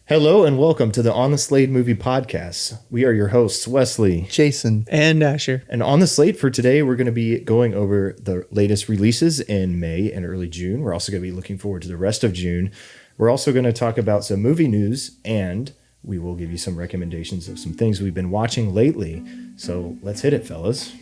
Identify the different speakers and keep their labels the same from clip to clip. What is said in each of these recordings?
Speaker 1: Hello and welcome to the On the Slate Movie Podcast. We are your hosts, Wesley,
Speaker 2: Jason,
Speaker 3: and Asher.
Speaker 1: And on the slate for today, we're going to be going over the latest releases in May and early June. We're also going to be looking forward to the rest of June. We're also going to talk about some movie news, and we will give you some recommendations of some things we've been watching lately. So let's hit it, fellas.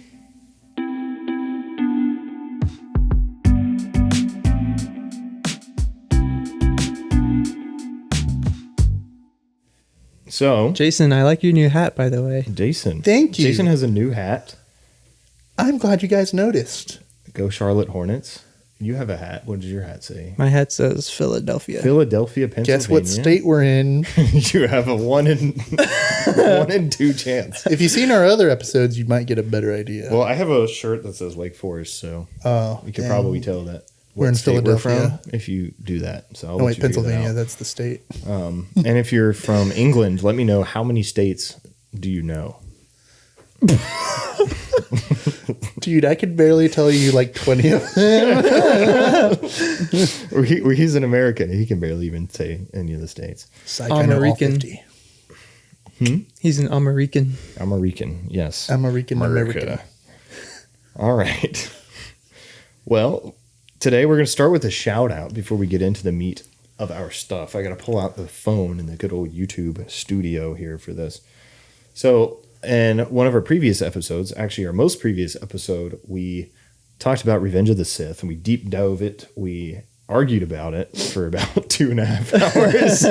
Speaker 1: So,
Speaker 3: Jason, I like your new hat, by the way.
Speaker 1: Jason.
Speaker 2: Thank you.
Speaker 1: Jason has a new hat.
Speaker 2: I'm glad you guys noticed.
Speaker 1: Go Charlotte Hornets. You have a hat. What does your hat say?
Speaker 3: My hat says Philadelphia.
Speaker 1: Philadelphia, Pennsylvania.
Speaker 2: Guess what state we're in?
Speaker 1: You have a 1 in 2 chance.
Speaker 2: If you've seen our other episodes, you might get a better idea.
Speaker 1: Well, I have a shirt that says Wake Forest, so you can probably tell that
Speaker 2: we're in Philadelphia
Speaker 1: if you do that. So
Speaker 2: wait, Pennsylvania, that's the state.
Speaker 1: And if you're from England, let me know how many states do you know?
Speaker 2: Dude, I could barely tell you like 20 of them.
Speaker 1: He's an American. He can barely even say any of the states.
Speaker 2: Psych, I know all 50.
Speaker 3: He's an American.
Speaker 1: American, yes.
Speaker 2: American.
Speaker 1: All right. Well, today we're going to start with a shout out before we get into the meat of our stuff. I got to pull out the phone in the good old YouTube studio here for this. So, in one of our previous episodes, actually our most previous episode, we talked about Revenge of the Sith and we deep dove it. We argued about it for about 2.5 hours.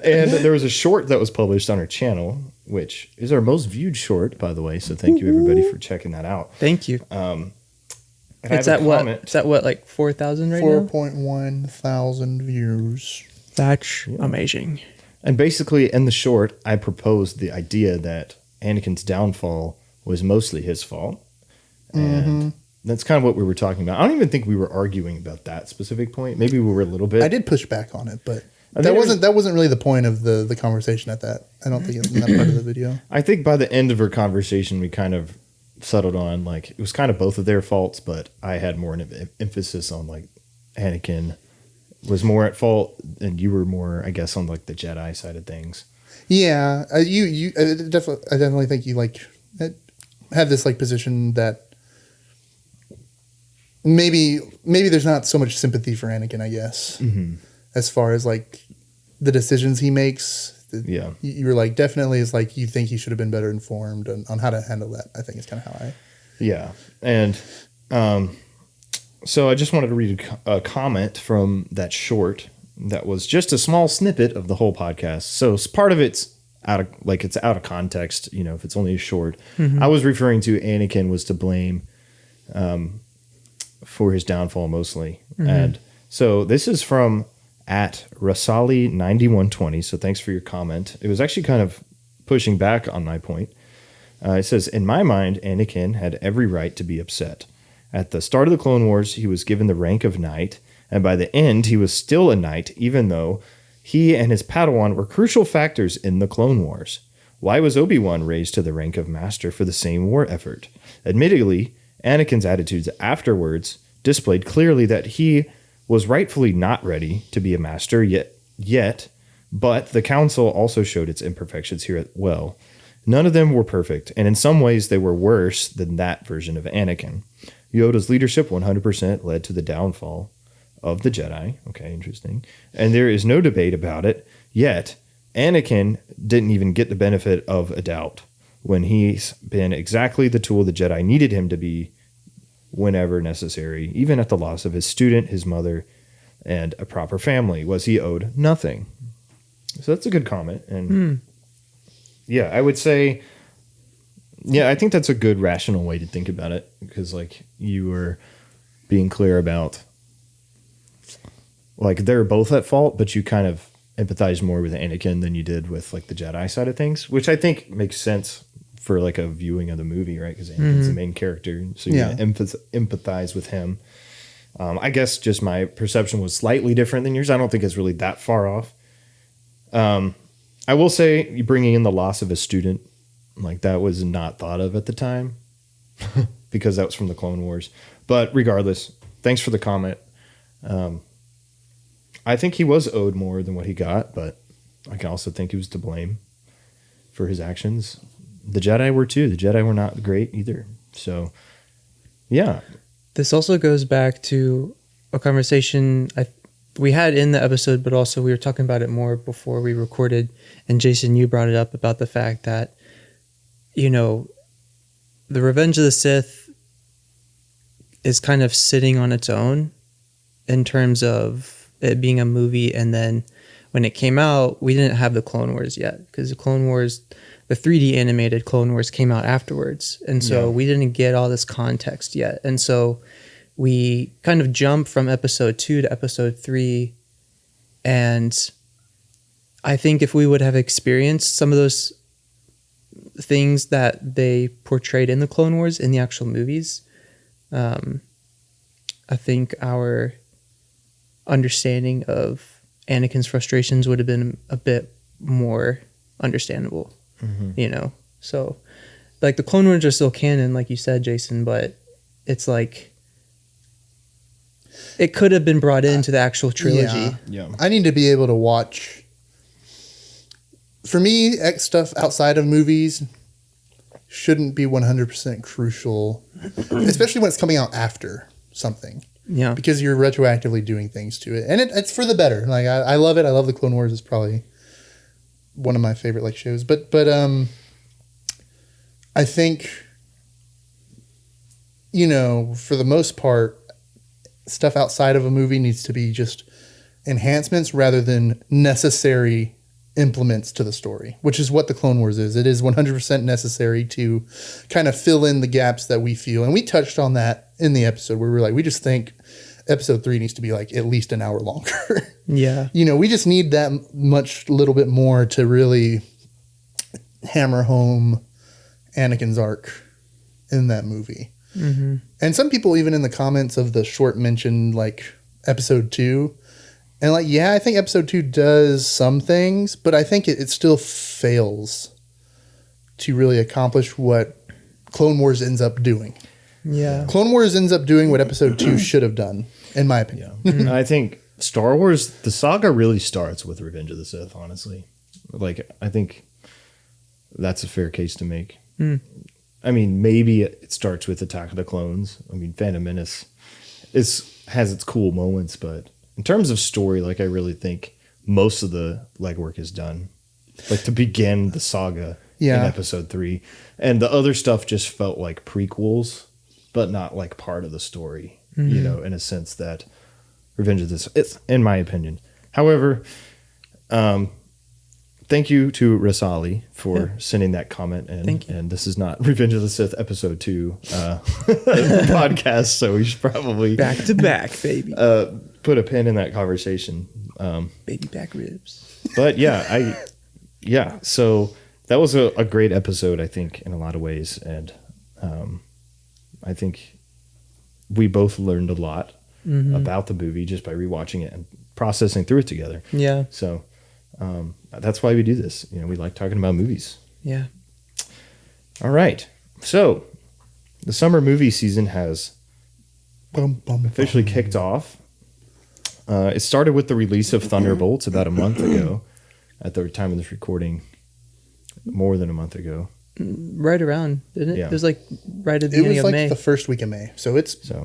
Speaker 1: And there was a short that was published on our channel, which is our most viewed short, by the way. So thank you everybody for checking that out.
Speaker 3: Thank you.
Speaker 1: It's at what?
Speaker 3: It's at what, like 4,000 right now?
Speaker 2: 4.1 thousand views.
Speaker 3: That's amazing.
Speaker 1: And basically in the short, I proposed the idea that Anakin's downfall was mostly his fault. And that's kind of what we were talking about. I don't even think we were arguing about that specific point. Maybe we were a little bit.
Speaker 2: I did push back on it, but that wasn't really the point of the conversation at that. I don't think it's in that part of the video.
Speaker 1: I think by the end of our conversation, we kind of settled on, like, it was kind of both of their faults, but I had more an emphasis on, like, Anakin was more at fault and you were more, I guess, on, like, the Jedi side of things.
Speaker 2: Yeah, I definitely think you like have this like position that maybe there's not so much sympathy for Anakin, I guess, as far as like the decisions he makes. You were like definitely is like you think he should have been better informed on how to handle that. I think is kind of how I.
Speaker 1: Yeah, and so I just wanted to read a comment from that short. That was just a small snippet of the whole podcast. So part of it's out of context, you know, if it's only a short. I was referring to Anakin was to blame for his downfall mostly. And so this is from at Rasali9120. So thanks for your comment. It was actually kind of pushing back on my point. It says, in my mind, Anakin had every right to be upset. At the start of the Clone Wars, he was given the rank of knight. And by the end, he was still a knight, even though he and his Padawan were crucial factors in the Clone Wars. Why was Obi-Wan raised to the rank of master for the same war effort? Admittedly, Anakin's attitudes afterwards displayed clearly that he was rightfully not ready to be a master yet, but the Council also showed its imperfections here as well. None of them were perfect, and in some ways they were worse than that version of Anakin. Yoda's leadership 100% led to the downfall of the Jedi. Okay, interesting. And there is no debate about it, yet Anakin didn't even get the benefit of a doubt when he's been exactly the tool the Jedi needed him to be whenever necessary, even at the loss of his student, his mother, and a proper family. Was he owed nothing? So that's a good comment. And yeah, I would say, yeah, I think that's a good rational way to think about it, because like you were being clear about like they're both at fault, but you kind of empathize more with Anakin than you did with like the Jedi side of things, which I think makes sense for like a viewing of the movie, right? Because Anakin's the main character, so you empathize with him. I guess just my perception was slightly different than yours. I don't think it's really that far off. I will say, bringing in the loss of a student, like that was not thought of at the time because that was from the Clone Wars. But regardless, thanks for the comment. I think he was owed more than what he got, but I can also think he was to blame for his actions. The Jedi were too. The Jedi were not great either. So, yeah.
Speaker 3: This also goes back to a conversation we had in the episode, but also we were talking about it more before we recorded. And Jason, you brought it up about the fact that, the Revenge of the Sith is kind of sitting on its own in terms of it being a movie. And then when it came out, we didn't have the Clone Wars yet, because the 3D animated Clone Wars came out afterwards. And so we didn't get all this context yet. And so we kind of jumped from episode 2 to episode 3. And I think if we would have experienced some of those things that they portrayed in the Clone Wars in the actual movies, I think our understanding of Anakin's frustrations would have been a bit more understandable, So, like, the Clone Wars are still canon, like you said, Jason, but it's like it could have been brought into the actual trilogy.
Speaker 2: Yeah. I need to be able to watch. For me, X stuff outside of movies shouldn't be 100% crucial, especially when it's coming out after something.
Speaker 3: Yeah. Because
Speaker 2: you're retroactively doing things to it. And it's for the better. Like, I love it. I love the Clone Wars. It's probably one of my favorite shows. But I think, for the most part, stuff outside of a movie needs to be just enhancements rather than necessary implements to the story, which is what the Clone Wars is. It is 100% necessary to kind of fill in the gaps that we feel. And we touched on that in the episode where we were like, we just think episode 3 needs to be at least an hour longer.
Speaker 3: Yeah.
Speaker 2: We just need that little bit more to really hammer home Anakin's arc in that movie.
Speaker 3: Mm-hmm.
Speaker 2: And some people, even in the comments of the short mentioned episode 2, and I think episode 2 does some things, but I think it still fails to really accomplish what Clone Wars ends up doing.
Speaker 3: Yeah.
Speaker 2: Clone Wars ends up doing what episode 2 should have done, in my opinion.
Speaker 1: Yeah. I think Star Wars, the saga really starts with Revenge of the Sith, honestly. I think that's a fair case to make. I mean, maybe it starts with Attack of the Clones. I mean, Phantom Menace has its cool moments, but in terms of story, I really think most of the legwork is done. To begin the saga in episode 3. And the other stuff just felt like prequels, but not part of the story, in a sense that Revenge of the Sith, in my opinion. However, thank you to Rasali for sending that comment in.
Speaker 3: Thank you.
Speaker 1: And this is not Revenge of the Sith episode 2 podcast, so we should probably
Speaker 3: back to back, baby.
Speaker 1: Put a pin in that conversation.
Speaker 3: Baby back ribs.
Speaker 1: But so that was a great episode, I think, in a lot of ways. And I think we both learned a lot about the movie just by rewatching it and processing through it together.
Speaker 3: Yeah.
Speaker 1: So that's why we do this. We like talking about movies.
Speaker 3: Yeah.
Speaker 1: All right. So the summer movie season has officially kicked off. It started with the release of Thunderbolts about a month ago. At the time of this recording, more than a month ago.
Speaker 3: Right around, didn't it?
Speaker 1: Yeah.
Speaker 3: It was right at the beginning of May.
Speaker 2: It was the first week of May. So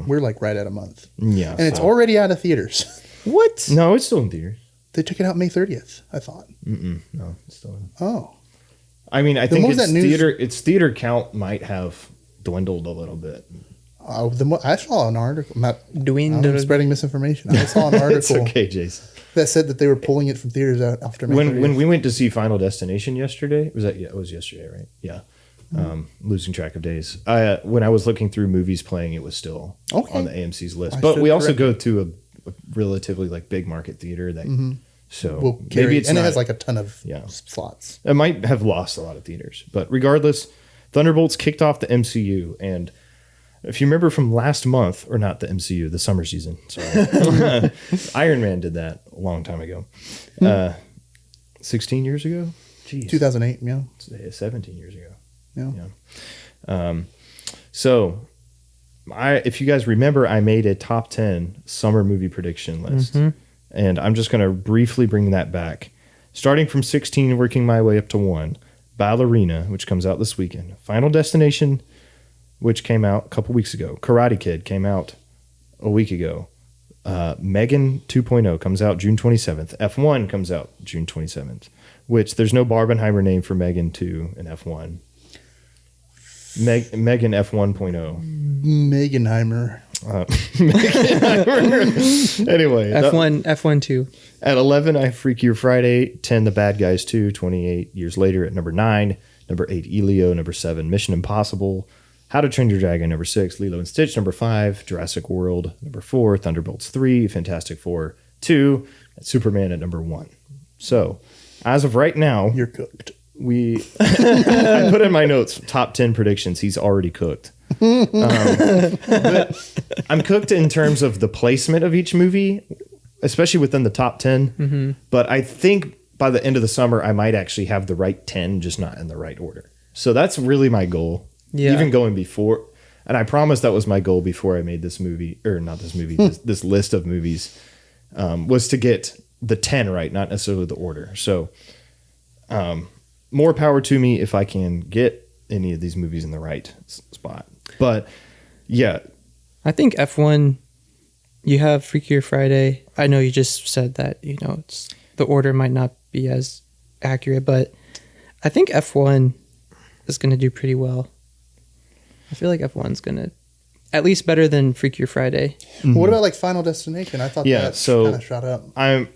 Speaker 2: we're right at a month.
Speaker 1: Yeah.
Speaker 2: And it's already out of theaters.
Speaker 3: What?
Speaker 1: No, it's still in theaters.
Speaker 2: They took it out May 30th, I thought.
Speaker 1: No, it's still in.
Speaker 2: Oh.
Speaker 1: I mean, I think
Speaker 2: its
Speaker 1: theater count might have dwindled a little bit.
Speaker 2: I saw an article.
Speaker 3: I'm
Speaker 2: spreading misinformation. I saw an article.
Speaker 1: It's okay, Jason.
Speaker 2: That said that they were pulling it from theaters out after May 30th.
Speaker 1: When we went to see Final Destination yesterday, it was yesterday, right? Yeah. Losing track of days. When I was looking through movies playing, it was still on the AMC's list. But we also go to a relatively big market theater that so maybe it's
Speaker 2: and
Speaker 1: not,
Speaker 2: it has a ton of slots.
Speaker 1: It might have lost a lot of theaters, but regardless, Thunderbolts kicked off the MCU, and if you remember from last month, or not the MCU, the summer season, sorry, Iron Man did that a long time ago, 16 years ago, jeez,
Speaker 2: 2008,
Speaker 1: 17 years ago,
Speaker 2: yeah.
Speaker 1: So if you guys remember, I made a top 10 summer movie prediction list. And I'm just going to briefly bring that back. starting from 16, working my way up to 1. Ballerina, which comes out this weekend. Final Destination, which came out a couple weeks ago. Karate Kid came out a week ago. Megan 2.0 comes out June 27th. F1 comes out June 27th, which there's no Barbenheimer name for Megan 2 and F1. Megan F1.0.
Speaker 2: Meganheimer.
Speaker 1: Anyway.
Speaker 3: F1 2.
Speaker 1: At 11, I have Freakier Friday. 10, The Bad Guys 2. 28 years later at number 9. Number 8, Elio. Number 7, Mission Impossible. How to Train Your Dragon. Number 6, Lilo and Stitch. Number 5, Jurassic World. Number 4, Thunderbolts 3. Fantastic Four 2. And Superman at number 1. So, as of right now,
Speaker 2: you're cooked.
Speaker 1: I put in my notes top 10 predictions. He's already cooked. But I'm cooked in terms of the placement of each movie, especially within the top 10. Mm-hmm. But I think by the end of the summer, I might actually have the right 10, just not in the right order. So that's really my goal. Yeah. Even going before. And I promised that was my goal before I made this movie, or not this movie, this list of movies, was to get the 10 right, not necessarily the order. So more power to me if I can get any of these movies in the right spot. But yeah,
Speaker 3: I think F1, you have Freakier Friday. I know you just said that, it's the order might not be as accurate, but I think F1 is going to do pretty well. I feel like F1's going to at least better than Freakier Friday.
Speaker 2: Mm-hmm. What about like Final Destination? I thought that kind of shot up.
Speaker 1: I'm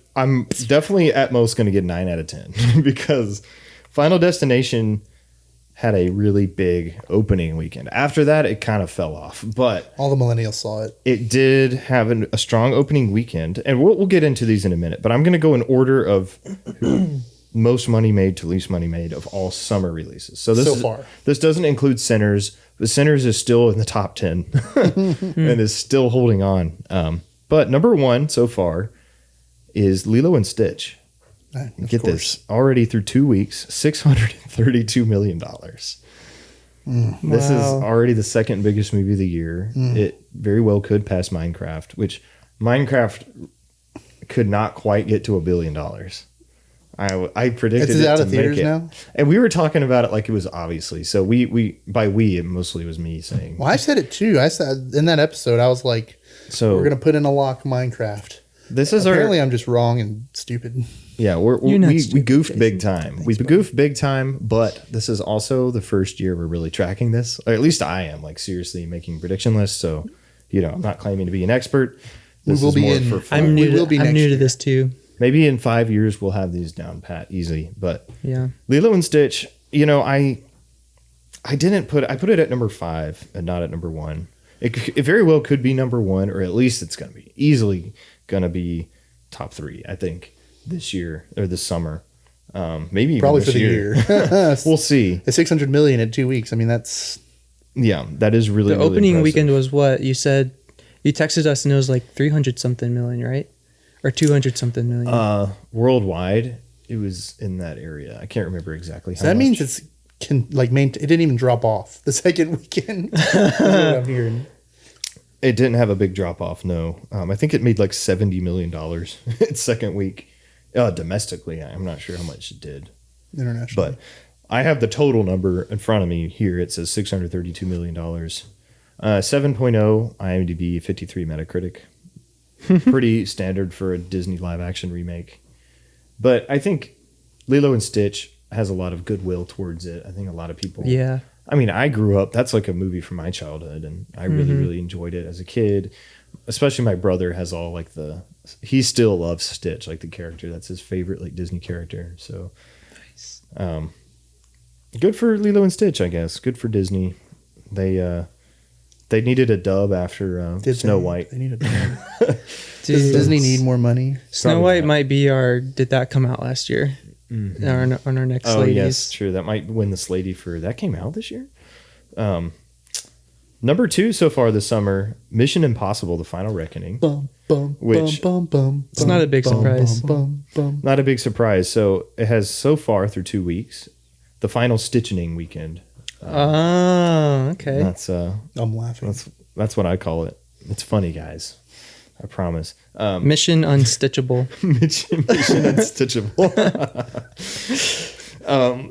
Speaker 1: definitely at most going to get 9 out of 10 because Final Destination had a really big opening weekend. After that, it kind of fell off, but
Speaker 2: all the millennials saw it.
Speaker 1: It did have a strong opening weekend, and we'll get into these in a minute. But I'm going to go in order of most money made to least money made of all summer releases. So this doesn't include Sinners. The Sinners is still in the top 10 and is still holding on. But number 1 so far is Lilo and Stitch. Get this, already through 2 weeks, $632 million. This is already the second biggest movie of the year. It very well could pass Minecraft, which Minecraft could not quite get to $1 billion. I predicted
Speaker 2: it's
Speaker 1: it
Speaker 2: out
Speaker 1: to
Speaker 2: of theaters
Speaker 1: make it.
Speaker 2: now?
Speaker 1: And we were talking about it like it was obviously. So by we, it mostly was me saying.
Speaker 2: Well, I said it too. I said in that episode, I was like, we're going to put in a lock Minecraft.
Speaker 1: This is
Speaker 2: Apparently I'm just wrong and stupid.
Speaker 1: Yeah, we goofed big time. Thanks, we goofed big time, but this is also the first year we're really tracking this. Or at least I am, like seriously making prediction lists. So, I'm not claiming to be an expert.
Speaker 2: This is more for fun.
Speaker 3: I'm new to this too.
Speaker 1: Maybe in 5 years we'll have these down pat easily. But
Speaker 3: yeah,
Speaker 1: Lilo and Stitch. I put it at number 5 and not at number 1. It very well could be number 1, or at least it's going to be easily going to be top 3. I think. This year or this summer, maybe even
Speaker 2: probably
Speaker 1: this
Speaker 2: for the year.
Speaker 1: We'll see.
Speaker 2: It's $600 million in 2 weeks. I mean, that
Speaker 1: is really
Speaker 3: the opening
Speaker 1: impressive.
Speaker 3: weekend was what you said. You texted us and it was like 300 something million, right? Or 200 something million.
Speaker 1: Worldwide, it was in that area. I can't remember exactly.
Speaker 2: So that means it didn't even drop off the second weekend. That's what I'm hearing.
Speaker 1: It didn't have a big drop off. No, I think it made like $70 million its second week. Domestically, I'm not sure how much it did.
Speaker 2: Internationally.
Speaker 1: But I have the total number in front of me here. It says $632 million. 7.0 IMDb, 53 Metacritic. Pretty standard for a Disney live action remake. But I think Lilo and Stitch has a lot of goodwill towards it. I think a lot of people.
Speaker 3: Yeah.
Speaker 1: I mean, I grew up, that's like a movie from my childhood, and I really, really enjoyed it as a kid. Especially my brother has all like he still loves Stitch, like the character. That's his favorite like Disney character. So
Speaker 3: nice.
Speaker 1: Good for Lilo and Stitch, I guess. Good for Disney. They needed a dub after Snow White.
Speaker 2: They need a dub. Does Disney need more money?
Speaker 3: Snow White might be did that come out last year? On our next Slateys.
Speaker 1: Oh, yes, true. That might win the Slatey that came out this year. Number 2 so far this summer, Mission Impossible: The Final Reckoning.
Speaker 3: It's not a big surprise.
Speaker 1: Not a big surprise. So it has so far through 2 weeks, the final Stitchening weekend.
Speaker 3: Okay.
Speaker 1: That's
Speaker 2: I'm laughing.
Speaker 1: That's what I call it. It's funny, guys. I promise.
Speaker 3: Mission Unstitchable.
Speaker 1: Mission Unstitchable.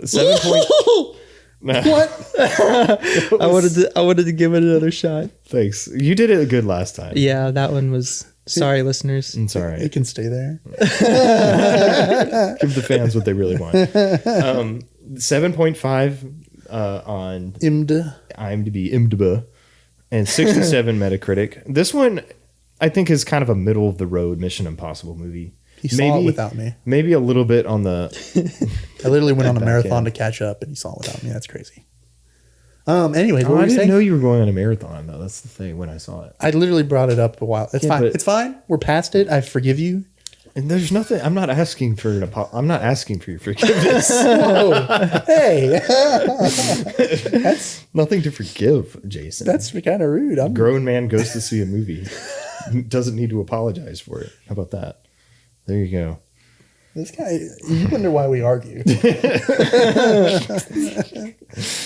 Speaker 1: 7 point.
Speaker 2: What?
Speaker 3: I wanted to give it another shot.
Speaker 1: Thanks. You did it good last time.
Speaker 3: Yeah, that one was. Sorry, listeners.
Speaker 1: It's all right.
Speaker 2: You can stay there.
Speaker 1: Give the fans what they really want. 7.5 on IMDb, and 67 Metacritic. This one, I think, is kind of a middle of the road Mission Impossible movie.
Speaker 2: He saw it without me.
Speaker 1: Maybe a little bit on the.
Speaker 2: I literally went on a marathon to catch up, and he saw it without me. That's crazy. Anyways, what were
Speaker 1: I
Speaker 2: you
Speaker 1: didn't
Speaker 2: saying?
Speaker 1: know you were going on a marathon though. That's the thing. When I saw it,
Speaker 2: I literally brought it up a while. It's fine. It's fine. We're past it. I forgive you.
Speaker 1: and there's nothing. I'm not asking for I'm not asking for your forgiveness.
Speaker 2: Oh, hey,
Speaker 1: That's nothing to forgive, Jason.
Speaker 2: that's kind of rude.
Speaker 1: A grown man goes to see a movie, doesn't need to apologize for it. How about that? There you go.
Speaker 2: This guy, you wonder why we argue.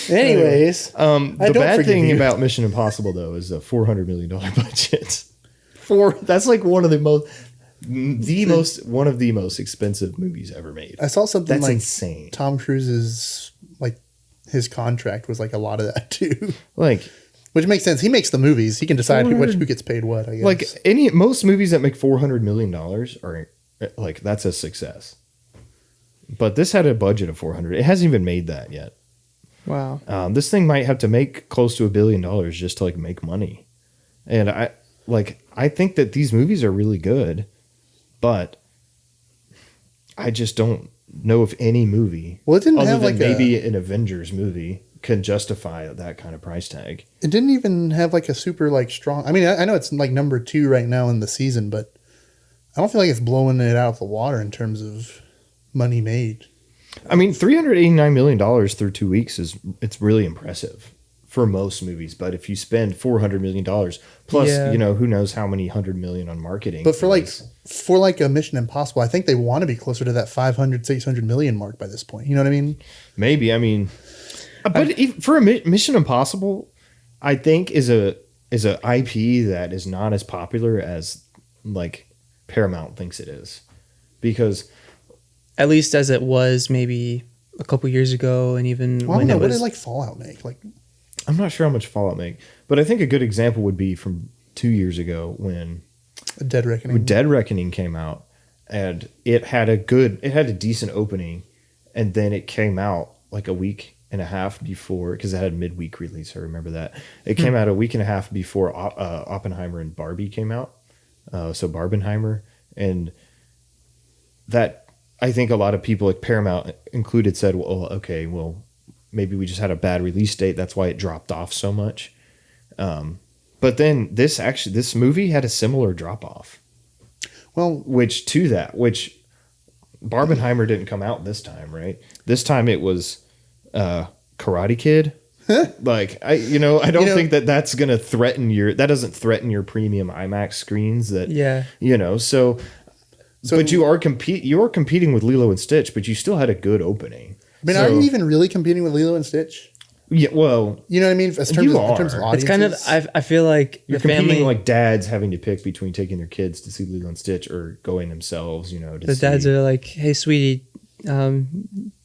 Speaker 2: Anyways,
Speaker 1: The bad thing about Mission Impossible though is a $400 million budget. That's like one of the most expensive movies ever made.
Speaker 2: I saw something
Speaker 1: That's
Speaker 2: like
Speaker 1: insane.
Speaker 2: Tom Cruise's, like, his contract was like a lot of that too.
Speaker 1: Like,
Speaker 2: Which makes sense. He makes the movies. He can decide who gets paid what, I guess.
Speaker 1: like most movies that make $400 million are like, that's a success. But this had a budget of 400. It hasn't even made that yet.
Speaker 3: Wow.
Speaker 1: This thing might have to make close to $1 billion just to like make money. And I think that these movies are really good, but I just don't know if any movie,
Speaker 2: Well, it didn't
Speaker 1: other
Speaker 2: have
Speaker 1: than
Speaker 2: like
Speaker 1: maybe an Avengers movie, can justify that kind of price tag.
Speaker 2: It didn't even have like a super like strong. I mean, I know it's like number 2 right now in the season, but I don't feel like it's blowing it out of the water in terms of money made.
Speaker 1: I mean, $389 million through 2 weeks it's really impressive for most movies. But if you spend $400 million plus, who knows how many 100 million on marketing.
Speaker 2: But for like a Mission Impossible, I think they want to be closer to that 500, 600 million mark by this point. You know what I mean?
Speaker 1: Maybe. I mean, but for a Mission Impossible, I think is a IP that is not as popular as like Paramount thinks it is, because
Speaker 3: At least as it was maybe a couple years ago, and even
Speaker 2: what
Speaker 3: was
Speaker 2: did like Fallout make? Like,
Speaker 1: I'm not sure how much Fallout make, but I think a good example would be from 2 years ago when
Speaker 2: Dead Reckoning.
Speaker 1: Dead Reckoning came out, and it had a decent opening, and then it came out like a week and a half before, because it had a midweek release. I remember that. It came out a week and a half before Oppenheimer and Barbie came out. So Barbenheimer, and that, I think a lot of people, like Paramount included, said, well, maybe we just had a bad release date. That's why it dropped off so much. But then this movie had a similar drop off.
Speaker 2: Well,
Speaker 1: which Barbenheimer didn't come out this time, right? This time it was Karate Kid. Like I don't think that's going to threaten that doesn't threaten your premium IMAX screens so but you are competing with Lilo and Stitch, but you still had a good opening.
Speaker 2: I mean, are you even really competing with Lilo and Stitch?
Speaker 1: Yeah, well,
Speaker 2: you know what I mean? In terms of audiences.
Speaker 3: It's kind of, I feel like
Speaker 1: you're competing like dads having to pick between taking their kids to see Lilo and Stitch or going themselves, the
Speaker 3: dads are like, hey, sweetie,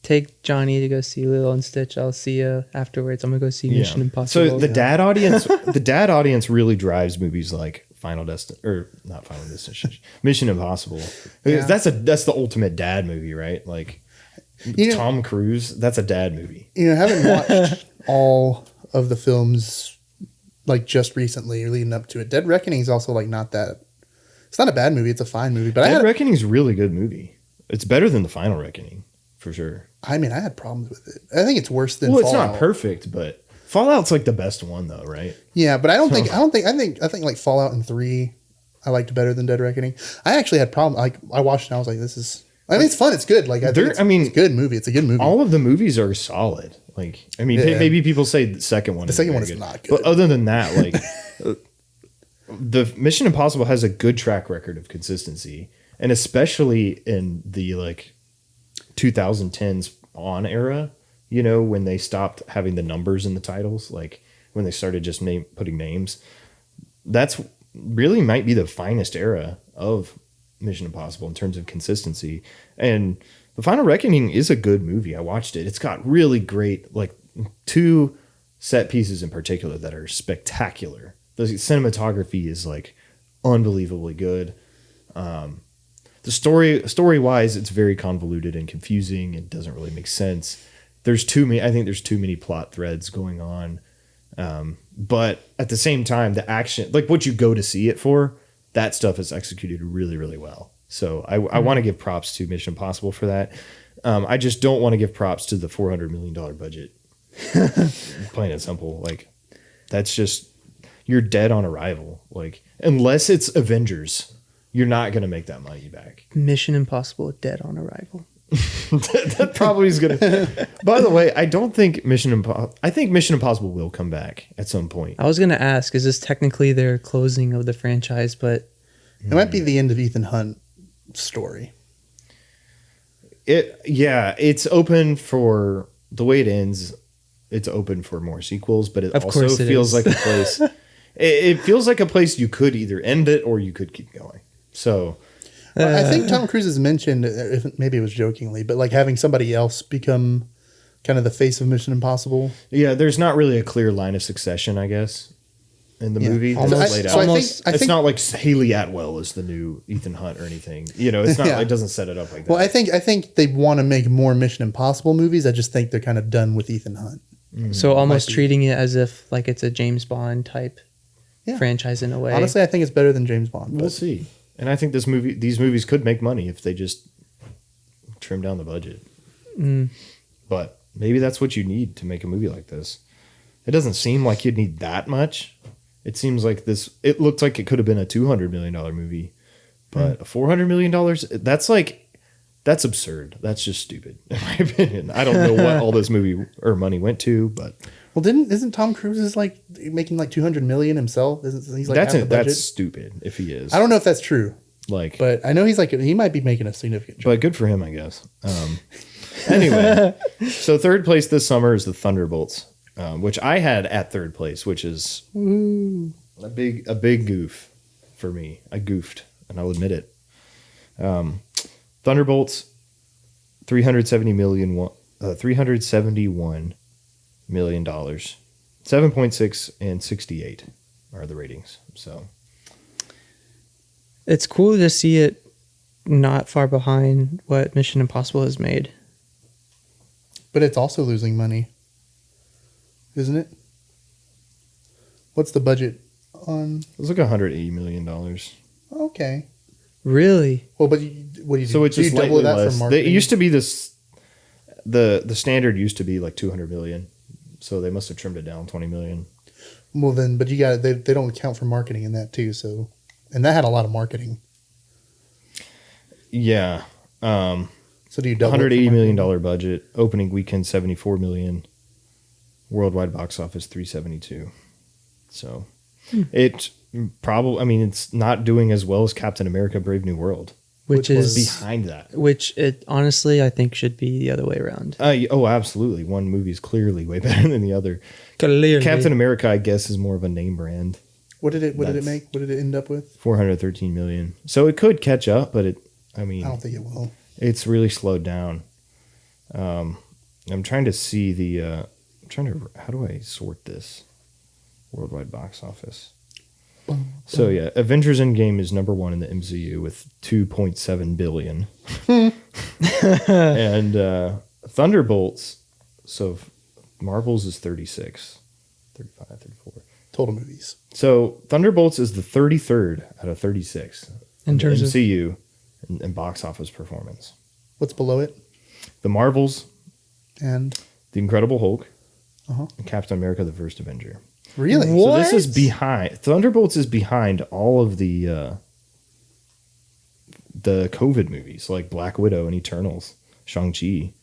Speaker 3: take Johnny to go see Lilo and Stitch. I'll see you afterwards. I'm gonna go see Mission Impossible.
Speaker 1: So the dad audience really drives movies like Mission Impossible.
Speaker 2: Yeah.
Speaker 1: That's the ultimate dad movie, right? Like Tom Cruise, that's a dad movie.
Speaker 2: Having watched all of the films like just recently or leading up to it, Dead Reckoning is also like not that. It's not a bad movie. It's a fine movie. But
Speaker 1: Dead Reckoning is a really good movie. It's better than The Final Reckoning, for sure.
Speaker 2: I mean, I had problems with it. I think it's worse than
Speaker 1: Fallout.
Speaker 2: Fallout.
Speaker 1: It's not perfect, but Fallout's like the best one, though, right?
Speaker 2: Yeah, but I think like Fallout and 3, I liked better than Dead Reckoning. I actually had problems. Like I watched it and I was like, this is. I mean, it's fun. It's good. Like it's a good movie. It's a good movie.
Speaker 1: All of the movies are solid. Like, I mean, maybe people say the second one.
Speaker 2: The second one is not good.
Speaker 1: But other than that, like, the Mission Impossible has a good track record of consistency, and especially in the like 2010s on era. When they stopped having the numbers in the titles, like when they started just putting names. That's really might be the finest era of Mission Impossible in terms of consistency. And The Final Reckoning is a good movie. I watched it. It's got really great, like, 2 set pieces in particular that are spectacular. The cinematography is like unbelievably good. The story wise, it's very convoluted and confusing. It doesn't really make sense. I think there's too many plot threads going on. But at the same time, the action, like what you go to see it for, that stuff is executed really, really well. So I want to give props to Mission Impossible for that. I just don't want to give props to the $400 million budget. Plain and simple. Like, that's just, you're dead on arrival. Like, unless it's Avengers, you're not going to make that money back.
Speaker 3: Mission Impossible dead on arrival.
Speaker 1: That probably is going to. By the way, I think Mission Impossible will come back at some point.
Speaker 3: I was going to ask, is this technically their closing of the franchise? But
Speaker 2: it might be the end of Ethan Hunt's story.
Speaker 1: It's open for the way it ends. It's open for more sequels, but it also feels like a place. It feels like a place you could either end it or you could keep going. So.
Speaker 2: I think Tom Cruise has mentioned, maybe it was jokingly, but like having somebody else become kind of the face of Mission Impossible.
Speaker 1: Yeah, there's not really a clear line of succession, I guess, in the movie.
Speaker 3: Almost
Speaker 1: laid out.
Speaker 3: So
Speaker 1: it's not like Haley Atwell is the new Ethan Hunt or anything. You know, it's not. It doesn't set it up like that.
Speaker 2: Well, I think they want to make more Mission Impossible movies. I just think they're kind of done with Ethan Hunt.
Speaker 3: So almost treating it as if like it's a James Bond type franchise in a way.
Speaker 2: Honestly, I think it's better than James Bond.
Speaker 1: We'll see. And I think these movies could make money if they just trim down the budget. But maybe that's what you need to make a movie like this. It doesn't seem like you'd need that much. It seems like it looked like it could have been a $200 million movie, but $400 million, that's absurd. That's just stupid, in my opinion. I don't know what all this movie or money went to, but.
Speaker 2: Well, isn't Tom Cruise is like making like $200 million himself? He's like
Speaker 1: that's stupid if he is.
Speaker 2: I don't know if that's true.
Speaker 1: But
Speaker 2: I know he might be making a significant.
Speaker 1: But good for him, I guess. Anyway, so third place this summer is the Thunderbolts, which I had at third place, which is a big goof for me. I goofed, and I'll admit it. Thunderbolts, $371 million, 7.6 and 68 are the ratings. So
Speaker 3: it's cool to see it not far behind what Mission Impossible has made.
Speaker 2: But it's also losing money, isn't it? What's the budget on?
Speaker 1: It's like $180 million.
Speaker 2: Okay.
Speaker 3: Really?
Speaker 2: Well, but what do you do?
Speaker 1: So it's just
Speaker 2: double that
Speaker 1: less.
Speaker 2: for marketing?
Speaker 1: It used to be this. The standard used to be like 200 million, so they must have trimmed it down 20 million.
Speaker 2: Well, then, but they don't account for marketing in that too. So, and that had a lot of marketing.
Speaker 1: Yeah.
Speaker 2: So do you double
Speaker 1: $180 million budget, opening weekend 74 million, worldwide box office 372. So it probably, I mean, it's not doing as well as Captain America: Brave New World,
Speaker 3: which is
Speaker 1: behind that.
Speaker 3: Which it honestly, I think, should be the other way around.
Speaker 1: Oh, absolutely. One movie is clearly way better than the other.
Speaker 3: Clearly.
Speaker 1: Captain America, I guess, is more of a name brand.
Speaker 2: What did it make? What did it end up with?
Speaker 1: 413 million. So it could catch up, but I don't
Speaker 2: think it will.
Speaker 1: It's really slowed down. I'm trying to see how do I sort this? Worldwide box office. So yeah, Avengers Endgame is number 1 in the MCU with 2.7 billion. And Thunderbolts, so Marvel's is 36, 35, 34.
Speaker 2: Total movies.
Speaker 1: So Thunderbolts is the 33rd out of 36
Speaker 3: in terms
Speaker 1: MCU and box office performance.
Speaker 2: What's below it?
Speaker 1: The Marvels
Speaker 2: and
Speaker 1: The Incredible Hulk and Captain America: The First Avenger.
Speaker 2: Really?
Speaker 3: What?
Speaker 1: So this is behind. Thunderbolts is behind all of the COVID movies like Black Widow and Eternals, Shang-Chi.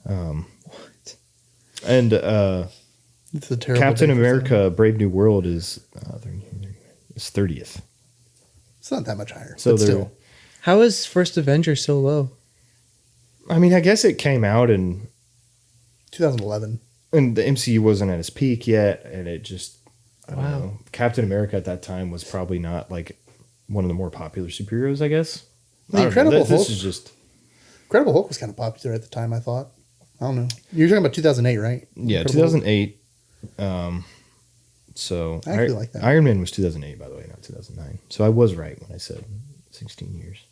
Speaker 1: What? And
Speaker 2: it's a terrible
Speaker 1: Captain America: Brave New World is 30th.
Speaker 2: It's not that much higher.
Speaker 1: So
Speaker 2: but still,
Speaker 3: how is First Avenger so low?
Speaker 1: I mean, I guess it came out in
Speaker 2: 2011.
Speaker 1: And the MCU wasn't at its peak yet, and it just, I don't know. Captain America at that time was probably not like one of the more popular superheroes, I guess.
Speaker 2: The Incredible Hulk.
Speaker 1: This is just
Speaker 2: Incredible Hulk was kind of popular at the time, I thought. I don't know. You're talking about 2008, right?
Speaker 1: Yeah,
Speaker 2: Incredible
Speaker 1: 2008. So
Speaker 2: I actually like that.
Speaker 1: Iron Man was 2008, by the way, not 2009. So I was right when I said 16 years.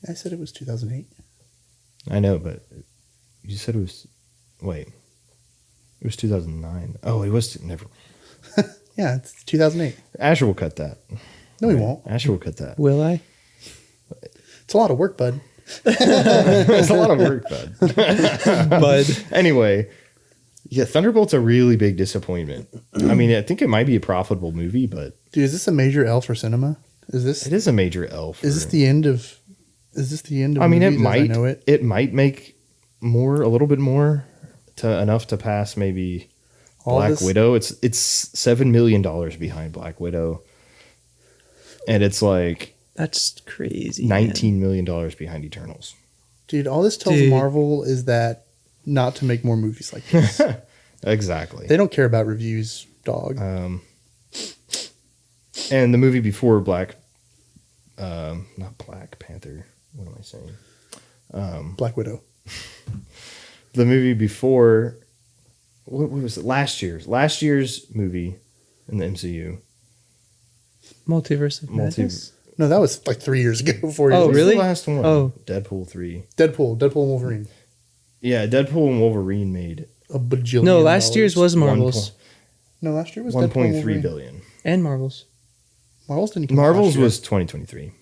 Speaker 2: I said it was 2008.
Speaker 1: I know, but you said it was. Wait, it was 2009. Oh, it was never.
Speaker 2: Yeah, it's 2008.
Speaker 1: Asher will cut that.
Speaker 2: No, he won't.
Speaker 1: Asher will cut that.
Speaker 3: Will I?
Speaker 2: It's a lot of work, bud.
Speaker 1: It's a lot of work, bud.
Speaker 3: Bud.
Speaker 1: Anyway, yeah, Thunderbolt's a really big disappointment. I mean, I think it might be a profitable movie, but
Speaker 2: Dude, is this a major L for cinema?
Speaker 1: it is a major L.
Speaker 2: Is this the end of? Is this the end of?
Speaker 1: I mean, it
Speaker 2: movies as
Speaker 1: might.
Speaker 2: I know it.
Speaker 1: It might make a little bit more, enough to pass maybe Black Widow. It's $7 million behind Black Widow, and it's like
Speaker 3: That's crazy.
Speaker 1: $19 million behind Eternals.
Speaker 2: Dude, all this tells Marvel is that not to make more movies like this.
Speaker 1: Exactly.
Speaker 2: They don't care about reviews, dog.
Speaker 1: And the movie before not Black Panther. What am I saying?
Speaker 2: Black Widow.
Speaker 1: The movie before, what was it? Last year's movie in the MCU.
Speaker 3: Multiverse of Madness?
Speaker 2: No, that was like 3 years ago, 4 years
Speaker 3: Oh,
Speaker 2: ago.
Speaker 3: really?
Speaker 1: The last one.
Speaker 3: Oh.
Speaker 1: Deadpool 3.
Speaker 2: Deadpool and Wolverine.
Speaker 1: Yeah, Deadpool and Wolverine made
Speaker 2: A bajillion.
Speaker 3: No, last year's was Marvel's.
Speaker 2: No, last year was Deadpool and
Speaker 1: 1.3
Speaker 2: Wolverine.
Speaker 1: billion.
Speaker 3: And Marvel's.
Speaker 2: Marvel's didn't come out
Speaker 1: Marvel's
Speaker 2: last year.
Speaker 1: was 2023.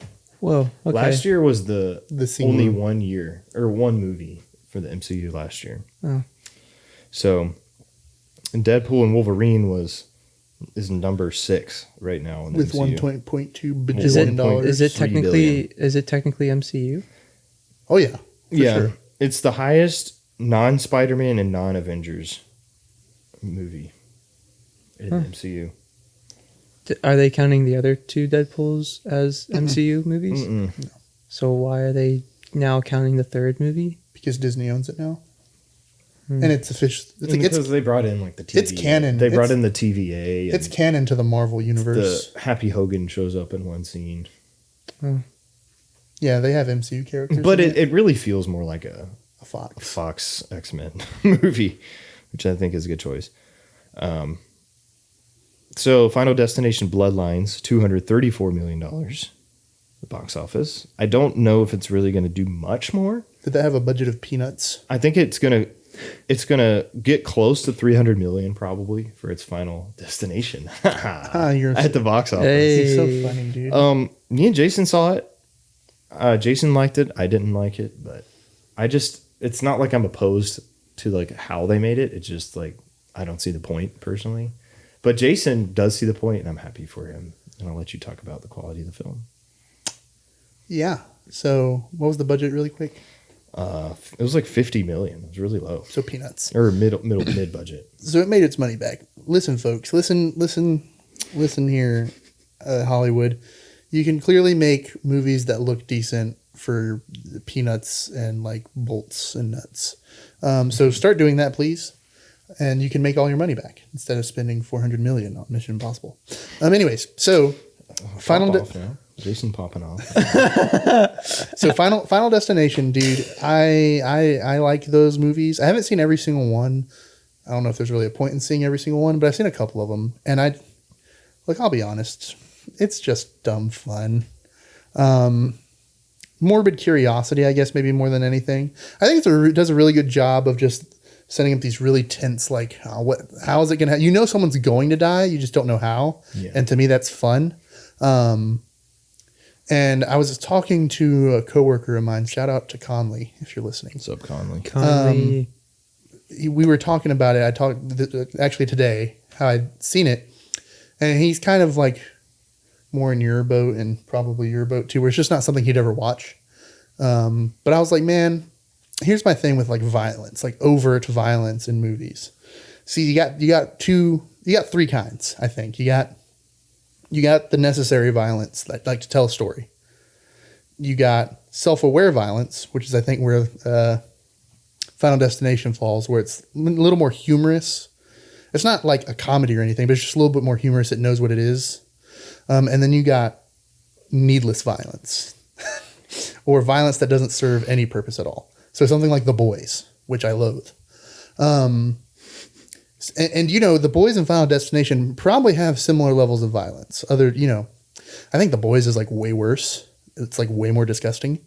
Speaker 3: Whoa. Okay.
Speaker 1: Last year was the
Speaker 2: single.
Speaker 1: only 1 year or one movie for the MCU last year.
Speaker 3: Oh.
Speaker 1: So, and Deadpool and Wolverine is number 6 right now in the
Speaker 2: with
Speaker 1: MCU.
Speaker 2: $1.2
Speaker 3: Is it,
Speaker 2: billion dollars.
Speaker 3: is it
Speaker 1: $3
Speaker 3: technically MCU?
Speaker 2: Oh yeah, for sure.
Speaker 1: It's the highest non-Spider-Man and non-Avengers movie in the MCU.
Speaker 3: Are they counting the other two Deadpools as MCU movies?
Speaker 1: Mm-mm.
Speaker 3: So why are they now counting the third movie?
Speaker 2: Because Disney owns it now, and it's official.
Speaker 1: Because they brought in like the TVA.
Speaker 2: It's canon.
Speaker 1: They brought in the TVA.
Speaker 2: It's canon to the Marvel universe.
Speaker 1: The Happy Hogan shows up in one scene.
Speaker 2: Yeah, they have MCU characters.
Speaker 1: But
Speaker 2: in
Speaker 1: it really feels more like a
Speaker 2: Fox.
Speaker 1: Fox X-Men movie, which I think is a good choice. So Final Destination Bloodlines, $234 million, the box office. I don't know if it's really going to do much more.
Speaker 2: Did that have a budget of peanuts?
Speaker 1: I think it's gonna get close to 300 million probably for its Final Destination.
Speaker 2: You're
Speaker 1: At the box office.
Speaker 3: Hey.
Speaker 2: You're so funny, dude.
Speaker 1: Me and Jason saw it. Jason liked it. I didn't like it, but it's not like I'm opposed to like how they made it. It's just like I don't see the point personally. But Jason does see the point, and I'm happy for him. And I'll let you talk about the quality of the film.
Speaker 2: Yeah. So what was the budget really quick?
Speaker 1: It was like 50 million. It was really low.
Speaker 2: So peanuts.
Speaker 1: Or mid budget.
Speaker 2: So it made its money back. Listen, folks. Listen here, Hollywood. You can clearly make movies that look decent for peanuts and like bolts and nuts. So start doing that, please. And you can make all your money back instead of spending $400 million on Mission Impossible. Anyways, so
Speaker 1: Jason popping off.
Speaker 2: So Final Destination, dude. I like those movies. I haven't seen every single one. I don't know if there's really a point in seeing every single one, but I've seen a couple of them. And I'll be honest, it's just dumb fun. Morbid curiosity, I guess, maybe more than anything. I think it does a really good job of just setting up these really tense, like, how is it going to, someone's going to die, you just don't know how.
Speaker 1: Yeah.
Speaker 2: And to me, that's fun. And I was talking to a coworker of mine, shout out to Conley, if you're listening.
Speaker 1: What's up, Conley?
Speaker 3: Conley.
Speaker 2: We were talking about it. I talked actually today, how I'd seen it. And he's kind of like more in your boat and probably your boat too, where it's just not something he'd ever watch. But I was like, man, here's my thing with like violence, like overt violence in movies. See, you got three kinds, I think. You got the necessary violence that like to tell a story. You got self-aware violence, which is I think where Final Destination falls, where it's a little more humorous. It's not like a comedy or anything, but it's just a little bit more humorous. It knows what it is. And then you got needless violence or violence that doesn't serve any purpose at all. So something like The Boys, which I loathe. And The Boys and Final Destination probably have similar levels of violence. I think The Boys is like way worse. It's like way more disgusting.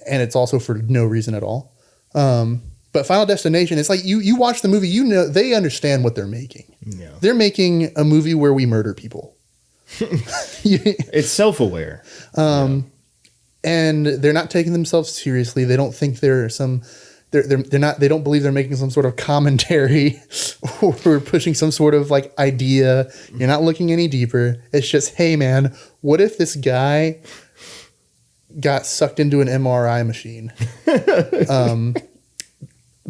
Speaker 2: And it's also for no reason at all. But Final Destination, it's like you watch the movie, they understand what they're making. Yeah. They're making a movie where we murder people.
Speaker 1: It's self-aware.
Speaker 2: And they're not taking themselves seriously. They don't think they're not, they don't believe they're making some sort of commentary or pushing some sort of like idea. You're not looking any deeper. It's just, hey man, what if this guy got sucked into an MRI machine?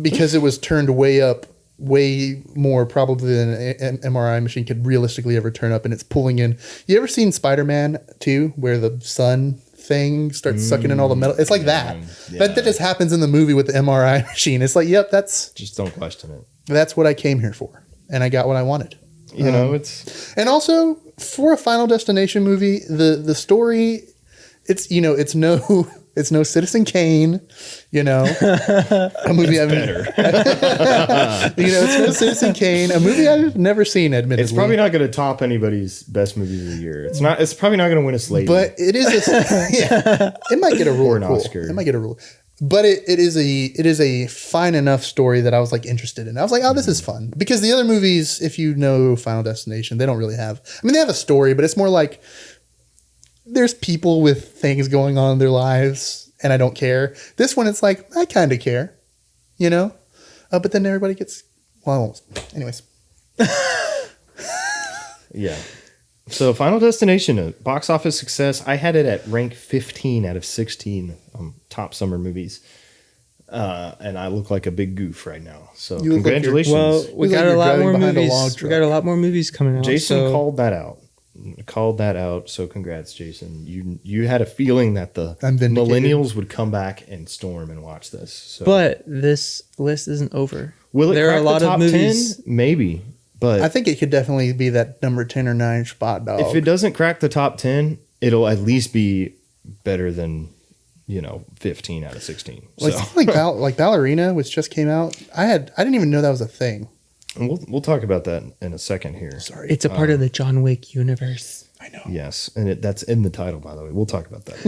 Speaker 2: Because it was turned way more probably than an MRI machine could realistically ever turn up, and it's pulling in. You ever seen Spider-Man 2 where the sun thing starts sucking in all the metal? It's like that. Yeah. That just happens in the movie with the MRI machine. It's like, yep, that's...
Speaker 1: Just don't question it.
Speaker 2: That's what I came here for, and I got what I wanted.
Speaker 1: It's...
Speaker 2: And also, for a Final Destination movie, the story, it's no... It's no Citizen Kane, a movie I've better. It's no Citizen Kane, a movie I've never seen. Admittedly,
Speaker 1: it's probably not going to top anybody's best movies of the year. It's not. It's probably not going to win a Slate,
Speaker 2: but it is. It might get a rule. Or an Oscar. It might get a rule. But it is a fine enough story that I was like interested in. I was like, oh, this is fun, because the other movies, if you know Final Destination, they don't really have. I mean, they have a story, but it's more like. There's people with things going on in their lives, and I don't care. This one, it's like, I kind of care, but then everybody gets, well, I won't. Anyways.
Speaker 1: Yeah. So Final Destination, a box office success. I had it at rank 15 out of 16 top summer movies. And I look like a big goof right now. So congratulations.
Speaker 3: Well, we got a lot more movies. We got a lot more movies coming out.
Speaker 1: Jason called that out. So congrats, Jason. You had a feeling that the millennials would come back and storm and watch this. So.
Speaker 3: But this list isn't over.
Speaker 1: Will it crack the top 10? Maybe. But
Speaker 2: I think it could definitely be that number 10 or 9 spot, dog.
Speaker 1: If it doesn't crack the top 10, it'll at least be better than 15 out of 16.
Speaker 2: Like Ballerina, which just came out. I didn't even know that was a thing.
Speaker 1: And we'll talk about that in a second here.
Speaker 2: Sorry.
Speaker 3: It's a part of the John Wick universe.
Speaker 2: I know.
Speaker 1: Yes, and that's in the title, by the way. We'll talk about that.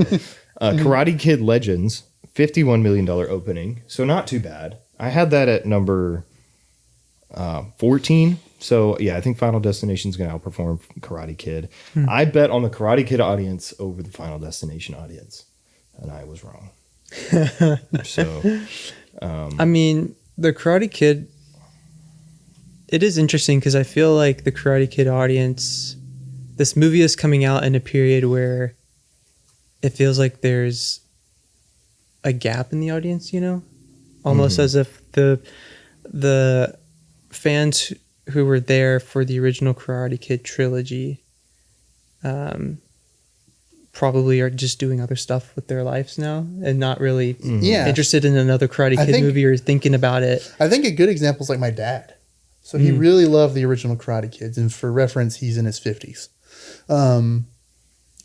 Speaker 1: Karate Kid Legends, $51 million opening, so not too bad. I had that at number 14. So, yeah, I think Final Destination is going to outperform Karate Kid. I bet on the Karate Kid audience over the Final Destination audience, and I was wrong. So,
Speaker 3: I mean, the Karate Kid... It is interesting because I feel like the Karate Kid audience, this movie is coming out in a period where it feels like there's a gap in the audience, almost as if the fans who were there for the original Karate Kid trilogy probably are just doing other stuff with their lives now and not really interested in another Karate Kid movie or thinking about it.
Speaker 2: I think a good example is like my dad. So he really loved the original Karate Kids, and for reference, he's in his 50s. And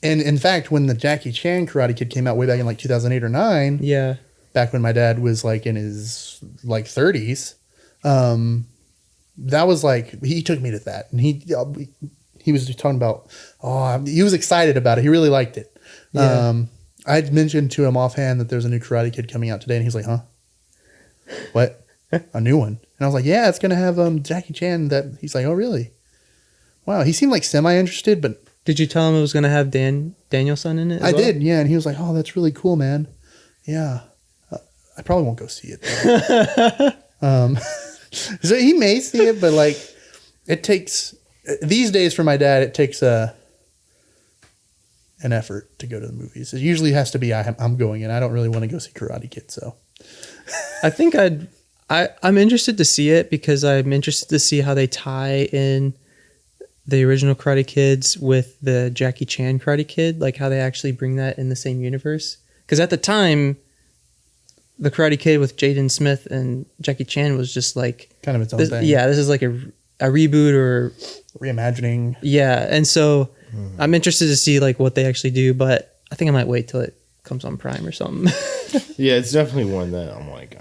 Speaker 2: in fact, when the Jackie Chan Karate Kid came out way back in like 2008 or 9, back when my dad was like in his like 30s, that was like, he took me to that, and he was talking about, he was excited about it. He really liked it. Yeah. I'd mentioned to him offhand that there's a new Karate Kid coming out today, and he's like, huh? What? A new one? And I was like, yeah, it's going to have Jackie Chan. He's like, oh, really? Wow. He seemed like semi-interested, but...
Speaker 3: Did you tell him it was going to have Danielson in it
Speaker 2: I did, yeah. And he was like, oh, that's really cool, man. Yeah. I probably won't go see it. So he may see it, but like, it takes... These days for my dad, it takes an effort to go to the movies. It usually has to be, I'm going, and I don't really want to go see Karate Kid, so...
Speaker 3: I think I'm interested to see it because I'm interested to see how they tie in the original Karate Kids with the Jackie Chan Karate Kid, like how they actually bring that in the same universe. Because at the time, the Karate Kid with Jaden Smith and Jackie Chan was just like...
Speaker 2: kind of its own thing.
Speaker 3: Yeah, this is like a reboot or
Speaker 2: reimagining.
Speaker 3: Yeah, and so I'm interested to see like what they actually do, but I think I might wait till it comes on Prime or something.
Speaker 1: Yeah, it's definitely one that I'm like,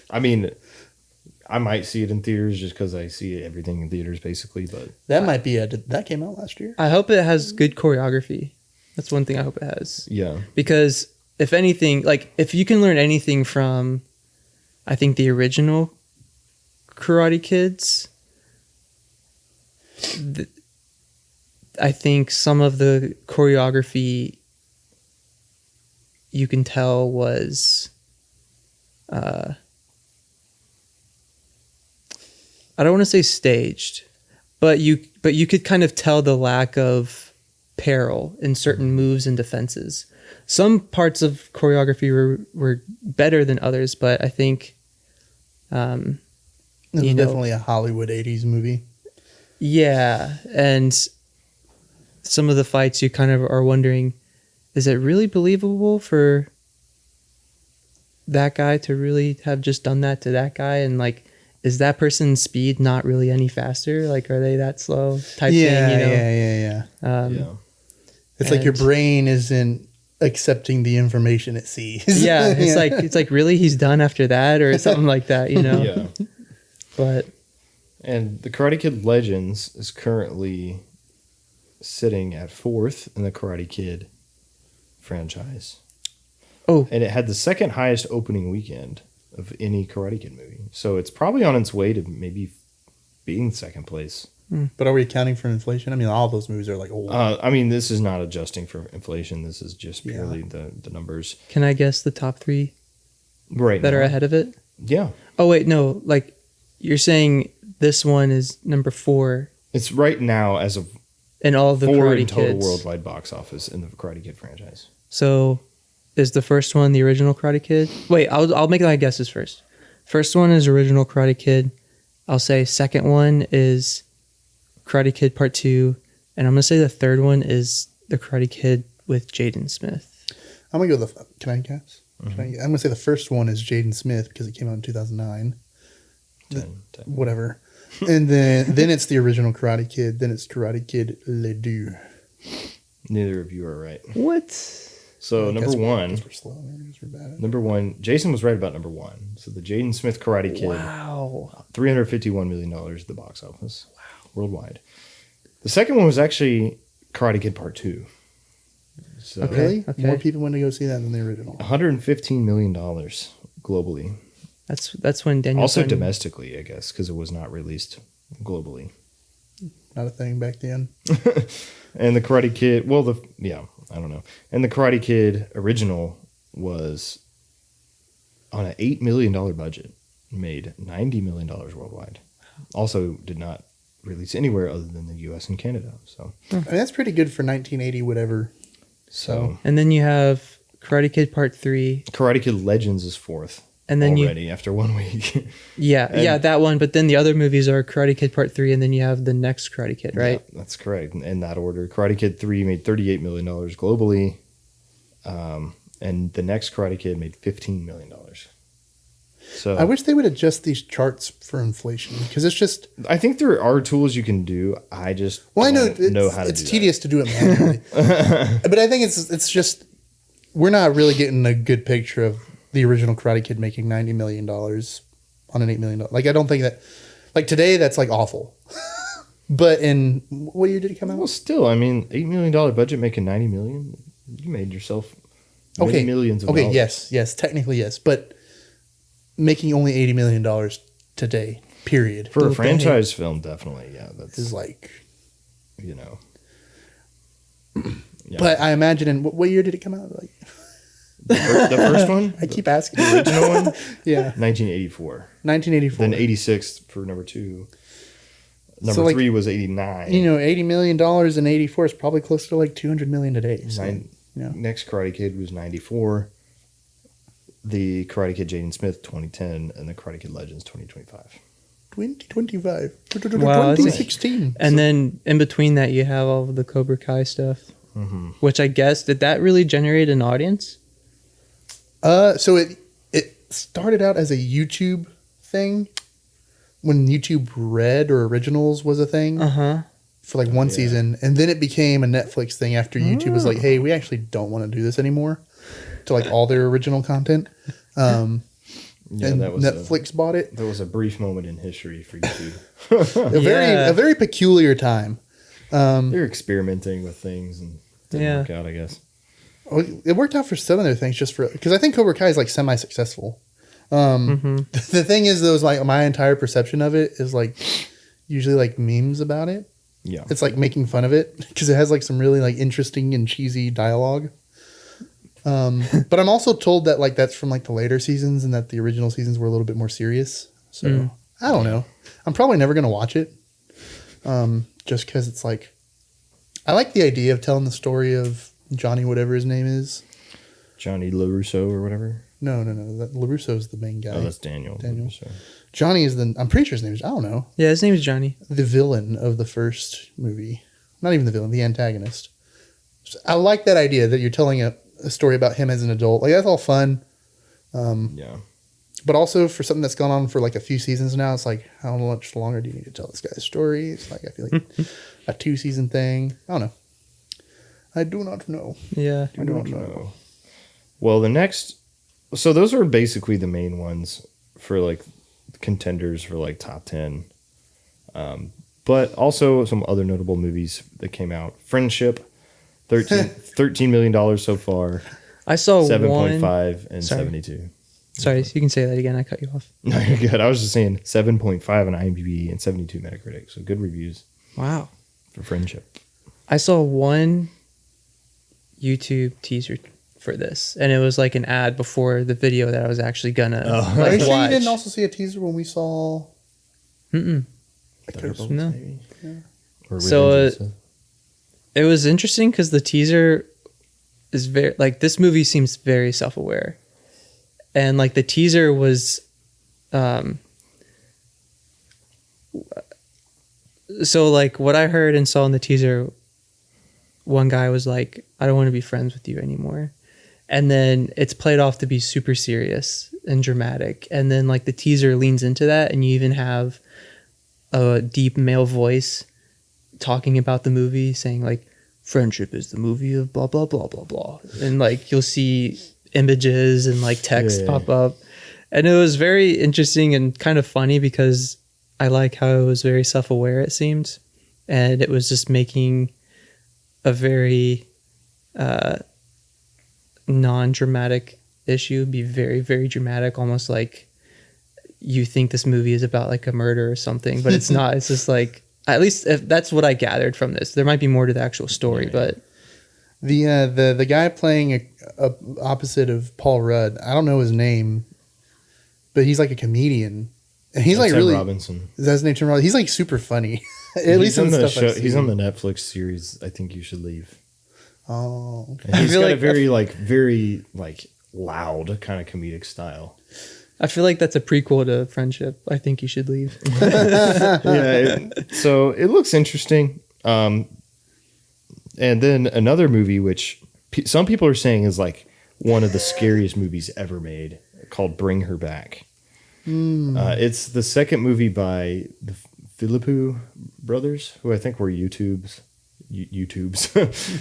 Speaker 1: I mean, I might see it in theaters just because I see everything in theaters basically, but
Speaker 2: That might be that came out last year.
Speaker 3: I hope it has good choreography. That's one thing I hope it has.
Speaker 1: yeah.
Speaker 3: Because if anything, like if you can learn anything from, I think the original Karate Kids, I think some of the choreography you can tell was, I don't want to say staged, but you could kind of tell the lack of peril in certain moves and defenses. Some parts of choreography were better than others, but I think
Speaker 2: It was definitely a Hollywood 80s movie.
Speaker 3: Yeah, and some of the fights you kind of are wondering, is it really believable for that guy to really have just done that to that guy? And like, is that person's speed not really any faster? Like, are they that slow type thing? You know?
Speaker 2: Yeah.
Speaker 1: Yeah.
Speaker 2: It's like your brain isn't accepting the information it sees.
Speaker 3: Yeah, it's like really he's done after that or something like that, you know?
Speaker 1: Yeah.
Speaker 3: But
Speaker 1: And the Karate Kid Legends is currently sitting at 4th in the Karate Kid franchise.
Speaker 3: Oh.
Speaker 1: And it had the second highest opening weekend of any Karate Kid movie. So it's probably on its way to maybe being second place.
Speaker 2: But are we accounting for inflation? I mean, all those movies are like old.
Speaker 1: I mean, this is not adjusting for inflation. This is just purely the numbers.
Speaker 3: Can I guess the top 3
Speaker 1: Right
Speaker 3: that
Speaker 1: now.
Speaker 3: are ahead of it?
Speaker 1: Yeah.
Speaker 3: Oh, wait, no. Like, you're saying this one is number 4
Speaker 1: It's right now as of
Speaker 3: in all of the
Speaker 1: 4
Speaker 3: Karate
Speaker 1: in total
Speaker 3: Kids.
Speaker 1: worldwide box office in the Karate Kid franchise.
Speaker 3: So, is the first one the original Karate Kid? Wait, I'll make my guesses first. First one is original Karate Kid. I'll say second one is Karate Kid Part 2, and I'm gonna say the third one is the Karate Kid with Jaden Smith.
Speaker 2: I'm gonna go with can I guess? I'm gonna say the first one is Jaden Smith because it came out in 2009.
Speaker 1: 10.
Speaker 2: Whatever. And then it's the original Karate Kid. Then it's Karate Kid Le Deux.
Speaker 1: Neither of you are right.
Speaker 3: What?
Speaker 1: So number one,
Speaker 2: We're slow. We're bad.
Speaker 1: number one, Jason was right about number one. So the Jaden Smith Karate Kid,
Speaker 3: Wow.
Speaker 1: $351 million at the box office, worldwide. The second one was actually Karate Kid Part 2. So
Speaker 2: Really?
Speaker 3: Okay.
Speaker 2: More people went to go see that than the original.
Speaker 1: $115 million globally.
Speaker 3: That's when Daniel.
Speaker 1: Also domestically, I guess, because it was not released globally.
Speaker 2: Not a thing back then.
Speaker 1: And the Karate Kid, I don't know. And the Karate Kid original was on an $8 million budget, made $90 million worldwide. Also did not release anywhere other than the U.S. and Canada. So,
Speaker 2: I mean, that's pretty good for 1980, whatever.
Speaker 1: so
Speaker 3: And then you have Karate Kid Part 3.
Speaker 1: Karate Kid Legends is 4th.
Speaker 3: And then
Speaker 1: already after 1 week.
Speaker 3: Yeah, that one. But then the other movies are Karate Kid Part 3, and then you have the next Karate Kid, right?
Speaker 1: Yeah, that's correct. In that order, Karate Kid 3 made $38 million globally, and the next Karate Kid made $15 million. So
Speaker 2: I wish they would adjust these charts for inflation because it's just.
Speaker 1: I think there are tools you can do. I just
Speaker 2: Well,
Speaker 1: don't know how to
Speaker 2: it's
Speaker 1: do
Speaker 2: tedious to do it manually, but I think it's just we're not really getting a good picture of the original Karate Kid making $90 million on an $8 million. Like, I don't think that, like today, that's like awful. But in what year did it come
Speaker 1: that.
Speaker 2: out?
Speaker 1: Well, still, I mean, $8 million budget making $90 million. You made yourself many millions of dollars.
Speaker 2: Yes, technically yes, but making only $80 million today, period,
Speaker 1: For a franchise film, definitely, yeah, that's
Speaker 2: is like,
Speaker 1: you know. Yeah.
Speaker 2: But I imagine in what year did it come out? Like,
Speaker 1: The first one,
Speaker 2: I keep asking.
Speaker 1: the original one,
Speaker 2: Yeah,
Speaker 1: 1984.
Speaker 2: 1984.
Speaker 1: Then 86 for number 2. Number
Speaker 2: So, like,
Speaker 1: 3 was 89.
Speaker 2: You know, $80 million in 84 is probably close to like $200 million today. So,
Speaker 1: Next Karate Kid was 94. The Karate Kid Jaden Smith 2010, and the Karate Kid Legends 2025.
Speaker 2: 2025.
Speaker 3: Wow,
Speaker 2: 2016.
Speaker 3: And then in between that, you have all of the Cobra Kai stuff, which I guess, did that really generate an audience?
Speaker 2: So it started out as a YouTube thing. when YouTube Red or Originals was a thing for like one season, and then it became a Netflix thing after YouTube was like, hey, we actually don't want to do this anymore to like all their original content. And Netflix bought it.
Speaker 1: That was a brief moment in history for YouTube.
Speaker 2: A very peculiar time.
Speaker 1: They're experimenting with things and didn't work out, I guess.
Speaker 2: It worked out for some of their things because I think Cobra Kai is like semi-successful. The thing is, though, is like my entire perception of it is like usually like memes about it.
Speaker 1: Yeah,
Speaker 2: it's like making fun of it because it has like some really like interesting and cheesy dialogue. But I'm also told that like that's from like the later seasons and that the original seasons were a little bit more serious. So I don't know. I'm probably never gonna watch it, just because it's like I like the idea of telling the story of Johnny, whatever his name is,
Speaker 1: Johnny LaRusso or whatever.
Speaker 2: No. LaRusso is the main guy.
Speaker 1: Oh, that's Daniel. LaRusso.
Speaker 2: Johnny is I'm pretty sure his name is, I don't know.
Speaker 3: Yeah, his name is Johnny.
Speaker 2: The villain of the first movie. Not even the villain, the antagonist. So I like that idea that you're telling a story about him as an adult. Like, that's all fun. But also for something that's gone on for like a few seasons now, it's like, how much longer do you need to tell this guy's story? It's like, I feel like a 2-season thing. I don't know. I do not know.
Speaker 3: Yeah.
Speaker 2: I don't know.
Speaker 1: Well, the next... So those are basically the main ones for like contenders for like top 10. But also some other notable movies that came out. Friendship, $13 million so far.
Speaker 3: I saw
Speaker 1: 7.5 and 72.
Speaker 3: Sorry, you can say that again. I cut you off.
Speaker 1: No, you're good. I was just saying 7.5 on IMDb and 72 Metacritic. So good reviews.
Speaker 3: Wow.
Speaker 1: For Friendship.
Speaker 3: I saw one YouTube teaser for this, and it was like an ad before the video that I was actually gonna
Speaker 2: Are you sure you didn't also see a teaser when we saw?
Speaker 3: No.
Speaker 1: Maybe? Yeah. Or
Speaker 3: So it was interesting because the teaser is very like this movie seems very self-aware, and like the teaser was, so like what I heard and saw in the teaser, one guy was like, "I don't want to be friends with you anymore." And then it's played off to be super serious and dramatic. And then like the teaser leans into that, and you even have a deep male voice talking about the movie, saying like, "Friendship is the movie of blah, blah, blah, blah, blah." And like you'll see images and like text pop up. And it was very interesting and kind of funny because I like how it was very self-aware, it seemed. And it was just making a very non-dramatic issue be very, very dramatic, almost like you think this movie is about like a murder or something, but it's not. It's just like, at least if that's what I gathered from this. There might be more to the actual story, but
Speaker 2: the guy playing a opposite of Paul Rudd, I don't know his name, but he's like a comedian, and he's like
Speaker 1: Tim
Speaker 2: really
Speaker 1: Robinson.
Speaker 2: Is that his name? Tim Robinson. He's like super funny. At least in the stuff I've seen.
Speaker 1: He's on the Netflix series I Think You Should Leave.
Speaker 2: Oh, okay.
Speaker 1: And he's got a very loud kind of comedic style.
Speaker 3: I feel like that's a prequel to Friendship. I Think You Should Leave.
Speaker 1: So it looks interesting. And then another movie, which some people are saying is like one of the scariest movies ever made, called Bring Her Back. It's the second movie by the Philippou brothers, who I think were YouTubes.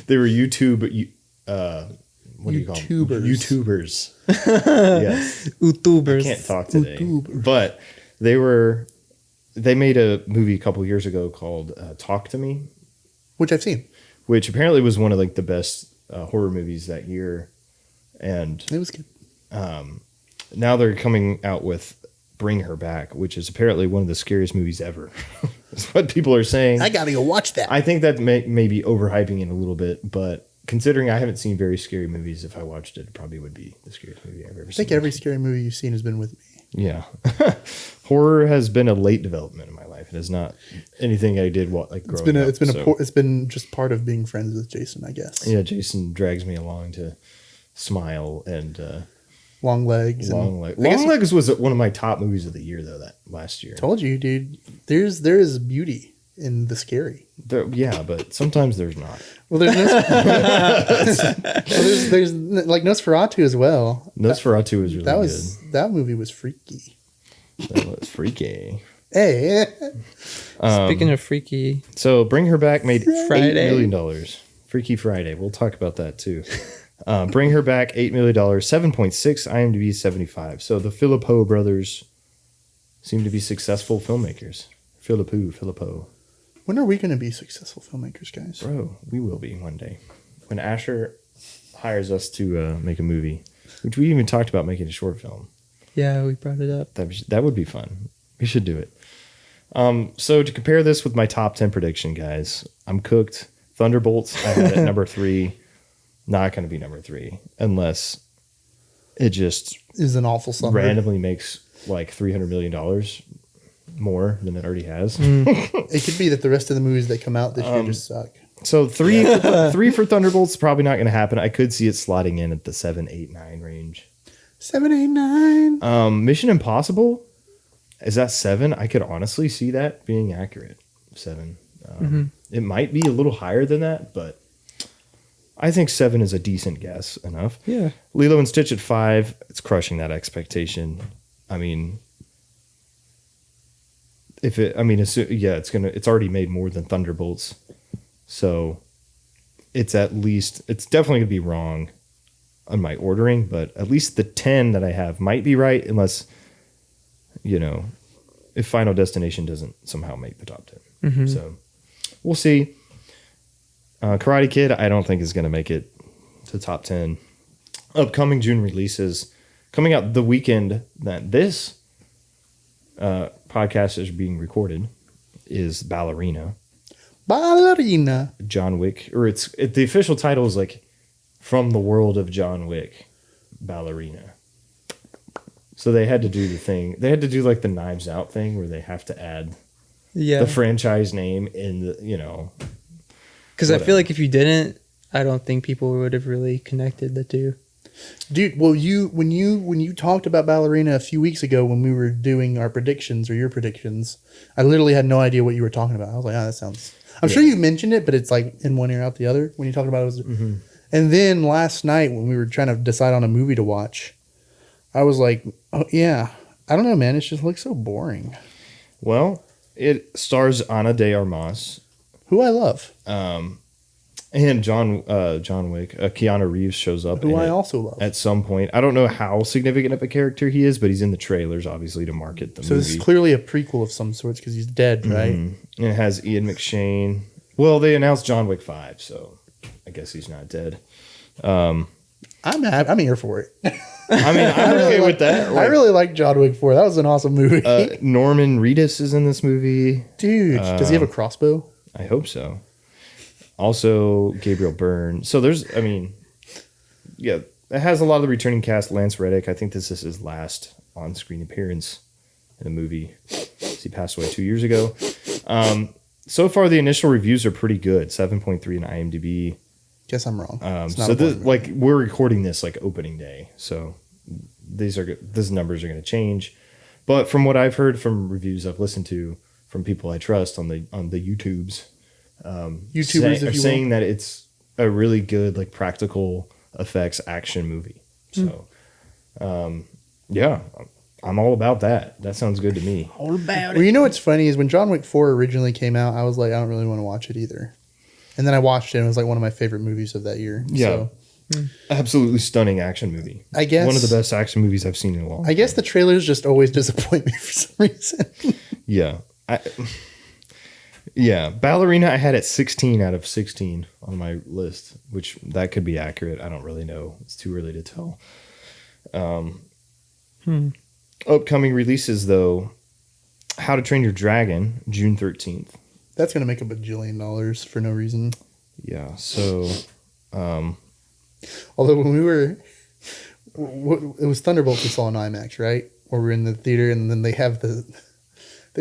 Speaker 1: They were YouTube. What do you call them? YouTubers. Yes.
Speaker 3: YouTubers.
Speaker 1: I can't talk today. But they made a movie a couple years ago called Talk to Me,
Speaker 2: which I've seen.
Speaker 1: Which apparently was one of like the best horror movies that year, and
Speaker 2: it was good.
Speaker 1: Now they're coming out with Bring Her Back, which is apparently one of the scariest movies ever. That's what people are saying.
Speaker 2: I gotta go watch that.
Speaker 1: I think that may be overhyping it a little bit, but considering I haven't seen very scary movies, if I watched it, it probably would be the scariest movie I've ever seen.
Speaker 2: I think every scary movie you've seen has been with me.
Speaker 1: Yeah. Horror has been a late development in my life. It is not anything I did growing up.
Speaker 2: It's been just part of being friends with Jason, I guess.
Speaker 1: Yeah, Jason drags me along to Smile and
Speaker 2: Long Legs.
Speaker 1: Long Legs was one of my top movies of the year, though, that last year.
Speaker 2: Told you, dude. There is beauty in the scary.
Speaker 1: Yeah, but sometimes there's not.
Speaker 2: Well, there's like Nosferatu as well.
Speaker 1: Nosferatu was really good.
Speaker 2: That movie was freaky.
Speaker 1: That was freaky.
Speaker 2: Hey.
Speaker 3: Speaking of freaky,
Speaker 1: So Bring Her Back made
Speaker 3: Friday.
Speaker 1: $8 million. Freaky Friday. We'll talk about that too. Bring Her Back, $8 million, 7.6, IMDb 75. So the Philippou brothers seem to be successful filmmakers. Philippou.
Speaker 2: When are we going to be successful filmmakers, guys?
Speaker 1: Bro, we will be one day. When Asher hires us to make a movie, which we even talked about making a short film.
Speaker 3: yeah, we brought it up.
Speaker 1: That would be fun. We should do it. So to compare this with my top 10 prediction, guys, I'm cooked. Thunderbolts, I had at number 3. Not going to be number 3 unless it just
Speaker 2: Is an awful summer.
Speaker 1: randomly makes like $300 million more than it already has.
Speaker 2: It could be that the rest of the movies that come out this year just suck.
Speaker 1: So 3 for Thunderbolts, probably not going to happen. I could see it slotting in at the 7, 8, 9 range.
Speaker 2: 7, 8, 9.
Speaker 1: Mission Impossible, is that 7? I could honestly see that being accurate. 7. It might be a little higher than that, but I think 7 is a decent guess enough.
Speaker 3: Yeah.
Speaker 1: Lilo and Stitch at 5, it's crushing that expectation. I mean, it's already made more than Thunderbolts. So it's definitely gonna be wrong on my ordering, but at least the 10 that I have might be right, unless, if Final Destination doesn't somehow make the top 10. So we'll see. Karate Kid, I don't think is going to make it to top 10. Upcoming June releases coming out the weekend that this podcast is being recorded is Ballerina. John Wick, or the official title is like From the World of John Wick, Ballerina. So they had to do the thing. They had to do like the Knives Out thing where they have to add the franchise name in the,
Speaker 3: Because I feel like if you didn't, I don't think people would have really connected the two.
Speaker 2: Dude, well, when you talked about Ballerina a few weeks ago when we were doing our predictions or your predictions, I literally had no idea what you were talking about. I was like, that sounds... I'm sure you mentioned it, but it's like in one ear out the other when you talked about it. And then last night when we were trying to decide on a movie to watch, I was like, oh, yeah, I don't know, man. It just looks so boring.
Speaker 1: Well, it stars Ana de Armas,
Speaker 2: who I love.
Speaker 1: And John Wick. Keanu Reeves shows up.
Speaker 2: Who I also love.
Speaker 1: At some point. I don't know how significant of a character he is, but he's in the trailers, obviously, to market the movie.
Speaker 2: So this is clearly a prequel of some sorts because he's dead, right?
Speaker 1: And it has Ian McShane. Well, they announced John Wick 5, so I guess he's not dead.
Speaker 2: I'm here for it.
Speaker 1: I mean, I'm okay with that.
Speaker 2: I really like John Wick 4. That was an awesome movie.
Speaker 1: Norman Reedus is in this movie.
Speaker 2: Dude, does he have a crossbow?
Speaker 1: I hope so. Also, Gabriel Byrne. So it has a lot of the returning cast. Lance Reddick, I think this is his last on-screen appearance in a movie. He passed away 2 years ago. So far, the initial reviews are pretty good. 7.3 in IMDb.
Speaker 2: Guess I'm wrong.
Speaker 1: We're recording this like opening day, so these numbers are going to change. But from what I've heard from reviews I've listened to from people I trust on the YouTubes,
Speaker 2: YouTubers
Speaker 1: are saying that it's a really good like practical effects action movie. So, I'm all about that. That sounds good to me.
Speaker 3: All about
Speaker 2: Well, you know what's funny is when John Wick 4 originally came out, I was like, I don't really want to watch it either. And then I watched it and it was like one of my favorite movies of that year.
Speaker 1: Yeah. So, absolutely stunning action movie.
Speaker 2: I guess
Speaker 1: one of the best action movies I've seen in a long time.
Speaker 2: I guess the trailers just always disappoint me for some reason.
Speaker 1: Yeah. Ballerina I had at 16 out of 16 on my list, which that could be accurate. I don't really know. It's too early to tell. Upcoming releases, though, How to Train Your Dragon, June 13th.
Speaker 2: That's going to make a bajillion for no reason.
Speaker 1: Yeah, so...
Speaker 2: Although when we were... It was Thunderbolts we saw in IMAX, right? Or we're in the theater and then they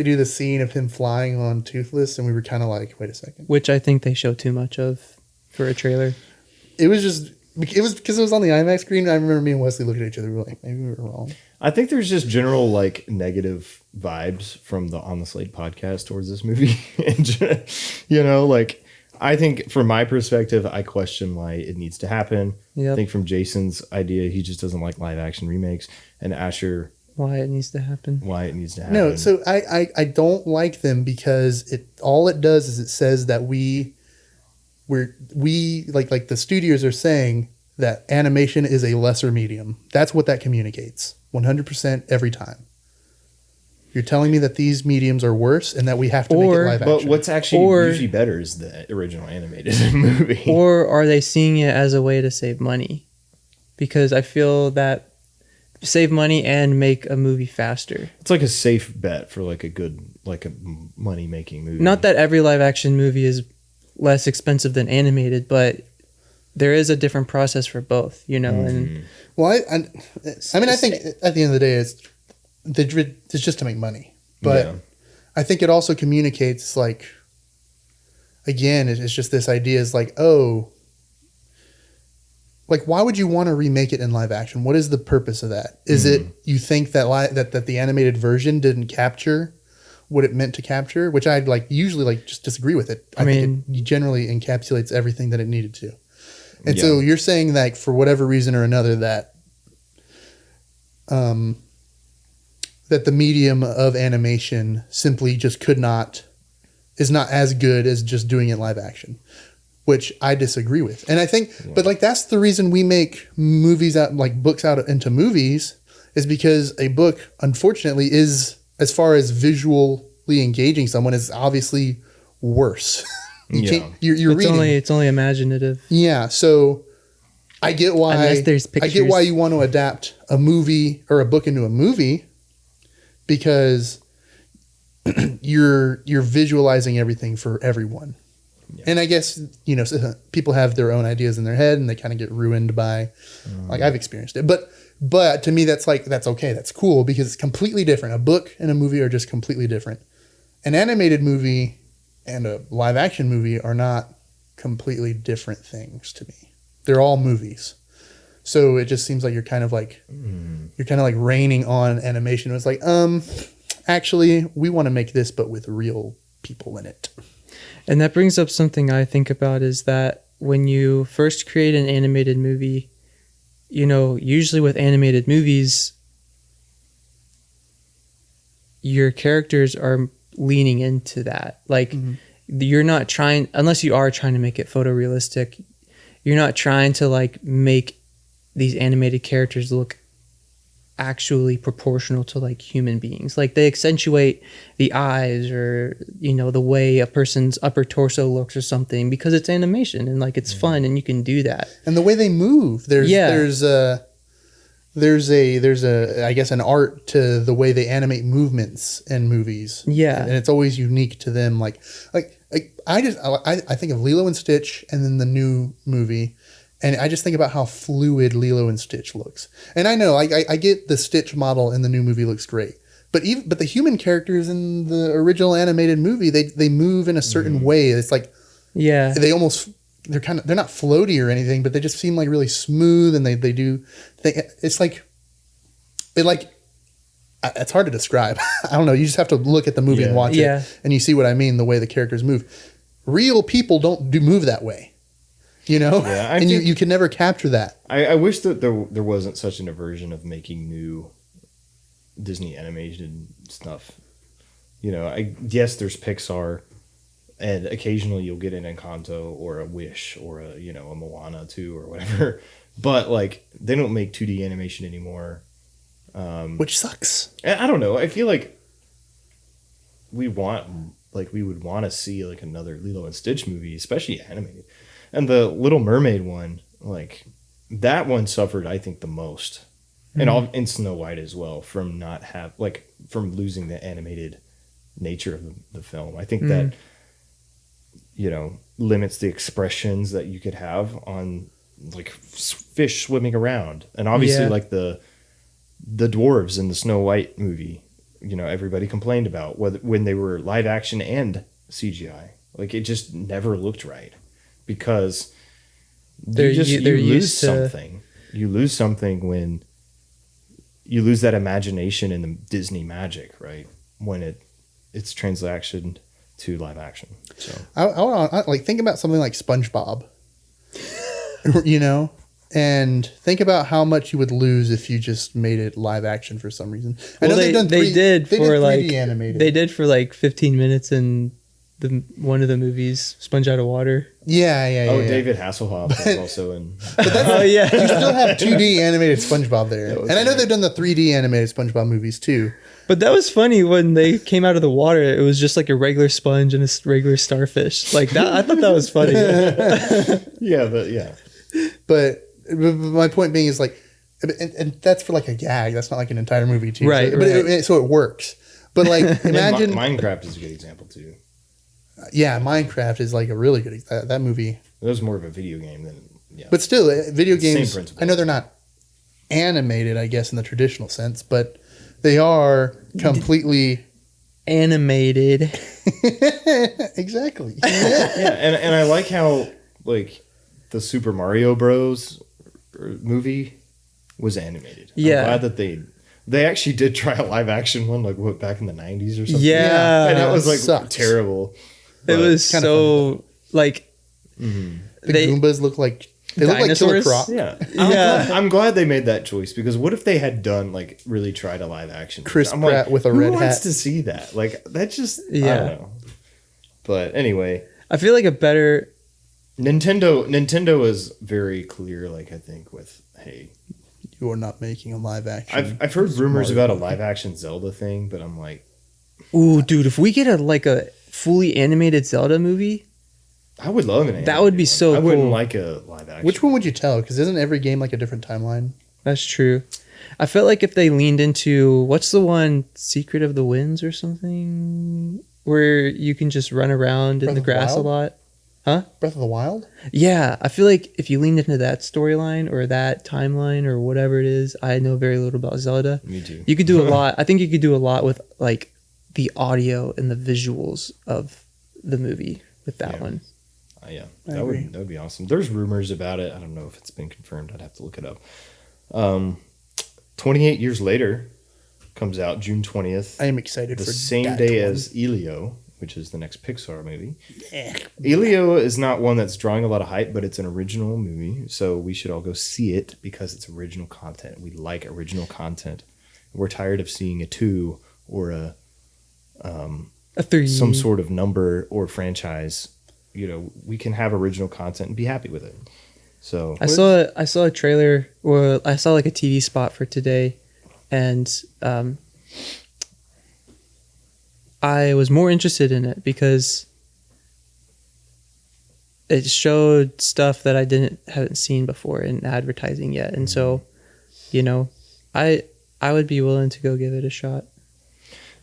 Speaker 2: do the scene of him flying on Toothless and we were kind of like, wait a second.
Speaker 3: Which I think they show too much of for a trailer.
Speaker 2: It was because it was on the IMAX screen. I remember me and Wesley looking at each other. We were like, maybe we were wrong.
Speaker 1: I think there's just general like negative vibes from the On the Slate podcast towards this movie. I think from my perspective, I question why it needs to happen. Yep. I think from Jason's idea, he just doesn't like live action remakes. And Asher
Speaker 3: Why it needs to happen.
Speaker 2: No, so I don't like them because all it does is it says that we like the studios are saying that animation is a lesser medium. That's what that communicates 100% every time. You're telling me that these mediums are worse and that we have to make it live action.
Speaker 1: But what's actually usually better is the original animated movie.
Speaker 3: Or are they seeing it as a way to save money? Because I feel that save money and make a movie faster.
Speaker 1: It's like a safe bet for like a money making movie.
Speaker 3: Not that every live action movie is less expensive than animated, but there is a different process for both, you know. And
Speaker 2: well, I mean, I think at the end of the day, it's just to make money. But I think it also communicates, like, again, it's just this idea is like, oh, like, why would you want to remake it in live action? What is the purpose of that? Is it you think that that the animated version didn't capture what it meant to capture? Which I'd usually just disagree with it. I think it generally encapsulates everything that it needed to. And so you're saying that for whatever reason or another that that the medium of animation simply just is not as good as just doing it live action, which I disagree with. And I think, but that's the reason we make movies out, like books out into movies, is because a book, unfortunately, is, as far as visually engaging someone, is obviously worse. You're reading.
Speaker 3: It's only imaginative.
Speaker 2: Yeah. So I get why,
Speaker 3: unless there's pictures.
Speaker 2: I get why you want to adapt a movie or a book into a movie, because you're visualizing everything for everyone. Yeah. And I guess, people have their own ideas in their head and they kind of get ruined by, like, I've experienced it. But to me, that's okay. That's cool because it's completely different. A book and a movie are just completely different. An animated movie and a live action movie are not completely different things to me. They're all movies. So it just seems like you're kind of like raining on animation. It's like, actually, we want to make this, but with real people in it.
Speaker 3: And that brings up something I think about, is that when you first create an animated movie, usually with animated movies, your characters are leaning into that. Like, you're not trying, unless you are trying to make it photorealistic, you're not trying to make these animated characters look actually proportional to human beings. Like, they accentuate the eyes or the way a person's upper torso looks or something because it's animation and it's fun and you can do that. And
Speaker 2: the way they move, there's I guess an art to the way they animate movements in movies.
Speaker 3: Yeah,
Speaker 2: and it's always unique to them. I think of Lilo and Stitch and then the new movie. And I just think about how fluid Lilo and Stitch looks. And I know I get the Stitch model in the new movie looks great. But the human characters in the original animated movie, they move in a certain way. It's like, they're not floaty or anything, but they just seem like really smooth, and it's hard to describe. I don't know. You just have to look at the movie and watch it, and you see what I mean, the way the characters move. Real people don't move that way. And you can never capture that.
Speaker 1: I wish that there wasn't such an aversion of making new Disney animated stuff. Yes, there's Pixar, and occasionally you'll get an Encanto or a Wish or a Moana 2 or whatever. But they don't make 2D animation anymore,
Speaker 2: which sucks.
Speaker 1: I don't know. I feel like we would want to see another Lilo and Stitch movie, especially animated. And the Little Mermaid one, that one suffered, I think, the most, and Snow White as well, from from losing the animated nature of the film. I think that limits the expressions that you could have on fish swimming around, and obviously the dwarves in the Snow White movie. Everybody complained about when they were live action and CGI. It just never looked right. Because you lose something. You lose something when you lose that imagination in the Disney magic, right? When it's translation to live action. So
Speaker 2: I think about something like SpongeBob. And think about how much you would lose if you just made it live action for some reason. I know
Speaker 3: they did for 3D
Speaker 2: animated.
Speaker 3: They did for like 15 minutes in one of the movies, Sponge Out of Water.
Speaker 2: Yeah.
Speaker 1: Oh, David Hasselhoff was also in.
Speaker 3: Oh yeah,
Speaker 2: You still have 2D animated SpongeBob there, and I know they've done the 3D animated SpongeBob movies too.
Speaker 3: But that was funny when they came out of the water. It was just like a regular sponge and a regular starfish. Like that, I thought that was funny.
Speaker 2: But my point being is like, and that's for like a gag. That's not like an entire movie too.
Speaker 3: Right.
Speaker 2: So it works. But like, imagine
Speaker 1: Minecraft is a good example too.
Speaker 2: Yeah, Minecraft is like a really good that movie.
Speaker 1: It was more of a video game than
Speaker 2: But still, video games.
Speaker 1: Same principle.
Speaker 2: I know they're not animated, I guess, in the traditional sense, but they are completely
Speaker 3: animated.
Speaker 2: Exactly.
Speaker 1: And I like how like the Super Mario Bros. Movie was animated.
Speaker 3: Yeah,
Speaker 1: I'm glad that they actually did try a live action one, like what, back in the 90s or something.
Speaker 3: Yeah,
Speaker 1: and it was like
Speaker 2: sucks.
Speaker 1: terrible.
Speaker 3: It was so like
Speaker 2: the Goombas look like
Speaker 3: dinosaurs?
Speaker 2: Killer Croc.
Speaker 1: Yeah, I'm glad they made that choice, because what if they had done like really tried a live action?
Speaker 2: Chris
Speaker 1: I'm
Speaker 2: Pratt
Speaker 1: like,
Speaker 2: with a
Speaker 1: who
Speaker 2: red
Speaker 1: wants
Speaker 2: hat
Speaker 1: to see that? Like that just I
Speaker 3: Yeah.
Speaker 1: don't know. But anyway,
Speaker 3: I feel like a better
Speaker 1: Nintendo is very clear. Like I think with
Speaker 2: You are not making a live action.
Speaker 1: I've heard rumors about a live action Zelda thing, but I'm like,
Speaker 3: ooh, dude, if we get a fully animated Zelda movie,
Speaker 1: I would love an
Speaker 3: that would be so
Speaker 1: I wouldn't
Speaker 3: cool.
Speaker 1: like a live action.
Speaker 2: Which one would you tell? Because isn't every game like a different timeline?
Speaker 3: That's true. I felt like if they leaned into what's the one, Secret of the Winds or something, where you can just run around in
Speaker 2: Breath
Speaker 3: the
Speaker 2: of the
Speaker 3: grass a
Speaker 2: Wild?
Speaker 3: lot. Huh?
Speaker 2: Breath of the Wild?
Speaker 3: Yeah, I feel like if you leaned into that storyline or that timeline or whatever it is, I know very little about Zelda.
Speaker 1: Me too.
Speaker 3: You could do a lot. I think you could do a lot with like the audio and the visuals of the movie with that one.
Speaker 1: Yeah,
Speaker 2: I
Speaker 1: that
Speaker 2: agree.
Speaker 1: would be awesome. There's rumors about it. I don't know if it's been confirmed. I'd have to look it up. 28 years later comes out June 20th.
Speaker 2: I am excited
Speaker 1: the
Speaker 2: for
Speaker 1: same
Speaker 2: that
Speaker 1: day
Speaker 2: one.
Speaker 1: as Elio, which is the next Pixar movie. Elio is not one that's drawing a lot of hype, but it's an original movie, so we should all go see it because it's original content. We like original content. We're tired of seeing a 2 or a
Speaker 3: 3,
Speaker 1: some sort of number or franchise. You know, we can have original content and be happy with it. So
Speaker 3: I saw a trailer, or I saw like a TV spot for today, and I was more interested in it because it showed stuff that I haven't seen before in advertising yet, and so, you know, I would be willing to go give it a shot.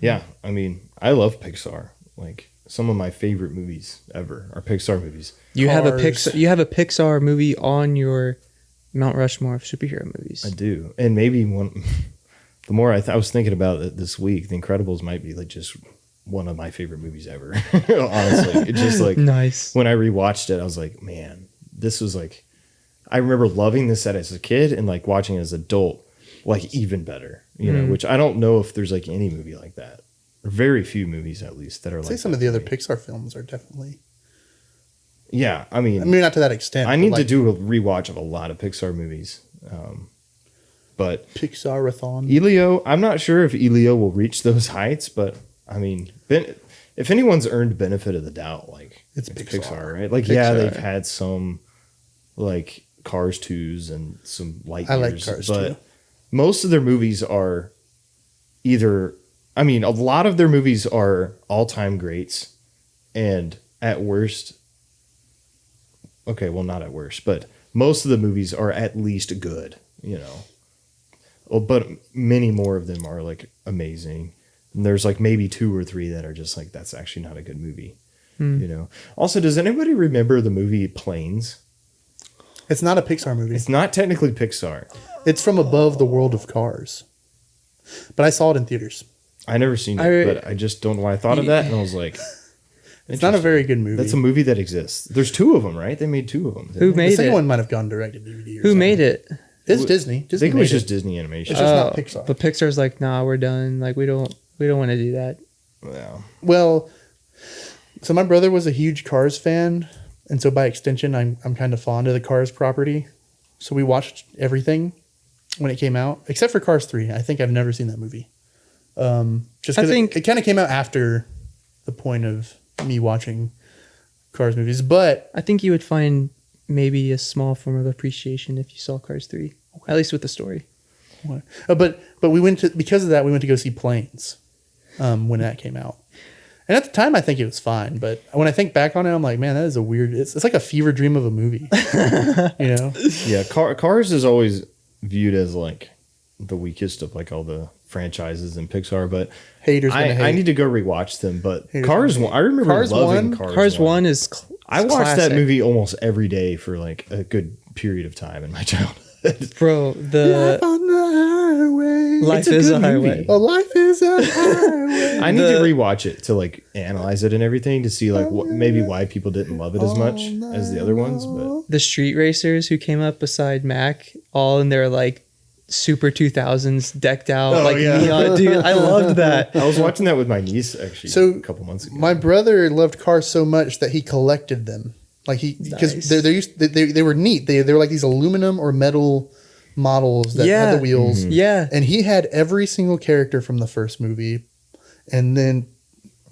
Speaker 1: yeah, I mean, I love Pixar. Like some of my favorite movies ever are Pixar movies.
Speaker 3: You have a
Speaker 2: Cars.
Speaker 3: Pixar movie on your Mount Rushmore of superhero movies.
Speaker 1: I do, and maybe one. The more I was thinking about it this week, The Incredibles might be like just one of my favorite movies ever. Honestly, it's just like
Speaker 3: Nice.
Speaker 1: when I rewatched it, I was like, man, this was like. I remember loving this as a kid and like watching it as an adult, like even better. You know, which I don't know if there's like any movie like that. Very few movies, at least, that are
Speaker 2: I'd
Speaker 1: like
Speaker 2: say some
Speaker 1: that
Speaker 2: of the
Speaker 1: for
Speaker 2: other
Speaker 1: me.
Speaker 2: Pixar films are definitely.
Speaker 1: Yeah, I mean,
Speaker 2: not to that extent.
Speaker 1: I
Speaker 2: but
Speaker 1: need
Speaker 2: like
Speaker 1: to do a rewatch of a lot of Pixar movies. But
Speaker 2: Pixar-a-thon.
Speaker 1: Elio, I'm not sure if Elio will reach those heights, but I mean, if anyone's earned benefit of the doubt, like
Speaker 2: It's Pixar.
Speaker 1: right? Like, yeah,
Speaker 3: Pixar.
Speaker 1: they've had some like Cars 2s and some light
Speaker 2: I like
Speaker 1: years,
Speaker 2: Cars
Speaker 1: but
Speaker 2: 2.
Speaker 1: most of their movies are either. I mean, a lot of their movies are all-time greats, and at worst, okay, well, not at worst, but most of the movies are at least good, you know. Well, but many more of them are like amazing. And there's like maybe 2 or 3 that are just like, that's actually not a good movie, you know. Also, does anybody remember the movie Planes?
Speaker 2: It's not a Pixar movie.
Speaker 1: It's not technically Pixar.
Speaker 2: It's from above the world of Cars. But I saw it in theaters.
Speaker 1: I never seen it, but I just don't know why I thought of that, and I was like,
Speaker 2: It's not a very good movie.
Speaker 1: that's a movie that exists. There's 2 of them, right? They made 2 of them.
Speaker 3: Who
Speaker 2: the
Speaker 3: made
Speaker 2: second
Speaker 3: it?
Speaker 2: one might have gone direct to DVD.
Speaker 3: Who made it?
Speaker 2: It's Disney.
Speaker 1: I
Speaker 2: Disney
Speaker 1: think it was
Speaker 2: made
Speaker 1: just Disney Animation.
Speaker 2: It's just not Pixar.
Speaker 3: But Pixar's like, nah, we're done. Like we don't want to do that.
Speaker 1: Yeah.
Speaker 2: Well, so my brother was a huge Cars fan, and so by extension, I'm kind of fond of the Cars property. So we watched everything when it came out, except for Cars 3. I think I've never seen that movie. Just because it kind of came out after the point of me watching Cars movies. But
Speaker 3: I think you would find maybe a small form of appreciation if you saw Cars 3, at least with the story.
Speaker 2: But we went to, because of that, we went to go see Planes when that came out. And at the time, I think it was fine. But when I think back on it, I'm like, man, that is a weird, it's like a fever dream of a movie. You know?
Speaker 1: Yeah, Cars is always viewed as like the weakest of like all the franchises in Pixar, but
Speaker 2: haters
Speaker 1: I need to go rewatch them. But Cars 1, I remember loving Cars 1
Speaker 3: is
Speaker 1: I watched
Speaker 3: classic.
Speaker 1: that movie almost every day for like a good period of time in my childhood.
Speaker 3: Bro,
Speaker 2: Life on the highway.
Speaker 3: Life
Speaker 1: It's a
Speaker 3: is
Speaker 1: good
Speaker 3: a highway.
Speaker 1: movie.
Speaker 2: Oh, life is a highway.
Speaker 1: I need to rewatch it to like analyze it and everything to see like maybe why people didn't love it as much as the other ones. But
Speaker 3: The street racers who came up beside Mac, all in their like super 2000s decked out neon, dude. I loved that.
Speaker 1: I was watching that with my niece actually a couple months ago.
Speaker 2: My brother loved cars so much that he collected them. Like because they were neat. They were like these aluminum or metal models that had the wheels.
Speaker 3: Mm-hmm. Yeah.
Speaker 2: And he had every single character from the first movie. And then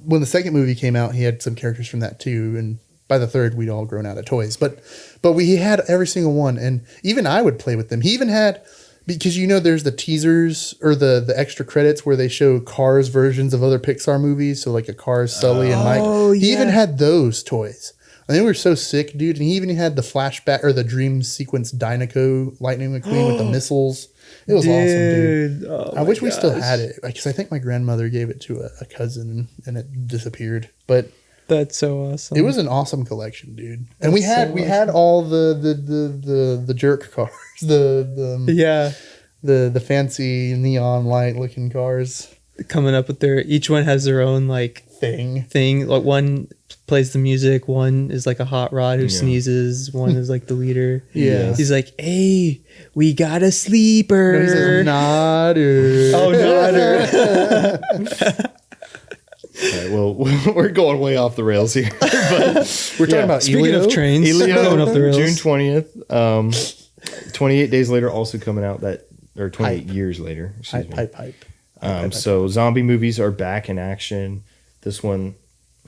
Speaker 2: when the second movie came out, he had some characters from that too. And by the third, we'd all grown out of toys. But he had every single one. And even I would play with them. He even had, because there's the teasers or the extra credits where they show Cars versions of other Pixar movies. So like a Cars, Sully and Mike. He even had those toys. And they were so sick, dude. And he even had the flashback or the dream sequence Dynaco Lightning McQueen with the missiles. It was awesome, dude.
Speaker 3: Oh
Speaker 2: I wish we still had it, because I think my grandmother gave it to a cousin and it disappeared. But
Speaker 3: that's so awesome.
Speaker 2: it was an awesome collection, dude. And we had all the jerk cars, the fancy neon light looking cars
Speaker 3: coming up with each one has their own like thing. Like one plays the music, one is like a hot rod who sneezes, one is like the leader.
Speaker 2: Yeah.
Speaker 3: He's like, hey, we got a sleeper.
Speaker 2: No, he says, Nodder.
Speaker 3: Oh, Nodder.
Speaker 1: All right, well, we're going way off the rails here. But
Speaker 2: We're talking about
Speaker 3: Speaking
Speaker 2: Elio.
Speaker 3: of trains,
Speaker 1: Elio,
Speaker 3: going off the rails.
Speaker 1: June 20th. 28 days later, also coming out or 28 years later. Excuse me.
Speaker 2: Hype.
Speaker 1: So zombie movies are back in action. This one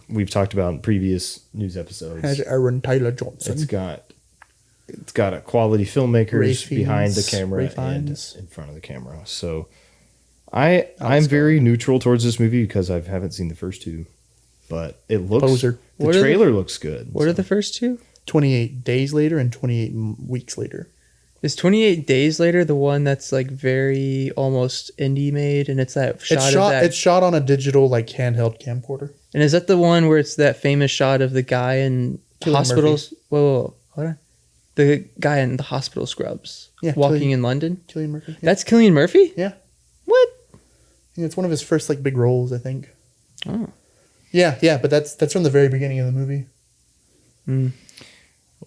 Speaker 1: we've talked about in previous news episodes.
Speaker 2: Has Aaron Tyler Johnson.
Speaker 1: It's got a quality filmmakers behind the camera
Speaker 2: Ray Fiennes.
Speaker 1: and in front of the camera. So I'm very neutral towards this movie because I haven't seen the first two, but it looks
Speaker 2: Poser.
Speaker 1: the trailer looks good.
Speaker 3: What are the first two?
Speaker 2: 28 days later and 28 weeks later.
Speaker 3: Is 28 Days Later the one that's like very almost indie made, and it's that shot
Speaker 2: It's shot on a digital like handheld camcorder.
Speaker 3: And is that the one where it's that famous shot of the guy in
Speaker 2: Cillian
Speaker 3: hospitals? Whoa, hold on. The guy in the hospital scrubs, walking in London.
Speaker 2: Cillian Murphy. Yeah.
Speaker 3: That's Cillian Murphy.
Speaker 2: Yeah.
Speaker 3: What?
Speaker 2: Yeah, it's one of his first like big roles, I think.
Speaker 3: Oh.
Speaker 2: Yeah, but that's from the very beginning of the movie.
Speaker 3: Mm.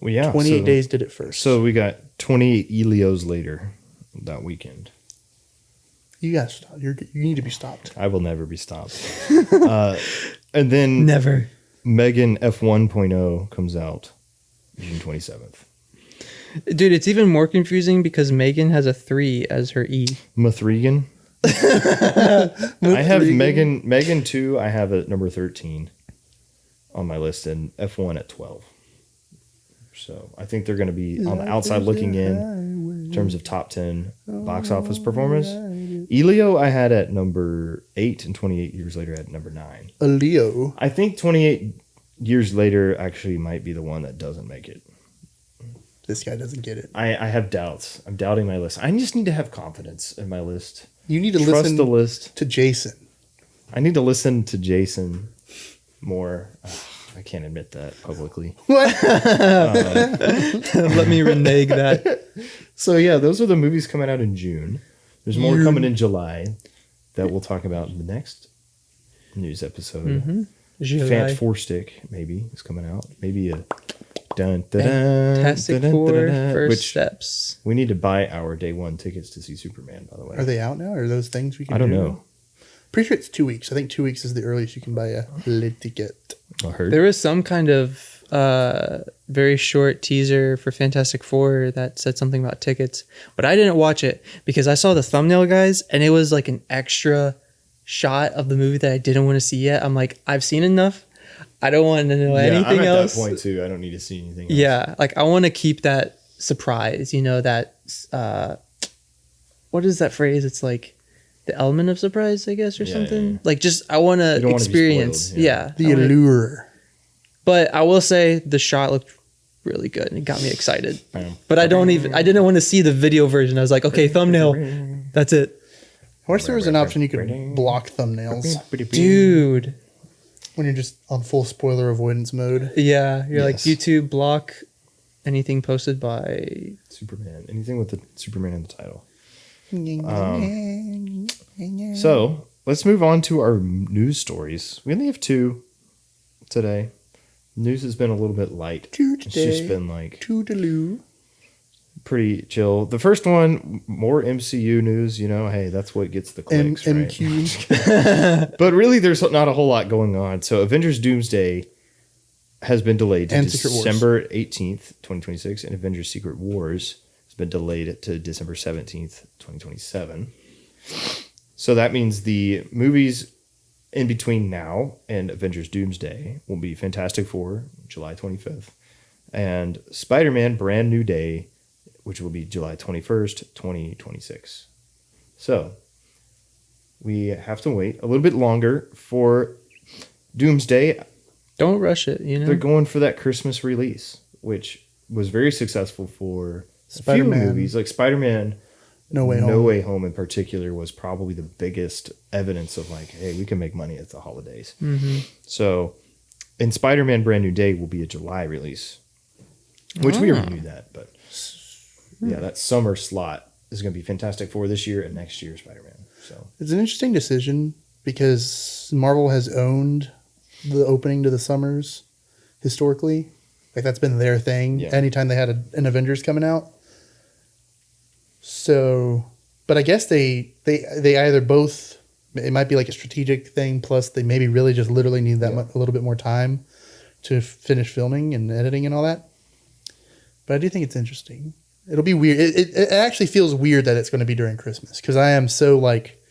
Speaker 1: Well, yeah,
Speaker 2: 28 days did it first.
Speaker 1: So we got 28 Elios later that weekend.
Speaker 2: You guys stop. You need to be stopped.
Speaker 1: I will never be stopped. And then
Speaker 3: Never.
Speaker 1: Megan F1.0 comes out June 27th.
Speaker 3: Dude, it's even more confusing because Megan has a 3 as her E.
Speaker 1: Mathregan. I have Megan 2. I have at number 13 on my list, and F1 at 12. So I think they're going to be on the outside looking in terms of top 10 box office performance. Elio I had at number 8, and 28 years later at number 9.
Speaker 2: A Leo.
Speaker 1: I think 28 years later actually might be the one that doesn't make it.
Speaker 2: This guy doesn't get it.
Speaker 1: I have doubts. I'm doubting my list. I just need to have confidence in my list.
Speaker 2: You need to
Speaker 1: Trust
Speaker 2: listen
Speaker 1: the list.
Speaker 2: to Jason.
Speaker 1: I need to listen to Jason more. I can't admit that publicly.
Speaker 2: What?
Speaker 3: Let me renege that.
Speaker 1: So yeah, those are the movies coming out in June. There's more coming in July that we'll talk about in the next news episode.
Speaker 3: Mm-hmm.
Speaker 1: Fant 4-stick maybe is coming out. Maybe a
Speaker 3: Fantastic Four First Steps.
Speaker 1: We need to buy our day one tickets to see Superman, by the way.
Speaker 2: Are they out now? Or are those things we can
Speaker 1: I don't know.
Speaker 2: Pretty sure it's 2 weeks. I think 2 weeks is the earliest you can buy a Le ticket.
Speaker 1: I heard.
Speaker 3: There was some kind of very short teaser for Fantastic Four that said something about tickets, but I didn't watch it because I saw the thumbnail, guys, and it was like an extra shot of the movie that I didn't want to see yet. I'm like, I've seen enough. I don't want to know anything else.
Speaker 1: I'm at that point too. I don't need to see anything else.
Speaker 3: Yeah, like I want to keep that surprise. You know that what is that phrase? It's like the element of surprise, I guess, or something. Yeah. Like just I want to experience. Yeah,
Speaker 2: the allure.
Speaker 3: But I will say the shot looked really good and it got me excited. But I didn't want to see the video version. I was like, okay, thumbnail. That's it.
Speaker 2: I wish there was an option you could block thumbnails.
Speaker 3: Dude.
Speaker 2: When you're just on full spoiler avoidance mode.
Speaker 3: Yeah. You're like YouTube block anything posted by
Speaker 1: Superman. Anything with the Superman in the title. So let's move on to our news stories. We only have 2 today. News has been a little bit light. It's just been like pretty chill. The first one, more MCU news. You know, hey, that's what gets the clicks, right? But really, there's not a whole lot going on. So, Avengers: Doomsday has been delayed to December 18th, 2026, and Avengers: Secret Wars has been delayed to December 17th, 2027. So that means the movies in between now and Avengers Doomsday will be Fantastic Four, July 25th, and Spider-Man Brand New Day, which will be July 21st, 2026. So we have to wait a little bit longer for Doomsday.
Speaker 3: Don't rush it, you know.
Speaker 1: They're going for that Christmas release, which was very successful for
Speaker 2: Spider-Man.
Speaker 1: A few movies. Like Spider-Man
Speaker 2: No Way Home
Speaker 1: in particular was probably the biggest evidence of like, hey, we can make money at the holidays.
Speaker 3: Mm-hmm.
Speaker 1: So, and Spider-Man Brand New Day will be a July release, which we already knew that. But yeah, that summer slot is going to be Fantastic Four this year and next year Spider-Man. So
Speaker 2: it's an interesting decision because Marvel has owned the opening to the summers historically. Like that's been their thing. Yeah. Anytime they had an Avengers coming out. So, but I guess they either both, it might be like a strategic thing, plus they maybe really just literally need that a little bit more time to finish filming and editing and all that. But I do think it's interesting. It'll be weird. It actually feels weird that it's going to be during Christmas because I am so like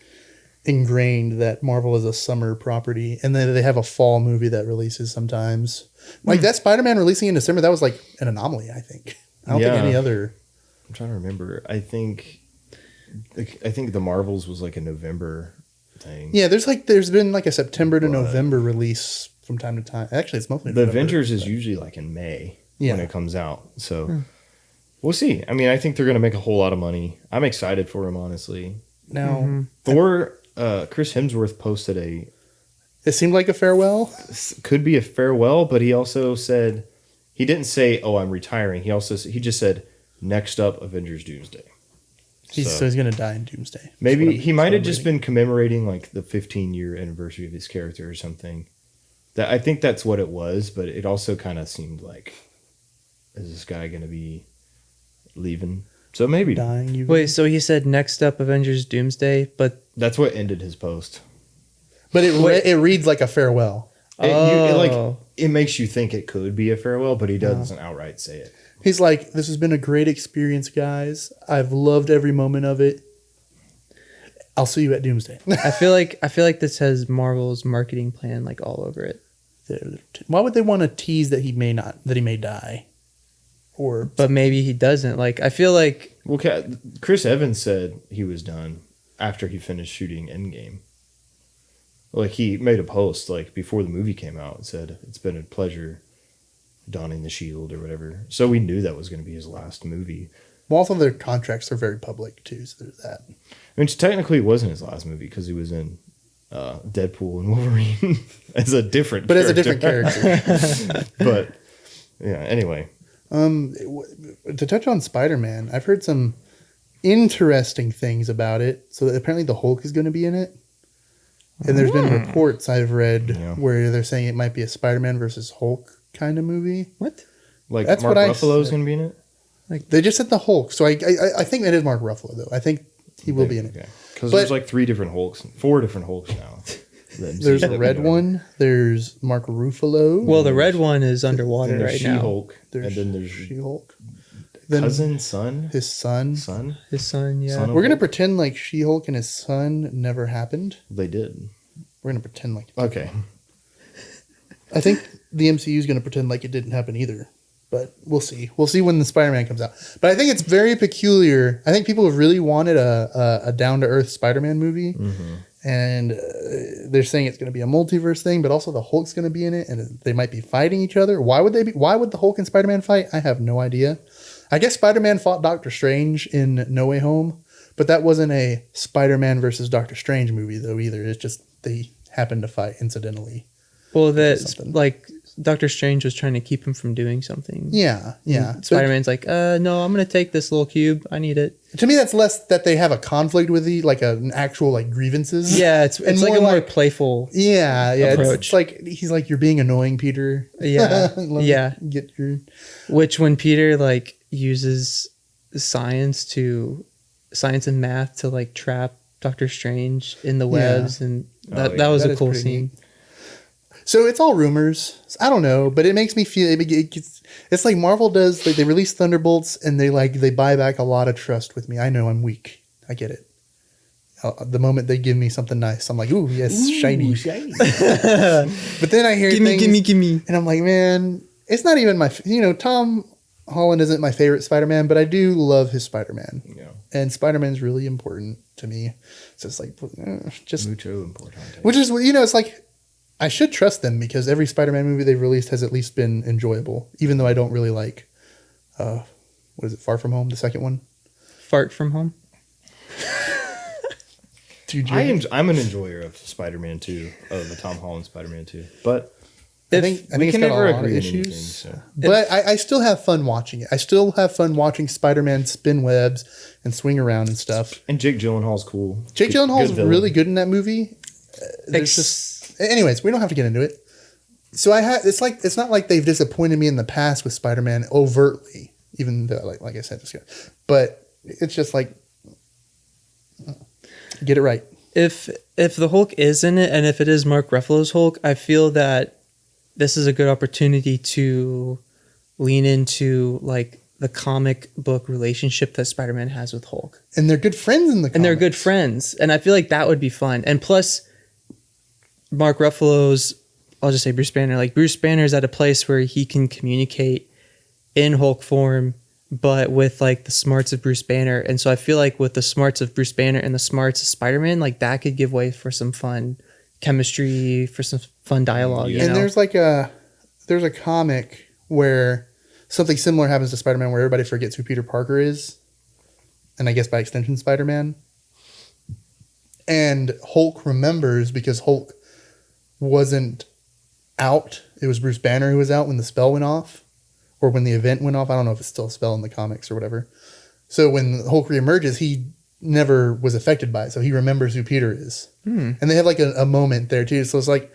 Speaker 2: ingrained that Marvel is a summer property and then they have a fall movie that releases sometimes. Like that Spider-Man releasing in December, that was like an anomaly, I think. I don't think any other...
Speaker 1: I'm trying to remember. I think the Marvels was like a November thing.
Speaker 2: Yeah, there's been like a September to November release from time to time. Actually, it's mostly
Speaker 1: the November, Avengers is usually like in May when it comes out. So we'll see. I mean, I think they're going to make a whole lot of money. I'm excited for them, honestly.
Speaker 2: Now,
Speaker 1: Thor, Chris Hemsworth posted
Speaker 2: it seemed like a farewell.
Speaker 1: Could be a farewell, but he also said he didn't say, "Oh, I'm retiring." He just said, "Next up, Avengers Doomsday."
Speaker 2: So he's going to die in Doomsday.
Speaker 1: Maybe he might have just been commemorating like the 15-year anniversary of his character or something. That I think that's what it was, but it also kind of seemed like, is this guy going to be leaving? So maybe
Speaker 2: dying.
Speaker 3: Wait, so he said next up Avengers Doomsday, but
Speaker 1: that's what ended his post.
Speaker 2: But it reads like a farewell.
Speaker 1: It makes you think it could be a farewell, but he doesn't outright say it.
Speaker 2: He's like, "This has been a great experience, guys. I've loved every moment of it. I'll see you at Doomsday."
Speaker 3: I feel like this has Marvel's marketing plan like all over it.
Speaker 2: Why would they want to tease that he may die?
Speaker 3: But maybe he doesn't. Like I feel like
Speaker 1: Chris Evans said he was done after he finished shooting Endgame. Like he made a post like before the movie came out and said, "It's been a pleasure donning the shield," or whatever. So we knew that was going to be his last movie.
Speaker 2: Well, also their contracts are very public too, so there's that.
Speaker 1: Which technically wasn't his last movie because he was in Deadpool and Wolverine as a different
Speaker 2: character.
Speaker 1: But yeah, anyway.
Speaker 2: To touch on Spider-Man, I've heard some interesting things about it. So apparently the Hulk is going to be in it. And there's been reports I've read where they're saying it might be a Spider-Man versus Hulk kind of movie.
Speaker 3: What?
Speaker 1: Like that's Mark Ruffalo's going to be in it?
Speaker 2: Like they just said the Hulk. So I think it is Mark Ruffalo though. I think he will be in it.
Speaker 1: Because there's like 4 different Hulks now.
Speaker 2: There's a red one. There's Mark Ruffalo.
Speaker 3: Well, the red one is underwater right now.
Speaker 1: She-Hulk. And then there's
Speaker 2: She-Hulk.
Speaker 1: Cousin, son?
Speaker 2: His son.
Speaker 3: His son, yeah.
Speaker 1: Son
Speaker 2: We're going to pretend like She-Hulk and his son never happened.
Speaker 1: They did.
Speaker 2: We're going to pretend like...
Speaker 1: Okay.
Speaker 2: I think the MCU is going to pretend like it didn't happen either. But we'll see. We'll see when the Spider-Man comes out. But I think it's very peculiar. I think people have really wanted a down-to-earth Spider-Man movie. Mm-hmm. And they're saying it's going to be a multiverse thing, but also the Hulk's going to be in it, and they might be fighting each other. Why would the Hulk and Spider-Man fight? I have no idea. I guess Spider-Man fought Doctor Strange in No Way Home, but that wasn't a Spider-Man versus Doctor Strange movie, though, either. It's just they happened to fight incidentally.
Speaker 3: Well, that's like Doctor Strange was trying to keep him from doing something.
Speaker 2: Yeah.
Speaker 3: And Spider-Man's like, no, I'm going to take this little cube. I need it.
Speaker 2: To me, that's less that they have a conflict with an actual like grievances.
Speaker 3: Yeah, it's like a more playful approach.
Speaker 2: It's like he's like, you're being annoying, Peter.
Speaker 3: Yeah, yeah.
Speaker 2: Get your...
Speaker 3: Which when Peter like uses science and math to like trap Doctor Strange in the webs, and that was a cool scene. Neat.
Speaker 2: So it's all rumors. I don't know, but it makes me feel it's like Marvel does. Like they release Thunderbolts and they buy back a lot of trust with me. I know I'm weak. I get it. The moment they give me something nice, I'm like, ooh, yes, shiny. But then I hear
Speaker 3: gimme,
Speaker 2: and I'm like, man, it's not even my. Tom Holland isn't my favorite Spider-Man, but I do love his Spider-Man. Yeah. And Spider-Man's really important to me. So it's like just
Speaker 1: mucho important.
Speaker 2: Which is it's like. I should trust them because every Spider-Man movie they've released has at least been enjoyable, even though I don't really like, what is it, Far From Home, the second one?
Speaker 3: Fart From Home?
Speaker 1: I'm an enjoyer of Spider-Man 2, of the Tom Holland Spider-Man 2, but
Speaker 2: I think it's got a lot of issues. So. But I still have fun watching it. I still have fun watching Spider-Man spin webs and swing around and stuff.
Speaker 1: And Jake Gyllenhaal's cool.
Speaker 2: Jake Gyllenhaal's really good in that movie. Anyways, we don't have to get into it. So it's not like they've disappointed me in the past with Spider-Man overtly, even though like I said, but it's just like get it right.
Speaker 3: If the Hulk is in it, and if it is Mark Ruffalo's Hulk, I feel that this is a good opportunity to lean into like the comic book relationship that Spider-Man has with Hulk.
Speaker 2: And they're good friends in the comics.
Speaker 3: And they're good friends. And I feel like that would be fun. And plus Mark Ruffalo's, I'll just say Bruce Banner. Like Bruce Banner's at a place where he can communicate in Hulk form, but with like the smarts of Bruce Banner. And so I feel like with the smarts of Bruce Banner and the smarts of Spider-Man, like that could give way for some fun chemistry, for some fun dialogue.
Speaker 2: And there's a comic where something similar happens to Spider-Man where everybody forgets who Peter Parker is. And I guess by extension, Spider-Man. And Hulk remembers because Hulk wasn't out. It was Bruce Banner who was out when the spell went off or when the event went off. I don't know if it's still a spell in the comics or whatever. So when Hulk reemerges, he never was affected by it. So he remembers who Peter is. And they have like a moment there too. So it's like,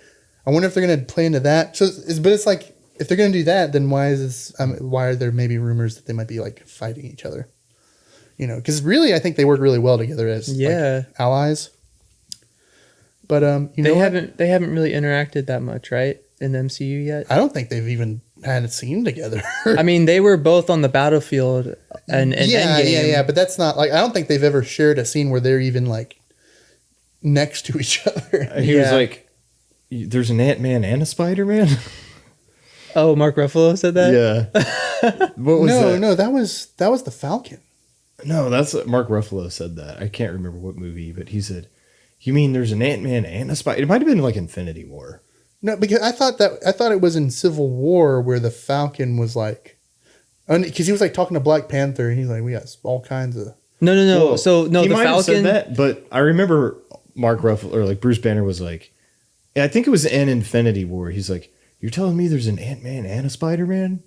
Speaker 2: I wonder if they're going to play into that. But it's like, if they're going to do that, then why are there maybe rumors that they might be like fighting each other? Because really, I think they work really well together as like, allies. But they haven't really interacted that much, right, in the MCU yet. I don't think they've even had a scene together.
Speaker 3: I mean, they were both on the battlefield and Endgame.
Speaker 2: Yeah. But that's not like I don't think they've ever shared a scene where they're even like next to each other.
Speaker 1: He was like, "There's an Ant-Man and a Spider-Man."
Speaker 3: Oh, Mark Ruffalo said that.
Speaker 1: Yeah. What was that?
Speaker 2: No, that was the Falcon.
Speaker 1: No, that's Mark Ruffalo said that. I can't remember what movie, but he said. You mean there's an Ant-Man and a Spider? It might have been like Infinity War. No, because I thought it was in Civil War where the Falcon was like, because he was like talking to Black Panther and he's like, we got all kinds of.
Speaker 3: No. Whoa. So no,
Speaker 1: he
Speaker 3: the
Speaker 1: might
Speaker 3: Falcon.
Speaker 1: Have said that, but I remember Mark Ruffalo or like Bruce Banner was like, I think it was in Infinity War. He's like, you're telling me there's an Ant-Man and a Spider-Man?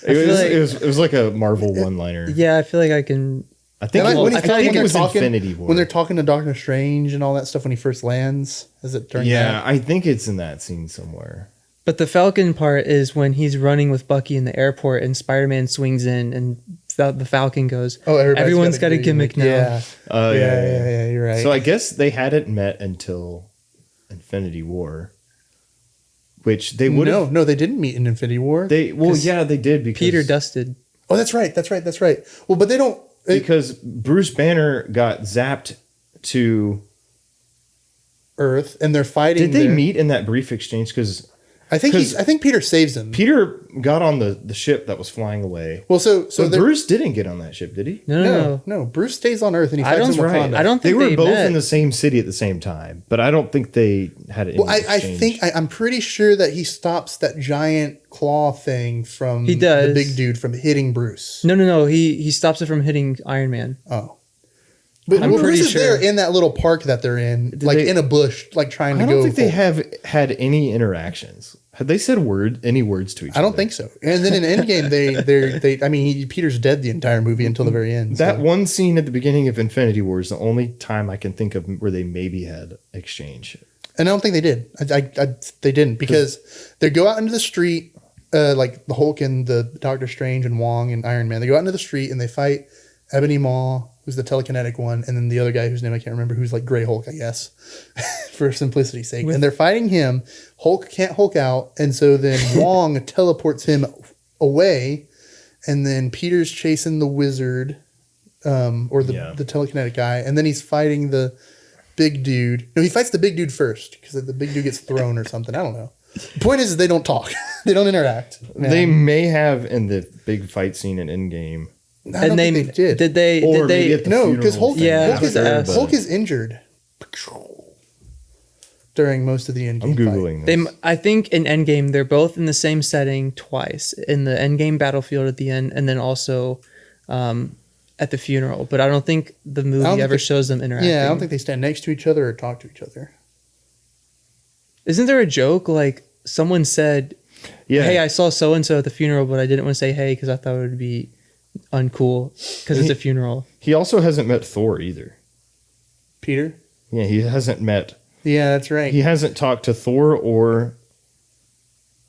Speaker 1: It was like a Marvel one-liner.
Speaker 3: Yeah, I feel like I can.
Speaker 1: I think it was Infinity War.
Speaker 2: When they're talking to Doctor Strange and all that stuff when he first lands. Is it during that?
Speaker 1: I think it's in that scene somewhere.
Speaker 3: But the Falcon part is when he's running with Bucky in the airport and Spider-Man swings in and the Falcon goes, everyone's got a gimmick now.
Speaker 2: Yeah. Yeah, you're right.
Speaker 1: So I guess they hadn't met until Infinity War, which they would have.
Speaker 2: No, they didn't meet in Infinity War.
Speaker 1: They did because
Speaker 3: Peter dusted.
Speaker 2: Oh, that's right. Well, but they don't
Speaker 1: because Bruce Banner got zapped to
Speaker 2: Earth, and they're fighting.
Speaker 1: Did they meet in that brief exchange? Because
Speaker 2: I think Peter saves him.
Speaker 1: Peter got on the ship that was flying away.
Speaker 2: Well, so
Speaker 1: Bruce didn't get on that ship, did he?
Speaker 2: No. Bruce stays on Earth and he fights in Wakanda.
Speaker 3: I don't think
Speaker 1: they were both
Speaker 3: met.
Speaker 1: in the same city at the same time, but I don't think they had it.
Speaker 2: Well, I'm pretty sure that he stops that giant claw thing from the big dude from hitting Bruce.
Speaker 3: No. He stops it from hitting Iron Man.
Speaker 2: Oh. But Bruce is there in that little park that they're in, in a bush, trying to go.
Speaker 1: I don't think they have had any interactions. Had they said any words to each other?
Speaker 2: I don't think so. And then in Endgame, Peter's dead the entire movie until the very end.
Speaker 1: That one scene at the beginning of Infinity War is the only time I can think of where they maybe had exchange.
Speaker 2: And I don't think they did. They didn't, because they go out into the street, like the Hulk and the Doctor Strange and Wong and Iron Man. They go out into the street and they fight Ebony Maw, who's the telekinetic one, and then the other guy whose name I can't remember, who's like Grey Hulk, I guess, for simplicity's sake. And they're fighting him. Hulk can't Hulk out, and so then Wong teleports him away, and then Peter's chasing the wizard, or the telekinetic guy, and then he's fighting the big dude. No, he fights the big dude first, because the big dude gets thrown or something. I don't know. The point is they don't talk. They don't interact. Man.
Speaker 1: They may have in the big fight scene in Endgame.
Speaker 2: I don't think they did.
Speaker 3: Did they?
Speaker 2: No, because Hulk is injured during most of the Endgame.
Speaker 1: I'm Googling this.
Speaker 3: I think in Endgame, they're both in the same setting twice. In the Endgame battlefield at the end, and then also at the funeral. But I don't think the movie ever shows them interacting.
Speaker 2: Yeah, I don't think they stand next to each other or talk to each other.
Speaker 3: Isn't there a joke like someone said, hey, I saw so-and-so at the funeral, but I didn't want to say hey because I thought it would be uncool because it's a funeral.
Speaker 1: He also hasn't met Thor either.
Speaker 2: Peter?
Speaker 1: Yeah, he hasn't met.
Speaker 2: Yeah, that's right.
Speaker 1: He hasn't talked to Thor or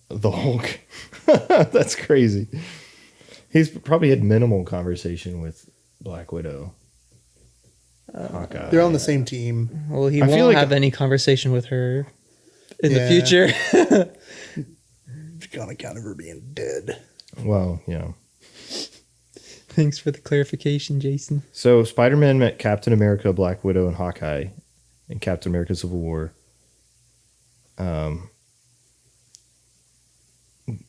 Speaker 1: the Hulk. That's crazy. He's probably had minimal conversation with Black Widow. Hawkeye.
Speaker 2: They're on the same team.
Speaker 3: Well, he won't have any conversation with her in the future.
Speaker 2: On account of her being dead.
Speaker 1: Well, yeah.
Speaker 3: Thanks for the clarification, Jason.
Speaker 1: So Spider-Man met Captain America, Black Widow, and Hawkeye in Captain America Civil War.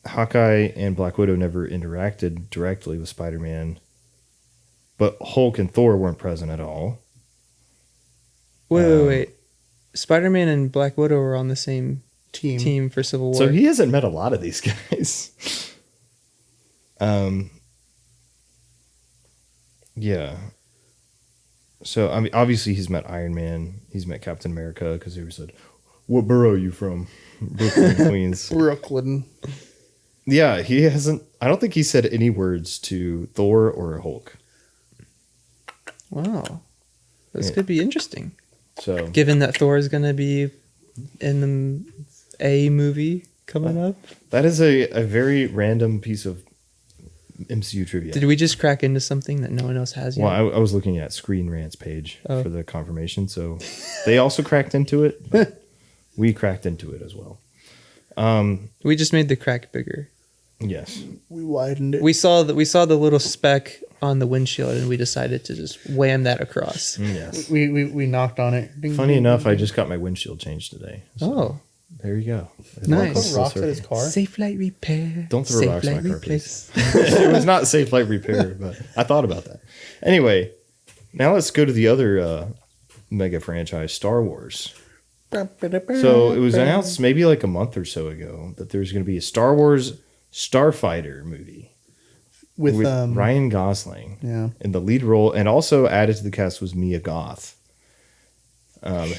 Speaker 1: Hawkeye and Black Widow never interacted directly with Spider-Man, but Hulk and Thor weren't present at all.
Speaker 3: Wait. Spider-Man and Black Widow were on the same team for Civil War.
Speaker 1: So he hasn't met a lot of these guys. Yeah. So, I mean, obviously he's met Iron Man. He's met Captain America because he said, what borough are you from? Brooklyn, Queens.
Speaker 2: Brooklyn.
Speaker 1: Yeah, he hasn't. I don't think he said any words to Thor or Hulk.
Speaker 3: Wow. This could be interesting.
Speaker 1: So,
Speaker 3: given that Thor is going to be in the A movie coming up. That
Speaker 1: is a very random piece of MCU trivia.
Speaker 3: Did we just crack into something that no one else has yet?
Speaker 1: Well, I was looking at Screen Rant's page for the confirmation, so they also cracked into it. But we cracked into it as well.
Speaker 3: We just made the crack bigger.
Speaker 1: Yes,
Speaker 2: we widened it.
Speaker 3: We saw the little speck on the windshield, and we decided to just wham that across.
Speaker 2: Yes, we knocked on it.
Speaker 1: Ding, Funny enough, I just got my windshield changed today. So there you go.
Speaker 3: Nice.
Speaker 2: Rocks at his car.
Speaker 3: Safe light repair.
Speaker 1: Don't throw rocks in my car, please. It was not safe light repair, but I thought about that. Anyway, now let's go to the other mega franchise, Star Wars. So it was announced maybe like a month or so ago that there's going to be a Star Wars Starfighter movie with Ryan Gosling in the lead role, and also added to the cast was Mia Goth.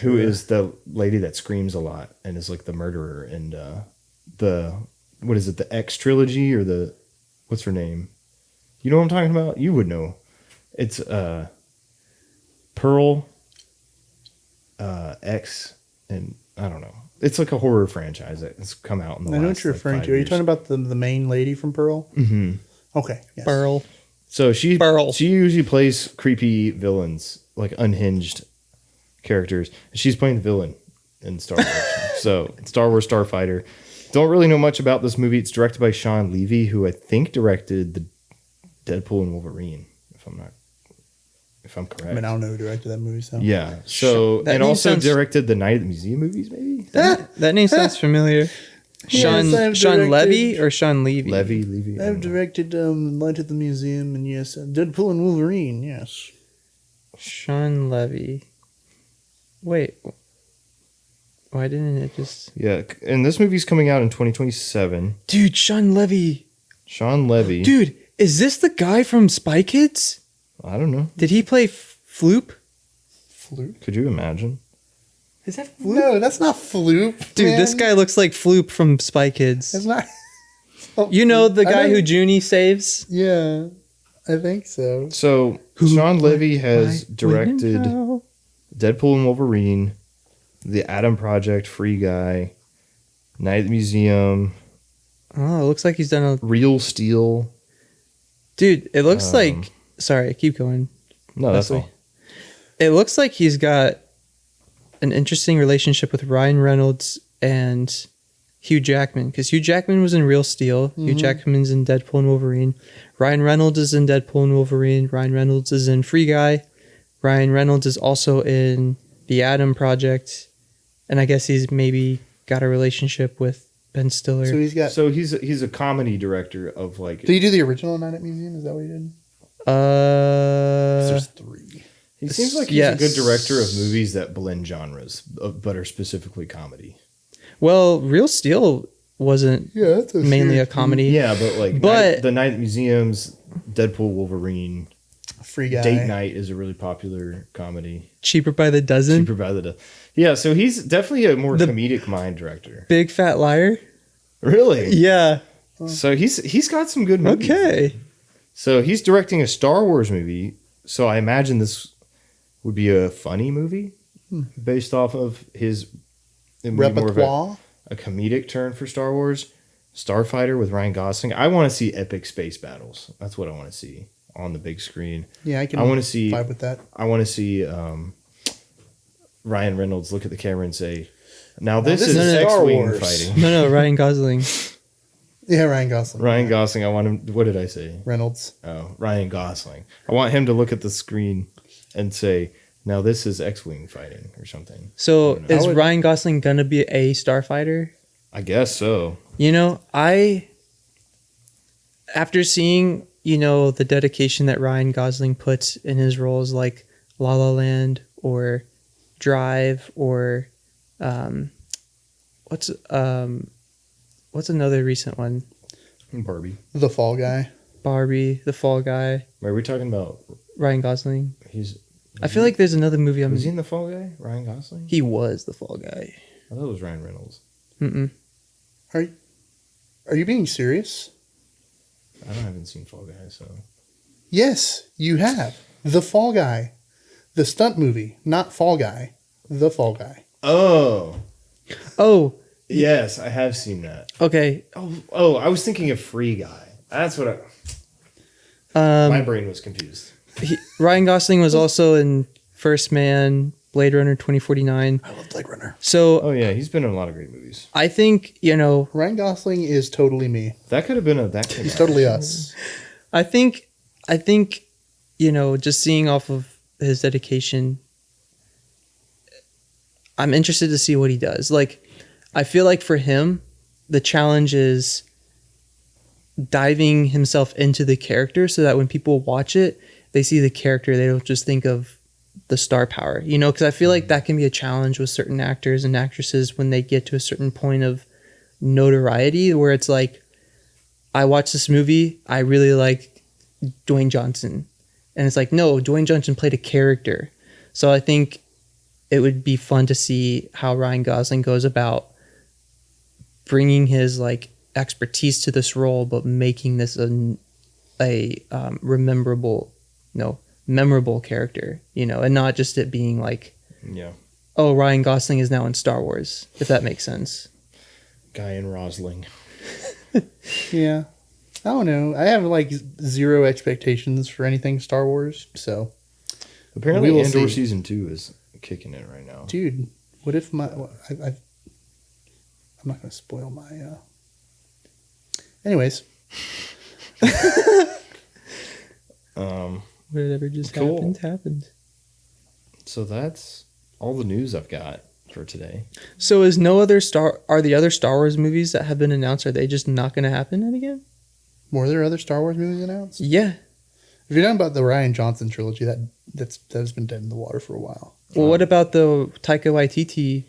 Speaker 1: Who is the lady that screams a lot and is like the murderer and the X trilogy or what's her name? You know what I'm talking about? You would know. It's Pearl, X, and I don't know. It's like a horror franchise that's come out in the last. I know what you're referring to.
Speaker 2: Are you talking about the main lady from Pearl?
Speaker 1: Mm-hmm.
Speaker 2: Okay. Yes.
Speaker 3: Pearl.
Speaker 1: So she usually plays creepy villains, like unhinged characters. She's playing the villain in Star Wars. So, Star Wars Starfighter. Don't really know much about this movie. It's directed by Sean Levy, who I think directed the Deadpool and Wolverine, if I'm correct.
Speaker 2: I mean, I don't know who directed that movie. So
Speaker 1: yeah. So
Speaker 3: That
Speaker 1: and
Speaker 3: name
Speaker 1: also
Speaker 3: sounds-
Speaker 1: directed the Night at the Museum movies, maybe.
Speaker 3: That name sounds familiar.
Speaker 2: Yes, I've
Speaker 3: Sean
Speaker 2: directed-
Speaker 3: Levy or Sean Levy?
Speaker 1: Levy. I
Speaker 2: I've
Speaker 1: don't know.
Speaker 2: directed Light at the Museum, and yes, Deadpool and Wolverine. Yes.
Speaker 3: Sean Levy. Wait. Why didn't it just...
Speaker 1: Yeah, and this movie's coming out in 2027.
Speaker 3: Dude, Sean Levy.
Speaker 1: Sean Levy.
Speaker 3: Dude, is this the guy from Spy Kids?
Speaker 1: I don't know.
Speaker 3: Did he play Floop?
Speaker 2: Floop?
Speaker 1: Could you imagine?
Speaker 3: Is that Floop?
Speaker 2: No, that's not Floop.
Speaker 3: Dude,
Speaker 2: man.
Speaker 3: this guy looks like Floop from Spy Kids.
Speaker 2: That's not.
Speaker 3: You know the
Speaker 2: I
Speaker 3: guy
Speaker 2: know-
Speaker 3: who Junie saves?
Speaker 2: Yeah, I think so.
Speaker 1: So Sean Levy has directed Deadpool and Wolverine, The Atom Project, Free Guy, Night at the Museum,
Speaker 3: Oh, it looks like he's done a...
Speaker 1: Real Steel.
Speaker 3: Dude, it looks like... Sorry, keep going.
Speaker 1: No, that's
Speaker 3: Wesley.
Speaker 1: all.
Speaker 3: It looks like he's got an interesting relationship with Ryan Reynolds and Hugh Jackman, because Hugh Jackman was in Real Steel. Hugh Jackman's in Deadpool and Wolverine. Ryan Reynolds is in Deadpool and Wolverine. Ryan Reynolds is in Free Guy. Ryan Reynolds is also in The Atom Project. And I guess he's maybe got a relationship with Ben Stiller.
Speaker 2: So he's got.
Speaker 1: So he's a comedy director of like.
Speaker 2: Did he do the original Night at Museum? Is that what he did? There's 3.
Speaker 1: He seems like he's
Speaker 3: yes.
Speaker 1: a good director of movies that blend genres, but are specifically comedy.
Speaker 3: Well, Real Steel wasn't
Speaker 2: Yeah, that's
Speaker 3: mainly a comedy.
Speaker 1: Yeah, but like
Speaker 3: But-
Speaker 1: the Night at Museums, Deadpool, Wolverine,
Speaker 2: Free Guy.
Speaker 1: Date Night is a really popular comedy.
Speaker 3: Cheaper by the dozen.
Speaker 1: Cheaper by the Yeah, so he's definitely a more
Speaker 3: The-
Speaker 1: comedic mind director.
Speaker 3: Big Fat Liar.
Speaker 1: Really?
Speaker 3: Yeah.
Speaker 1: So he's got some good movies.
Speaker 3: Okay.
Speaker 1: So he's directing a Star Wars movie. So I imagine this would be a funny movie based off of his it would be more of
Speaker 2: Repertoire.
Speaker 1: a comedic turn for Star Wars. Starfighter with Ryan Gosling. I want to see epic space battles. That's what I want to see on the big screen.
Speaker 2: Yeah, I can.
Speaker 1: I want to see.
Speaker 2: vibe with that.
Speaker 1: I want to see Ryan Reynolds look at the camera and say, "Now this
Speaker 2: this
Speaker 1: is
Speaker 2: is Star
Speaker 1: X-wing
Speaker 2: Wars."
Speaker 1: fighting."
Speaker 3: No, Ryan Gosling.
Speaker 2: Yeah, Ryan Gosling.
Speaker 1: Ryan Gosling. I want him. What did I say?
Speaker 2: Reynolds.
Speaker 1: Oh, Ryan Gosling. I want him to look at the screen and say, "Now this is X-wing fighting" or something.
Speaker 3: So
Speaker 1: know.
Speaker 3: is
Speaker 2: I would-
Speaker 3: Ryan Gosling gonna be a starfighter?
Speaker 1: I guess so.
Speaker 3: You know, after seeing, the dedication that Ryan Gosling puts in his roles like La La Land or Drive or what's another recent one?
Speaker 1: Barbie.
Speaker 2: The Fall Guy.
Speaker 3: Barbie, The Fall Guy,
Speaker 1: Are we talking about?
Speaker 3: Ryan Gosling.
Speaker 1: He's.
Speaker 3: I feel like there's another movie
Speaker 1: Was he in the Fall Guy? Ryan Gosling?
Speaker 3: he was the Fall Guy.
Speaker 1: I thought it was Ryan Reynolds.
Speaker 3: Mm-mm.
Speaker 2: Are you being serious?
Speaker 1: I haven't seen Fall Guy, so.
Speaker 2: Yes, you have. The Fall Guy. The stunt movie, not Fall Guy. The Fall Guy.
Speaker 1: Oh.
Speaker 3: Oh,
Speaker 1: Yes, I have seen that.
Speaker 3: okay.
Speaker 1: Oh, I was thinking of Free Guy. That's what my brain was confused.
Speaker 3: Ryan Gosling was also in First Man, Blade Runner 2049.
Speaker 2: I love Blade Runner.
Speaker 3: So
Speaker 1: Oh yeah, he's been in a lot of great movies.
Speaker 3: I think,
Speaker 2: Ryan Gosling is totally me.
Speaker 1: That could have been that.
Speaker 2: He's totally us.
Speaker 3: I think, just seeing off of his dedication, I'm interested to see what he does. Like, I feel like for him, the challenge is diving himself into the character so that when people watch it, they see the character. They don't just think of the star power, because I feel like that can be a challenge with certain actors and actresses when they get to a certain point of notoriety where it's like, I watched this movie, I really like Dwayne Johnson. And it's like, no, Dwayne Johnson played a character. So I think it would be fun to see how Ryan Gosling goes about bringing his expertise to this role, but making this a memorable character, and not just it being like,
Speaker 1: Yeah.
Speaker 3: oh, Ryan Gosling is now in Star Wars, if that makes sense.
Speaker 1: Guy in Rosling.
Speaker 2: Yeah. I don't know. I have zero expectations for anything Star Wars. So,
Speaker 1: Apparently,
Speaker 2: We will
Speaker 1: Andor
Speaker 2: see.
Speaker 1: season 2 is kicking it right now.
Speaker 2: dude, What if my... I'm not going to spoil my... Anyways.
Speaker 3: Whatever just happened.
Speaker 1: So that's all the news I've got for today.
Speaker 3: So are the other Star Wars movies that have been announced, are they just not going to happen again?
Speaker 2: Were there other Star Wars movies announced?
Speaker 3: Yeah.
Speaker 2: If you're talking about the Rian Johnson trilogy, that's been dead in the water for a while.
Speaker 3: Well, what about the Taika Waititi?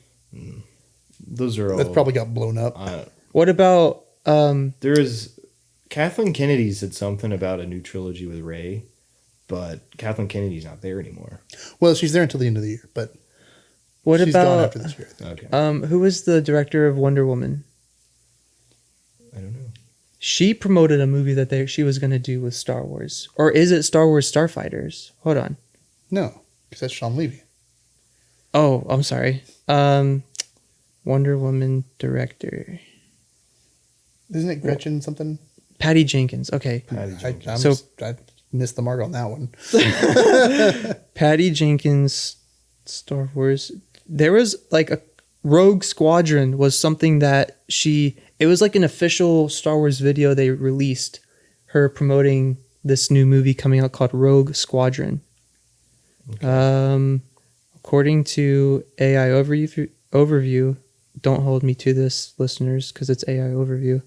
Speaker 1: Those are all...
Speaker 2: That's probably got blown up.
Speaker 3: What about...
Speaker 1: There is... Kathleen Kennedy said something about a new trilogy with Rey, but Kathleen Kennedy's not there anymore.
Speaker 2: Well, she's there until the end of the year, but
Speaker 3: she's
Speaker 2: gone after this year.
Speaker 1: Okay.
Speaker 3: Who was the director of Wonder Woman?
Speaker 1: I don't know.
Speaker 3: She promoted a movie that she was going to do with Star Wars. Or is it Star Wars Starfighters? Hold on.
Speaker 2: No, because that's Sean Levy.
Speaker 3: Oh, I'm sorry. Wonder Woman director.
Speaker 2: Isn't it Gretchen something?
Speaker 3: Patty Jenkins. Okay.
Speaker 2: I missed the mark on that one.
Speaker 3: Patty Jenkins, Star Wars. There was like a Rogue Squadron was something that it was like an official Star Wars video they released, her promoting this new movie coming out called Rogue Squadron. Okay. According to AI overview, don't hold me to this, listeners, because it's AI overview.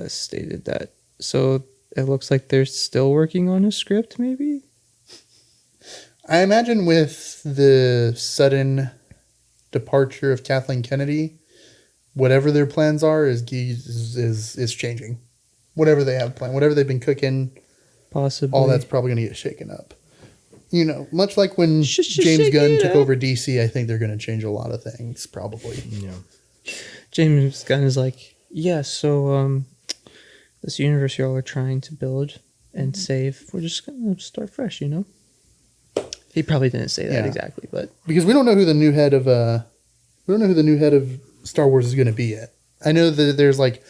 Speaker 3: Stated that. So it looks like they're still working on a script, maybe?
Speaker 2: I imagine with the sudden departure of Kathleen Kennedy, whatever their plans are is changing. Whatever they have planned, whatever they've been cooking,
Speaker 3: possibly
Speaker 2: all that's probably going to get shaken up. You know, much like when James Gunn took over DC, I think they're going to change a lot of things, probably.
Speaker 1: Yeah.
Speaker 3: James Gunn is like, yeah, so this universe y'all are trying to build and save, we're just going to start fresh, you know? He probably didn't say that exactly, but
Speaker 2: because we don't know who the new head of Star Wars is going to be yet. I know that there's like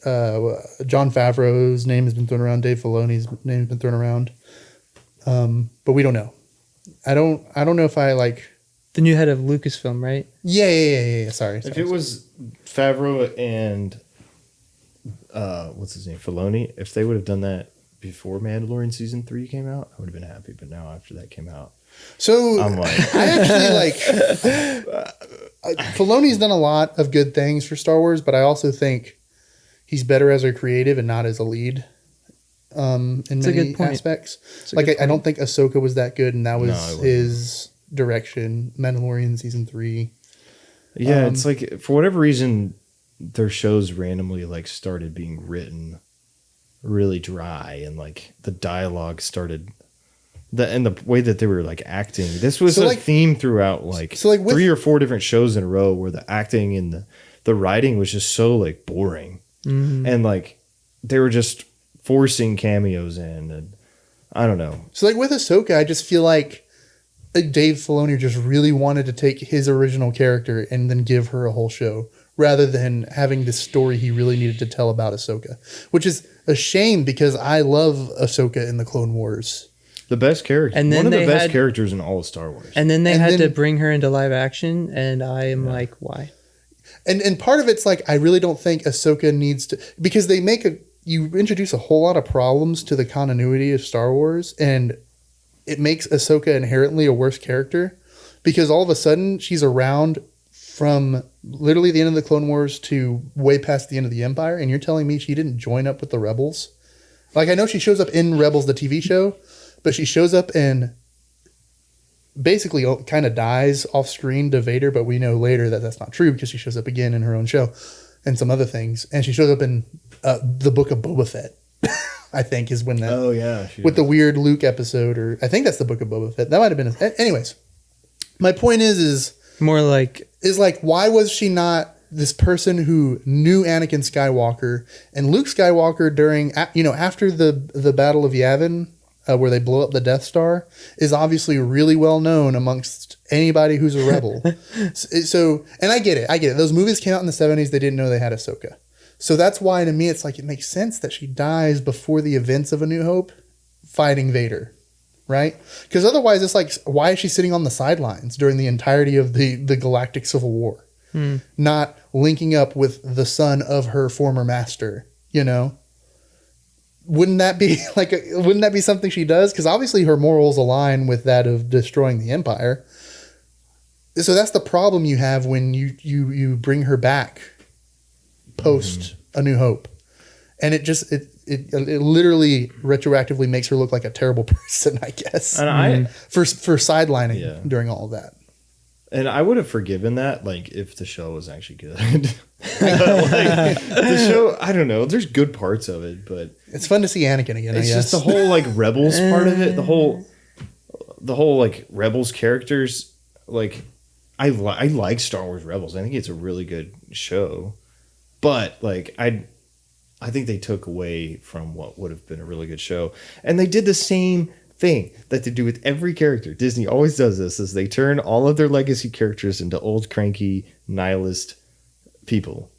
Speaker 2: Jon Favreau's name has been thrown around, Dave Filoni's name has been thrown around, but we don't know. I don't know if I like
Speaker 3: the new head of Lucasfilm, right?
Speaker 2: Yeah. Sorry.
Speaker 1: If it was Favreau and what's his name, Filoni, if they would have done that before Mandalorian season 3 came out, I would have been happy. But now after that came out,
Speaker 2: so
Speaker 1: I'm like,
Speaker 2: I actually like Filoni's done a lot of good things for Star Wars, but I also think he's better as a creative and not as a lead. In many aspects, like I don't think Ahsoka was that good, and that was his direction. Mandalorian season 3.
Speaker 1: Yeah, it's like for whatever reason, their shows randomly like started being written really dry, and like the dialogue started. And the way that they were like acting, this was a theme throughout like 3 or 4 different shows in a row where the acting and the writing was just so like boring, and like they were just forcing cameos in, and I don't know. So
Speaker 2: like with Ahsoka, I just feel like Dave Filoni just really wanted to take his original character and then give her a whole show, rather than having this story he really needed to tell about Ahsoka, which is a shame because I love Ahsoka in the Clone Wars.
Speaker 1: The best character, and then one of the best characters in all of Star Wars.
Speaker 3: And then they had to bring her into live action, and I am like, why?
Speaker 2: And part of it's like, I really don't think Ahsoka needs to, because you introduce a whole lot of problems to the continuity of Star Wars, and it makes Ahsoka inherently a worse character, because all of a sudden she's around from literally the end of the Clone Wars to way past the end of the Empire, and you're telling me she didn't join up with the Rebels? Like, I know she shows up in Rebels, the TV show, but she shows up and basically kind of dies off screen to Vader, but we know later that that's not true because she shows up again in her own show and some other things. And she shows up in the Book of Boba Fett, I think is when that...
Speaker 1: Oh, yeah.
Speaker 2: With the weird Luke episode, or I think that's the Book of Boba Fett. That might have been... Anyways, my point is...
Speaker 3: More like...
Speaker 2: Is like, why was she not this person who knew Anakin Skywalker and Luke Skywalker during... after the Battle of Yavin... where they blow up the Death Star, is obviously really well known amongst anybody who's a rebel. So, and I get it. Those movies came out in the 70s. They didn't know they had Ahsoka. So that's why, to me, it's like, it makes sense that she dies before the events of A New Hope fighting Vader. right? Because otherwise it's like, why is she sitting on the sidelines during the entirety of the Galactic Civil War? Not linking up with the son of her former master, you know? Wouldn't that be something she does? Because obviously her morals align with that of destroying the Empire. So that's the problem you have when you bring her back post A New Hope. And it literally retroactively makes her look like a terrible person, I guess.
Speaker 1: And
Speaker 2: for sidelining during all of that.
Speaker 1: And I would have forgiven that, like, if the show was actually good. The show, I don't know. There's good parts of it, but
Speaker 2: it's fun to see Anakin again.
Speaker 1: It's just the whole like Rebels part of it. The whole like Rebels characters. Like, I like Star Wars Rebels. I think it's a really good show, but like I think they took away from what would have been a really good show, and they did the same thing that they do with every character. Disney always does this, is they turn all of their legacy characters into old cranky nihilist people.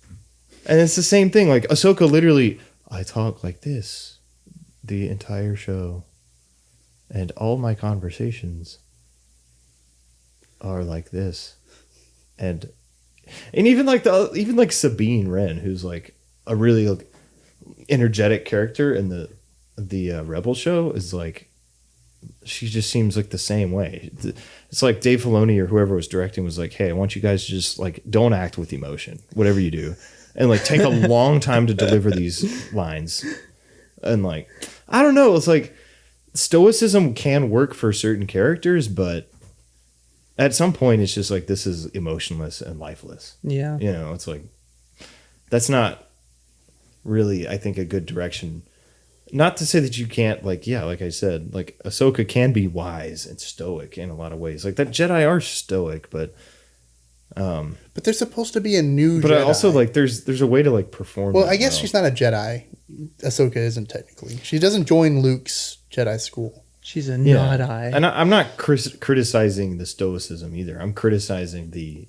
Speaker 1: And it's the same thing. Like Ahsoka literally, I talk like this the entire show, and all my conversations are like this. And even like Sabine Wren, who's like a really like, energetic character in the Rebel show, is like, she just seems like the same way. It's like Dave Filoni or whoever was directing was like, hey, I want you guys to just like, don't act with emotion, whatever you do. And like, take a long time to deliver these lines. And like, I don't know. It's like stoicism can work for certain characters, but at some point it's just like, this is emotionless and lifeless.
Speaker 3: Yeah.
Speaker 1: You know, it's like, that's not really, I think, a good direction. Not to say that you can't, like, yeah, like I said, like Ahsoka can be wise and stoic in a lot of ways. Like that Jedi are stoic, but
Speaker 2: they're supposed to be a new.
Speaker 1: But
Speaker 2: Jedi.
Speaker 1: Also, like, there's a way to like perform.
Speaker 2: Well, I guess she's not a Jedi. Ahsoka isn't technically. She doesn't join Luke's Jedi school.
Speaker 3: She's a Nodai.
Speaker 1: And I'm not criticizing the stoicism either. I'm criticizing the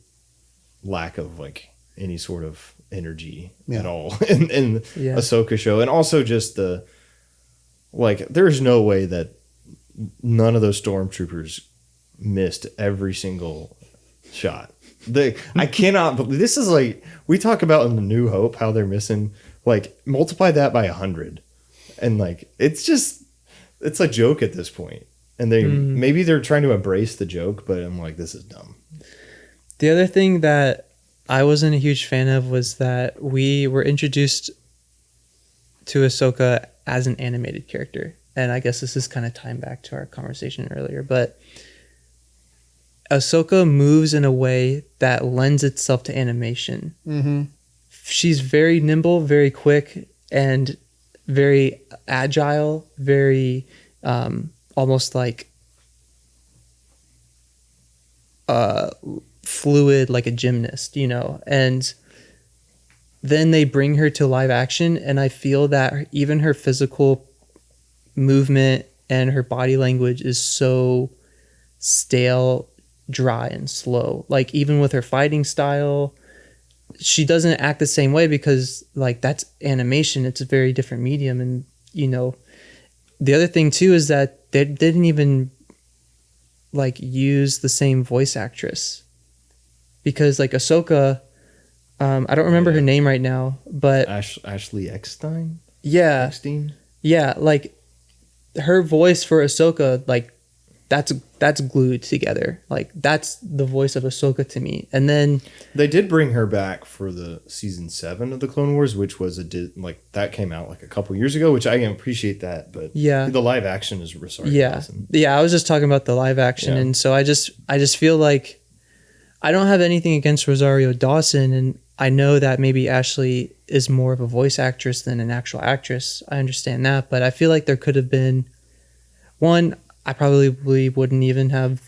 Speaker 1: lack of like any sort of energy at all in Ahsoka show, and also just the. Like, there's no way that none of those stormtroopers missed every single shot. I cannot believe this is like, we talk about in the New Hope how they're missing, like, multiply that by 100, and like it's a joke at this point. And maybe they're trying to embrace the joke, but I'm like, this is dumb.
Speaker 3: The other thing that I wasn't a huge fan of was that we were introduced to Ahsoka as an animated character. And I guess this is kind of tying back to our conversation earlier, but Ahsoka moves in a way that lends itself to animation. Mm-hmm. She's very nimble, very quick, and very agile, very almost like fluid, like a gymnast, you know. And then they bring her to live action, and I feel that even her physical movement and her body language is so stale, dry, and slow. Like, even with her fighting style, she doesn't act the same way because, like, that's animation. It's a very different medium. And, you know, the other thing, too, is that they didn't even, like, use the same voice actress. Because, like, Ahsoka... I don't remember her name right now, but
Speaker 1: Ashley Eckstein.
Speaker 3: Yeah,
Speaker 1: Eckstein?
Speaker 3: Yeah, like her voice for Ahsoka, like that's glued together. Like that's the voice of Ahsoka to me. And then
Speaker 1: they did bring her back for the season 7 of the Clone Wars, which was that came out like a couple years ago, which I can appreciate that. But the live action is Rosario Dawson.
Speaker 3: Yeah, I was just talking about the live action, and so I just feel like I don't have anything against Rosario Dawson, and I know that maybe Ashley is more of a voice actress than an actual actress. I understand that, but I feel like there could have been one. I probably wouldn't even have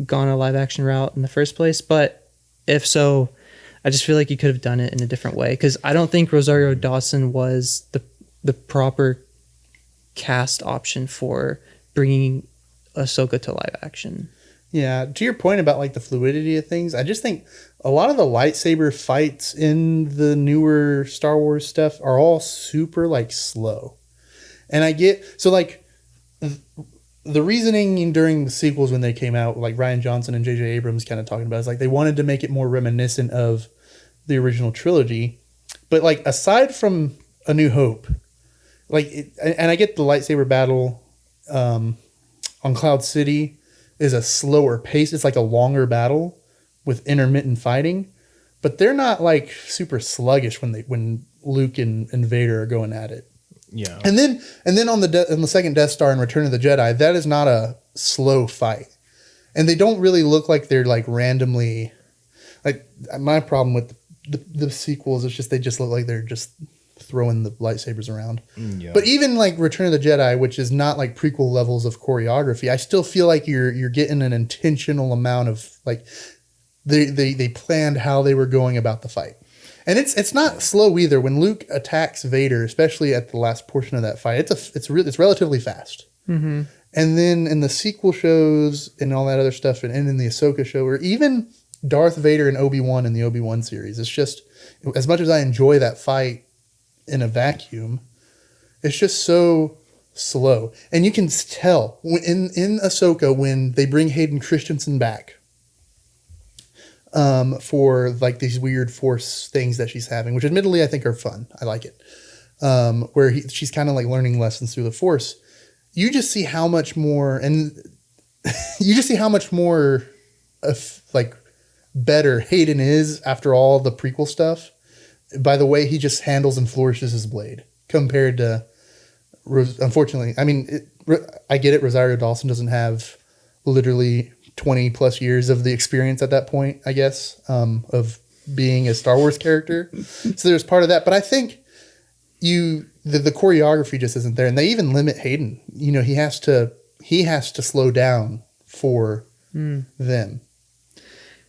Speaker 3: gone a live action route in the first place, but if so, I just feel like you could have done it in a different way, because I don't think Rosario Dawson was the proper cast option for bringing Ahsoka to live action.
Speaker 2: Yeah, to your point about like the fluidity of things, I just think a lot of the lightsaber fights in the newer Star Wars stuff are all super like slow. And I get, so like the reasoning during the sequels when they came out, like Rian Johnson and J.J. Abrams kind of talking about, is like they wanted to make it more reminiscent of the original trilogy. But like aside from A New Hope, and I get the lightsaber battle on Cloud City is a slower pace. It's like a longer battle with intermittent fighting, but they're not like super sluggish when Luke and Vader are going at it.
Speaker 1: Yeah.
Speaker 2: And then on the second Death Star in Return of the Jedi, that is not a slow fight. And they don't really look like they're like randomly, like my problem with the sequels is just they just look like they're just throwing the lightsabers around. Yeah. But even like Return of the Jedi, which is not like prequel levels of choreography, I still feel like you're getting an intentional amount of like they planned how they were going about the fight. And it's not slow either. When Luke attacks Vader, especially at the last portion of that fight, it's relatively fast. Mm-hmm. And then in the sequel shows and all that other stuff, and in the Ahsoka show, or even Darth Vader and Obi-Wan in the Obi-Wan series, it's just, as much as I enjoy that fight in a vacuum, it's just so slow. And you can tell in Ahsoka when they bring Hayden Christensen back for like these weird Force things that she's having, which admittedly I think are fun. I like it. Where she's kind of like learning lessons through the Force. You just see how much more, and you just see how much more like better Hayden is after all the prequel stuff by the way he just handles and flourishes his blade compared to, unfortunately, I mean, I get it. Rosario Dawson doesn't have literally 20 plus years of the experience at that point, I guess, of being a Star Wars character. So there's part of that, but I think the choreography just isn't there. And they even limit Hayden, you know, he has to slow down for them.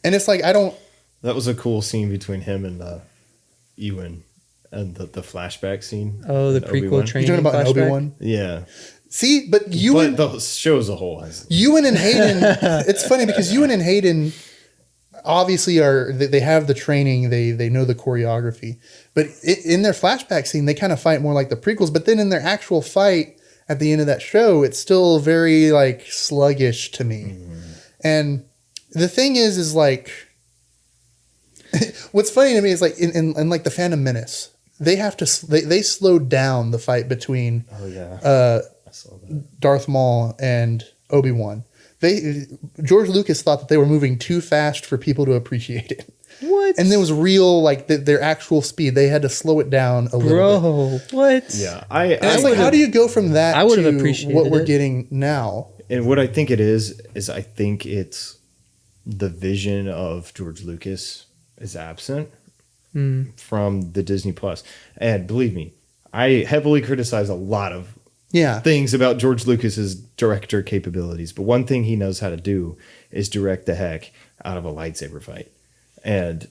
Speaker 2: And it's like,
Speaker 1: that was a cool scene between him and Ewan and the flashback scene.
Speaker 3: Oh, the prequel
Speaker 1: Obi-Wan.
Speaker 3: training.
Speaker 2: You're talking about
Speaker 3: Obi-Wan?
Speaker 1: Yeah.
Speaker 2: See, but Ewan...
Speaker 1: But the show as a whole has...
Speaker 2: Ewan and Hayden... It's funny because Ewan and Hayden obviously they have the training, they know the choreography. But in their flashback scene, they kind of fight more like the prequels. But then in their actual fight at the end of that show, it's still very like sluggish to me. And the thing is like... What's funny to me is like in like the Phantom Menace, they have to they slowed down the fight between Darth Maul and Obi-Wan. George Lucas thought that they were moving too fast for people to appreciate it.
Speaker 3: What?
Speaker 2: And there was real like their actual speed. They had to slow it down a little bit.
Speaker 3: What?
Speaker 1: Yeah,
Speaker 2: it's like, how do you go from that
Speaker 3: I would have
Speaker 2: to
Speaker 3: appreciated
Speaker 2: what we're
Speaker 3: it.
Speaker 2: getting now?
Speaker 1: And what I think it is I think it's the vision of George Lucas is absent from the Disney Plus. And believe me, I heavily criticize a lot of things about George Lucas's director capabilities. But one thing he knows how to do is direct the heck out of a lightsaber fight. And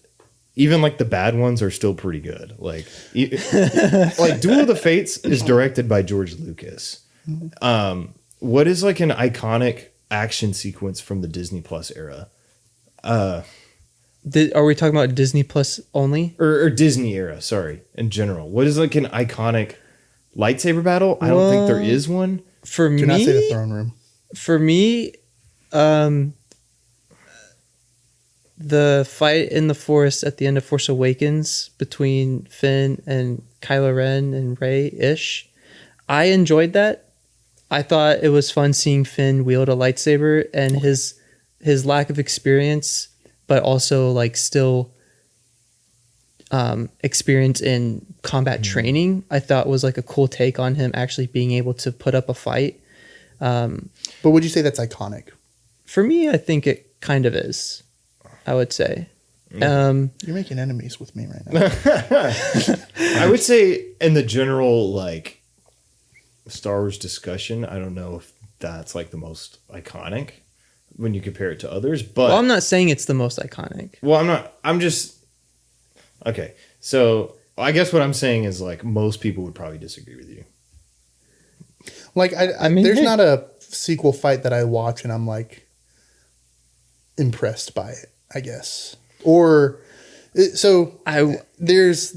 Speaker 1: even like the bad ones are still pretty good. Like Duel of the Fates is directed by George Lucas. What is like an iconic action sequence from the Disney Plus era?
Speaker 3: Are we talking about Disney Plus only?
Speaker 1: Or Disney era, sorry, in general. What is like an iconic lightsaber battle? I don't think there is one.
Speaker 3: For me...
Speaker 2: Do not say the throne room.
Speaker 3: For me, the fight in the Force at the end of Force Awakens between Finn and Kylo Ren and Rey-ish, I enjoyed that. I thought it was fun seeing Finn wield a lightsaber and his lack of experience, but also like still experience in combat training, I thought was like a cool take on him actually being able to put up a fight.
Speaker 2: But would you say that's iconic?
Speaker 3: For me, I think it kind of is, I would say.
Speaker 2: You're making enemies with me right now.
Speaker 1: I would say in the general like Star Wars discussion, I don't know if that's like the most iconic when you compare it to others, but
Speaker 3: I'm not saying it's the most iconic.
Speaker 1: I'm just okay. So I guess what I'm saying is like most people would probably disagree with you.
Speaker 2: Like I mean, there's not a sequel fight that I watch and I'm like impressed by it, I guess. Or so there's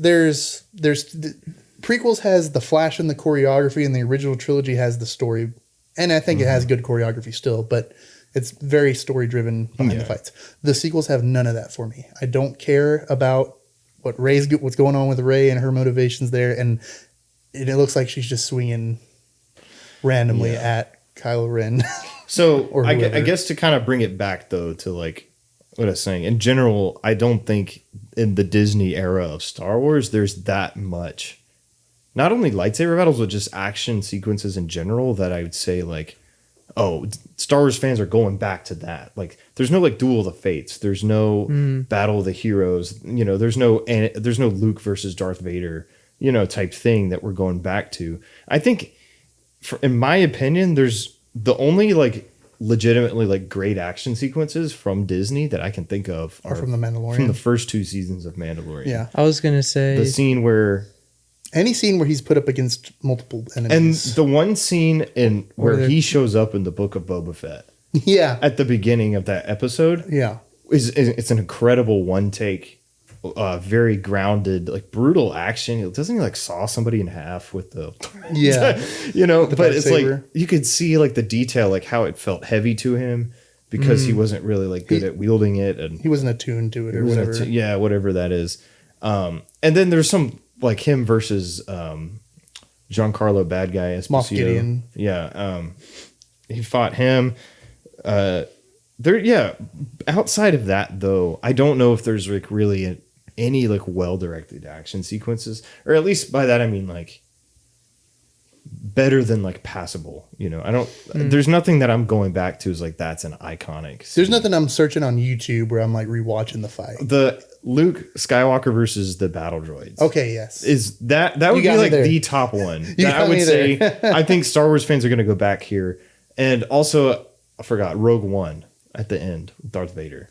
Speaker 2: prequels has the flash and the choreography, and the original trilogy has the story And I think it has good choreography still, but it's very story driven behind the fights. The sequels have none of that for me. I don't care about what's going on with Rey and her motivations there, and it looks like she's just swinging randomly at Kylo Ren.
Speaker 1: So I guess to kind of bring it back though to like what I was saying in general, I don't think in the Disney era of Star Wars there's that much, not only lightsaber battles but just action sequences in general that I would say like, oh, Star Wars fans are going back to that. Like, there's no like Duel of the Fates. There's no Battle of the Heroes. You know, there's no Luke versus Darth Vader, you know, type thing that we're going back to. I think, in my opinion, there's the only like legitimately like great action sequences from Disney that I can think of
Speaker 2: are from The Mandalorian.
Speaker 1: From the first 2 seasons of Mandalorian.
Speaker 2: Yeah.
Speaker 3: I was going to say
Speaker 1: the scene where
Speaker 2: any scene where he's put up against multiple enemies.
Speaker 1: And the one scene where he shows up in the Book of Boba Fett.
Speaker 2: Yeah.
Speaker 1: At the beginning of that episode.
Speaker 2: Yeah.
Speaker 1: It's an incredible one take, very grounded, like brutal action. Doesn't he like saw somebody in half with the you know, but it's like you could see like the detail, like how it felt heavy to him because he wasn't really like good at wielding it, and
Speaker 2: he wasn't attuned to it or whatever.
Speaker 1: Whatever that is. And then there's some like him versus Giancarlo Bad Guy Esposito.
Speaker 2: Moff Gideon.
Speaker 1: Yeah. He fought him. Outside of that though, I don't know if there's like really any like well-directed action sequences, or at least by that I mean like better than like passable, you know. I don't there's nothing that I'm going back to is like that's an iconic scene.
Speaker 2: There's nothing I'm searching on YouTube where I'm like rewatching the fight.
Speaker 1: The Luke Skywalker versus the battle droids.
Speaker 2: Okay, yes.
Speaker 1: Is that would be like the top one. That I would say I think Star Wars fans are going to go back here. And also I forgot Rogue One at the end, Darth Vader.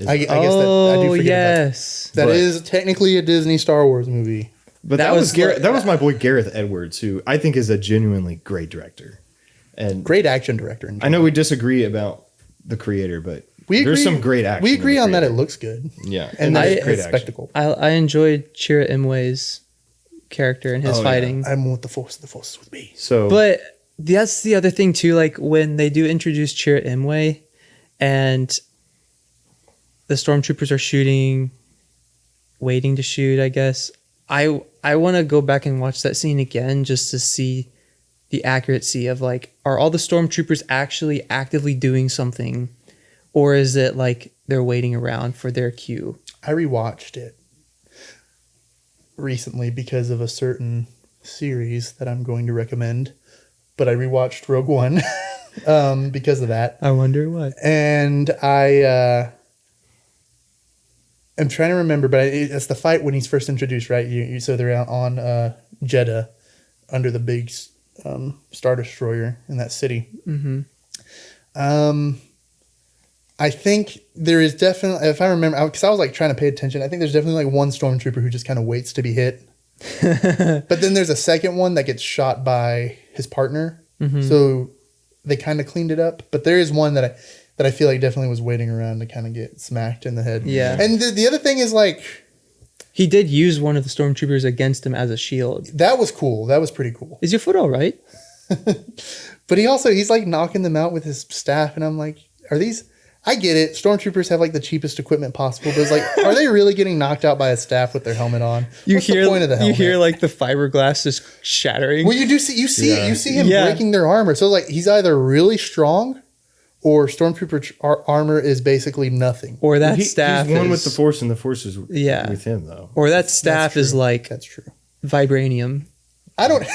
Speaker 2: I guess that I do forget
Speaker 3: yes.
Speaker 2: That is technically a Disney Star Wars movie.
Speaker 1: But that was my boy Gareth Edwards, who I think is a genuinely great director. And
Speaker 2: great action director.
Speaker 1: I know we disagree about the creator, but there's some great action.
Speaker 2: We agree on that it looks good.
Speaker 1: Yeah.
Speaker 2: And that's great spectacle.
Speaker 3: I enjoyed Chirrut Imwe's character and his fighting.
Speaker 2: I'm with the Force is with me.
Speaker 3: But that's the other thing too, like when they do introduce Chirrut Imwe and the stormtroopers are shooting, waiting to shoot, I guess. I want to go back and watch that scene again just to see the accuracy of like, are all the stormtroopers actually actively doing something, or is it like they're waiting around for their cue?
Speaker 2: I rewatched it recently because of a certain series that I'm going to recommend, but I rewatched Rogue One because of that.
Speaker 3: I wonder what.
Speaker 2: And I'm trying to remember, but it's the fight when he's first introduced, right? So they're out on Jeddah under the big Star Destroyer in that city.
Speaker 3: Mm-hmm.
Speaker 2: I think there is definitely, if I remember, because I was like trying to pay attention, I think there's definitely like one stormtrooper who just kind of waits to be hit. But then there's a second one that gets shot by his partner. Mm-hmm. So they kind of cleaned it up. But there is one that I feel like definitely was waiting around to kind of get smacked in the head.
Speaker 3: Yeah.
Speaker 2: And the other thing is like,
Speaker 3: he did use one of the stormtroopers against him as a shield.
Speaker 2: That was cool. That was pretty cool.
Speaker 3: Is your foot all right?
Speaker 2: But he's like knocking them out with his staff. And I'm like, I get it. Stormtroopers have like the cheapest equipment possible. But it's like, are they really getting knocked out by a staff with their helmet on? What's the point of the helmet?
Speaker 3: You hear like the fiberglass just shattering.
Speaker 2: Well, you see it. You see him breaking their armor. So like he's either really strong or Stormtrooper armor is basically nothing.
Speaker 3: Or that staff
Speaker 1: he's one with the Force and the Force is with him though.
Speaker 3: Or that staff is like
Speaker 2: that's true.
Speaker 3: Vibranium.
Speaker 2: I don't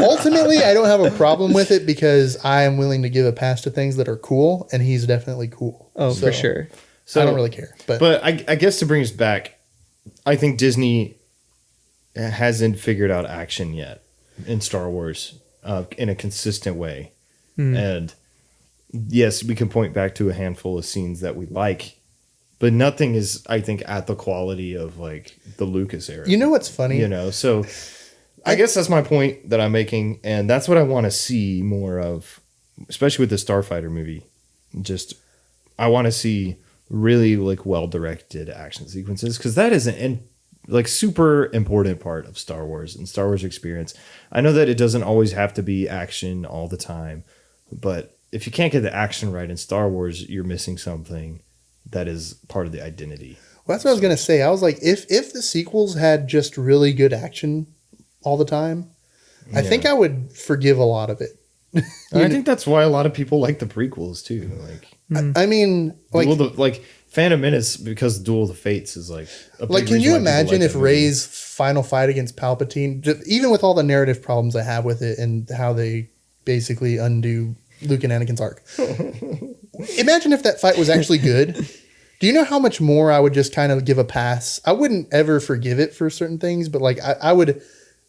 Speaker 2: ultimately I don't have a problem with it because I am willing to give a pass to things that are cool, and he's definitely cool.
Speaker 3: Oh, for sure.
Speaker 2: So I don't really care.
Speaker 1: But I guess to bring us back, I think Disney hasn't figured out action yet in Star Wars in a consistent way. And yes, we can point back to a handful of scenes that we like, but nothing is, I think, at the quality of like the Lucas era.
Speaker 2: You know what's funny?
Speaker 1: You know, so I guess that's my point that I'm making, and that's what I want to see more of, especially with the Starfighter movie. Just, I want to see really like well-directed action sequences, because that is like super important part of Star Wars and Star Wars experience. I know that it doesn't always have to be action all the time, but if you can't get the action right in Star Wars, you're missing something that is part of the identity.
Speaker 2: Well, that's what I was going to say. I was like, if the sequels had just really good action all the time, I think I would forgive a lot of it.
Speaker 1: I think that's why a lot of people like the prequels too. Like,
Speaker 2: I mean, like
Speaker 1: Phantom Menace, because Duel of the Fates is like a big
Speaker 2: can you
Speaker 1: reason why people
Speaker 2: imagine
Speaker 1: like
Speaker 2: if
Speaker 1: that movie.
Speaker 2: Rey's final fight against Palpatine, even with all the narrative problems I have with it and how they basically undo Luke and Anakin's arc, imagine if that fight was actually good. Do you know how much more I would just kind of give a pass? I wouldn't ever forgive it for certain things, but like I would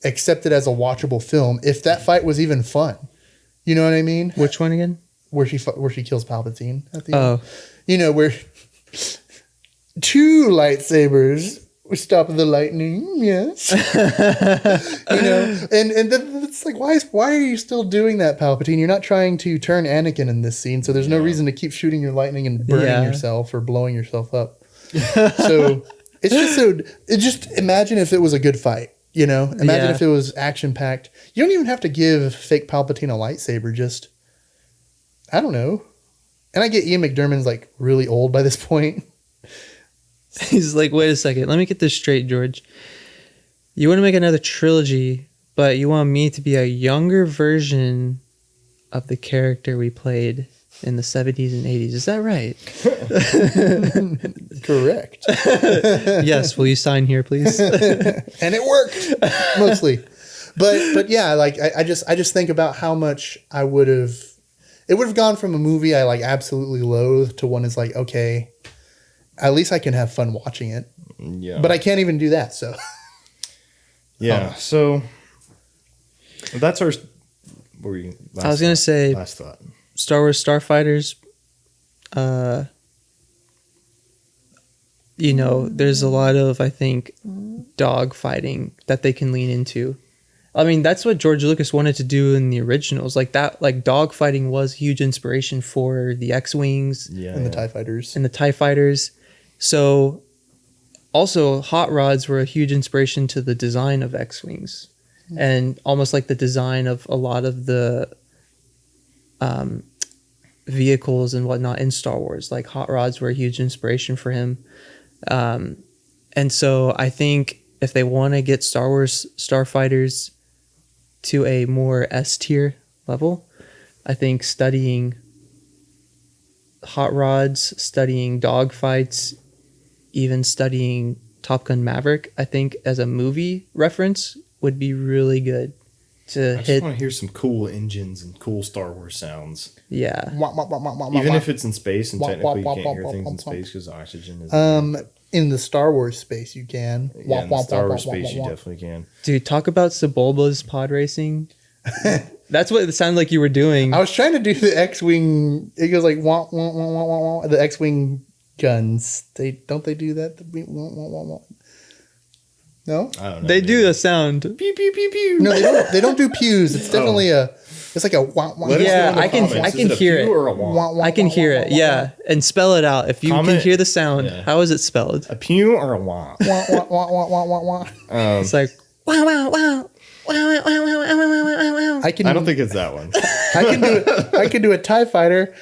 Speaker 2: accept it as a watchable film if that fight was even fun. You know what I mean?
Speaker 3: Which one again?
Speaker 2: Where she kills Palpatine at the end.
Speaker 3: Oh,
Speaker 2: You know, where 2 lightsabers stop the lightning. Yes. You know, and then it's like, why are you still doing that, Palpatine? You're not trying to turn Anakin in this scene, so there's no reason to keep shooting your lightning and burning yourself or blowing yourself up. So just imagine if it was a good fight. You know, imagine if it was action packed. You don't even have to give fake Palpatine a lightsaber. Just, I don't know. And I get Ian McDiarmid's like really old by this point.
Speaker 3: he's like, wait a second, let me get this straight, George. You want to make another trilogy, but you want me to be a younger version of the character we played in the 70s and 80s. Is that right?
Speaker 2: Correct.
Speaker 3: Yes. Will you sign here, please?
Speaker 2: And it worked mostly. But yeah, like I just think about how much it would have gone from a movie I like absolutely loathe to one is like, okay, at least I can have fun watching it.
Speaker 1: Yeah.
Speaker 2: But I can't even do that. So
Speaker 1: yeah. So that's our. What were you?
Speaker 3: I was going to say
Speaker 1: last thought.
Speaker 3: Star Wars Starfighters. You know, there's a lot of, I think, dog fighting that they can lean into. I mean, that's what George Lucas wanted to do in the originals. Like that, like dog fighting was huge inspiration for the X-Wings
Speaker 2: and the TIE Fighters.
Speaker 3: And the TIE Fighters. So also hot rods were a huge inspiration to the design of X-Wings. And almost like the design of a lot of the vehicles and whatnot in Star Wars. Like hot rods were a huge inspiration for him. And so I think if they want to get Star Wars Starfighters to a more S tier level, I think studying hot rods, studying dogfights, even studying Top Gun Maverick, I think as a movie reference would be really good to
Speaker 1: I just want to hear some cool engines and cool Star Wars sounds.
Speaker 3: Yeah.
Speaker 1: Even if it's in space and technically you can't hear things in space because oxygen is
Speaker 2: in the Star Wars space you can.
Speaker 1: Yeah, in the Star Wars space you definitely can.
Speaker 3: Dude, talk about Sebulba's pod racing. That's what it sounded like you were doing.
Speaker 2: I was trying to do the X-Wing. It goes like wah, wah, wah, wah, wah, wah. The X-Wing guns. They do that. Wah, wah, wah, wah. No,
Speaker 1: I don't know.
Speaker 3: They do a sound.
Speaker 1: Pew pew pew pew.
Speaker 2: No, they don't do pews. It's definitely it's like a wah, wah.
Speaker 3: Yeah, I can hear it.
Speaker 1: Or a wah?
Speaker 2: Wah, wah,
Speaker 3: I can
Speaker 2: wah,
Speaker 3: hear
Speaker 2: wah,
Speaker 3: it.
Speaker 2: wah,
Speaker 3: Yeah, and spell it out. If you can hear the sound, how is it spelled?
Speaker 1: A pew or a wah?
Speaker 2: wah, wah, wah, wah, wah, wah, wah.
Speaker 3: It's like wow wow wow.
Speaker 2: I
Speaker 1: don't think it's that one.
Speaker 2: I can do a TIE fighter.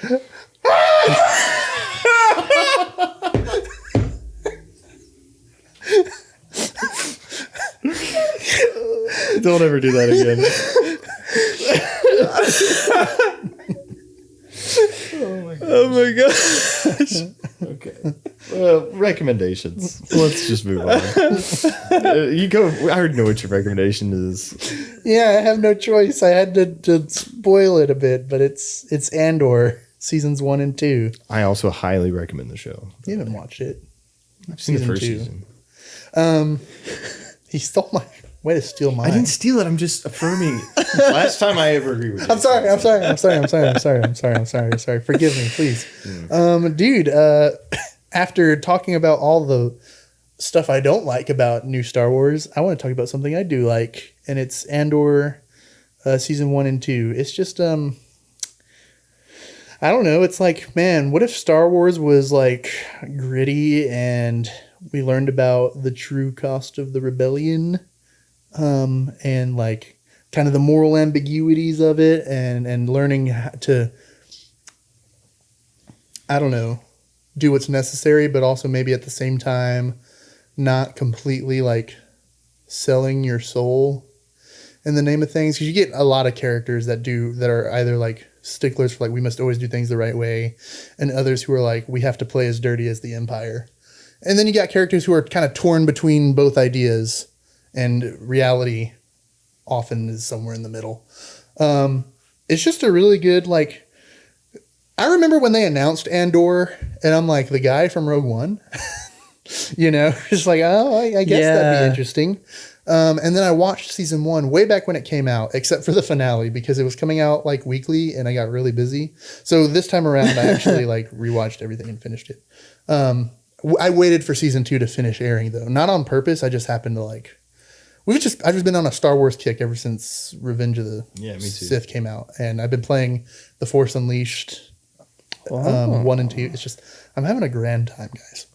Speaker 1: Don't ever do that again.
Speaker 3: Oh my gosh.
Speaker 1: Okay. Recommendations. Let's just move on. You go. I already know what your recommendation is.
Speaker 2: Yeah, I have no choice. I had to spoil it a bit, but it's Andor seasons 1 and 2.
Speaker 1: I also highly recommend the show.
Speaker 2: You haven't watched it.
Speaker 1: I've seen the first
Speaker 2: 2.
Speaker 1: season.
Speaker 2: He stole my way to steal mine.
Speaker 1: I didn't steal it. I'm just affirming. Last time I ever agreed with you.
Speaker 2: I'm sorry. Forgive me, please. Dude, after talking about all the stuff I don't like about new Star Wars, I want to talk about something I do like, and it's Andor season 1 and 2. It's just I don't know. It's like, man, what if Star Wars was like gritty and we learned about the true cost of the rebellion, and like kind of the moral ambiguities of it, and learning how to, I don't know, do what's necessary, but also maybe at the same time not completely like selling your soul in the name of things, because you get a lot of characters that are either like sticklers for like we must always do things the right way, and others who are like we have to play as dirty as the Empire. And then you got characters who are kind of torn between both ideas, and reality often is somewhere in the middle. It's just a really good, like, I remember when they announced Andor, and I'm like, the guy from Rogue One, just like, oh, I guess that'd be interesting. And then I watched season 1 way back when it came out, except for the finale, because it was coming out like weekly and I got really busy. So this time around, I actually like rewatched everything and finished it. I waited for season 2 to finish airing though, not on purpose. I just happened to like, I've just been on a Star Wars kick ever since Revenge of the Sith came out. And I've been playing The Force Unleashed 1 and 2. It's just, I'm having a grand time, guys.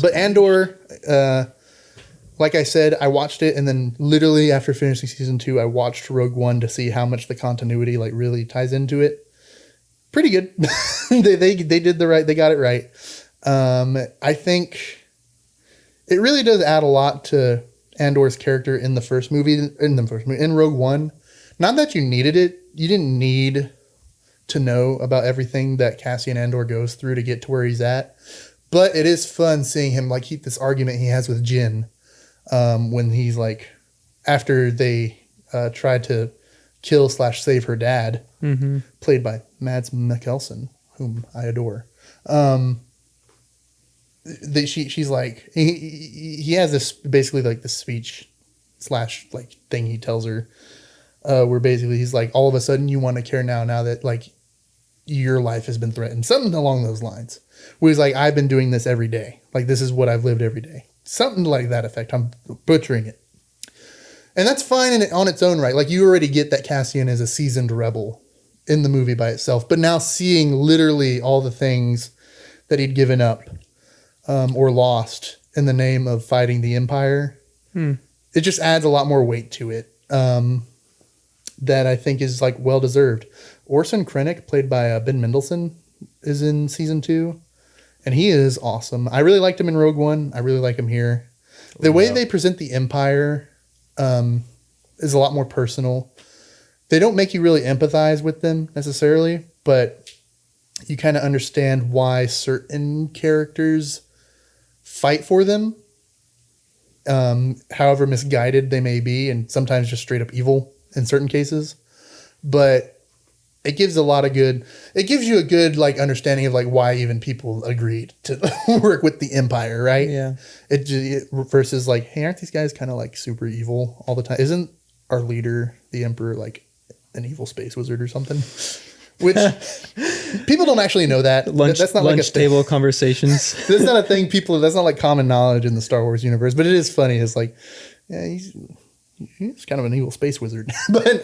Speaker 2: But Andor, like I said, I watched it, and then literally after finishing season 2, I watched Rogue One to see how much the continuity like really ties into it. Pretty good. they did they got it right. I think it really does add a lot to Andor's character in in Rogue One. Not that you needed it. You didn't need to know about everything that Cassian Andor goes through to get to where he's at. But it is fun seeing him like keep this argument he has with Jyn, when he's like, after they tried to kill / save her dad, played by Mads Mikkelsen, whom I adore. She's like, he has this basically like this speech / like thing he tells her, where basically he's like, all of a sudden you want to care now that like your life has been threatened, something along those lines. Where he's like, I've been doing this every day, like this is what I've lived every day, something like that effect. I'm butchering it, and that's fine on its own right. Like you already get that Cassian is a seasoned rebel in the movie by itself, but now seeing literally all the things that he'd given up or lost in the name of fighting the Empire, it just adds a lot more weight to it, that I think is like well deserved. Orson Krennic, played by Ben Mendelsohn, is in season 2, and he is awesome. I really liked him in Rogue One. I really like him here. The way they present the Empire is a lot more personal. They don't make you really empathize with them necessarily, but you kind of understand why certain characters fight for them, however misguided they may be, and sometimes just straight up evil in certain cases. But it gives you a good like understanding of like why even people agreed to work with the Empire, right? Yeah. It versus like, hey, aren't these guys kind of like super evil all the time? Isn't our leader, the Emperor, like an evil space wizard or something? Which people don't actually know that. That's not
Speaker 3: lunch
Speaker 2: like
Speaker 3: table conversations.
Speaker 2: That's not a thing. That's not like common knowledge in the Star Wars universe. But it is funny. It's like, yeah, he's kind of an evil space wizard. But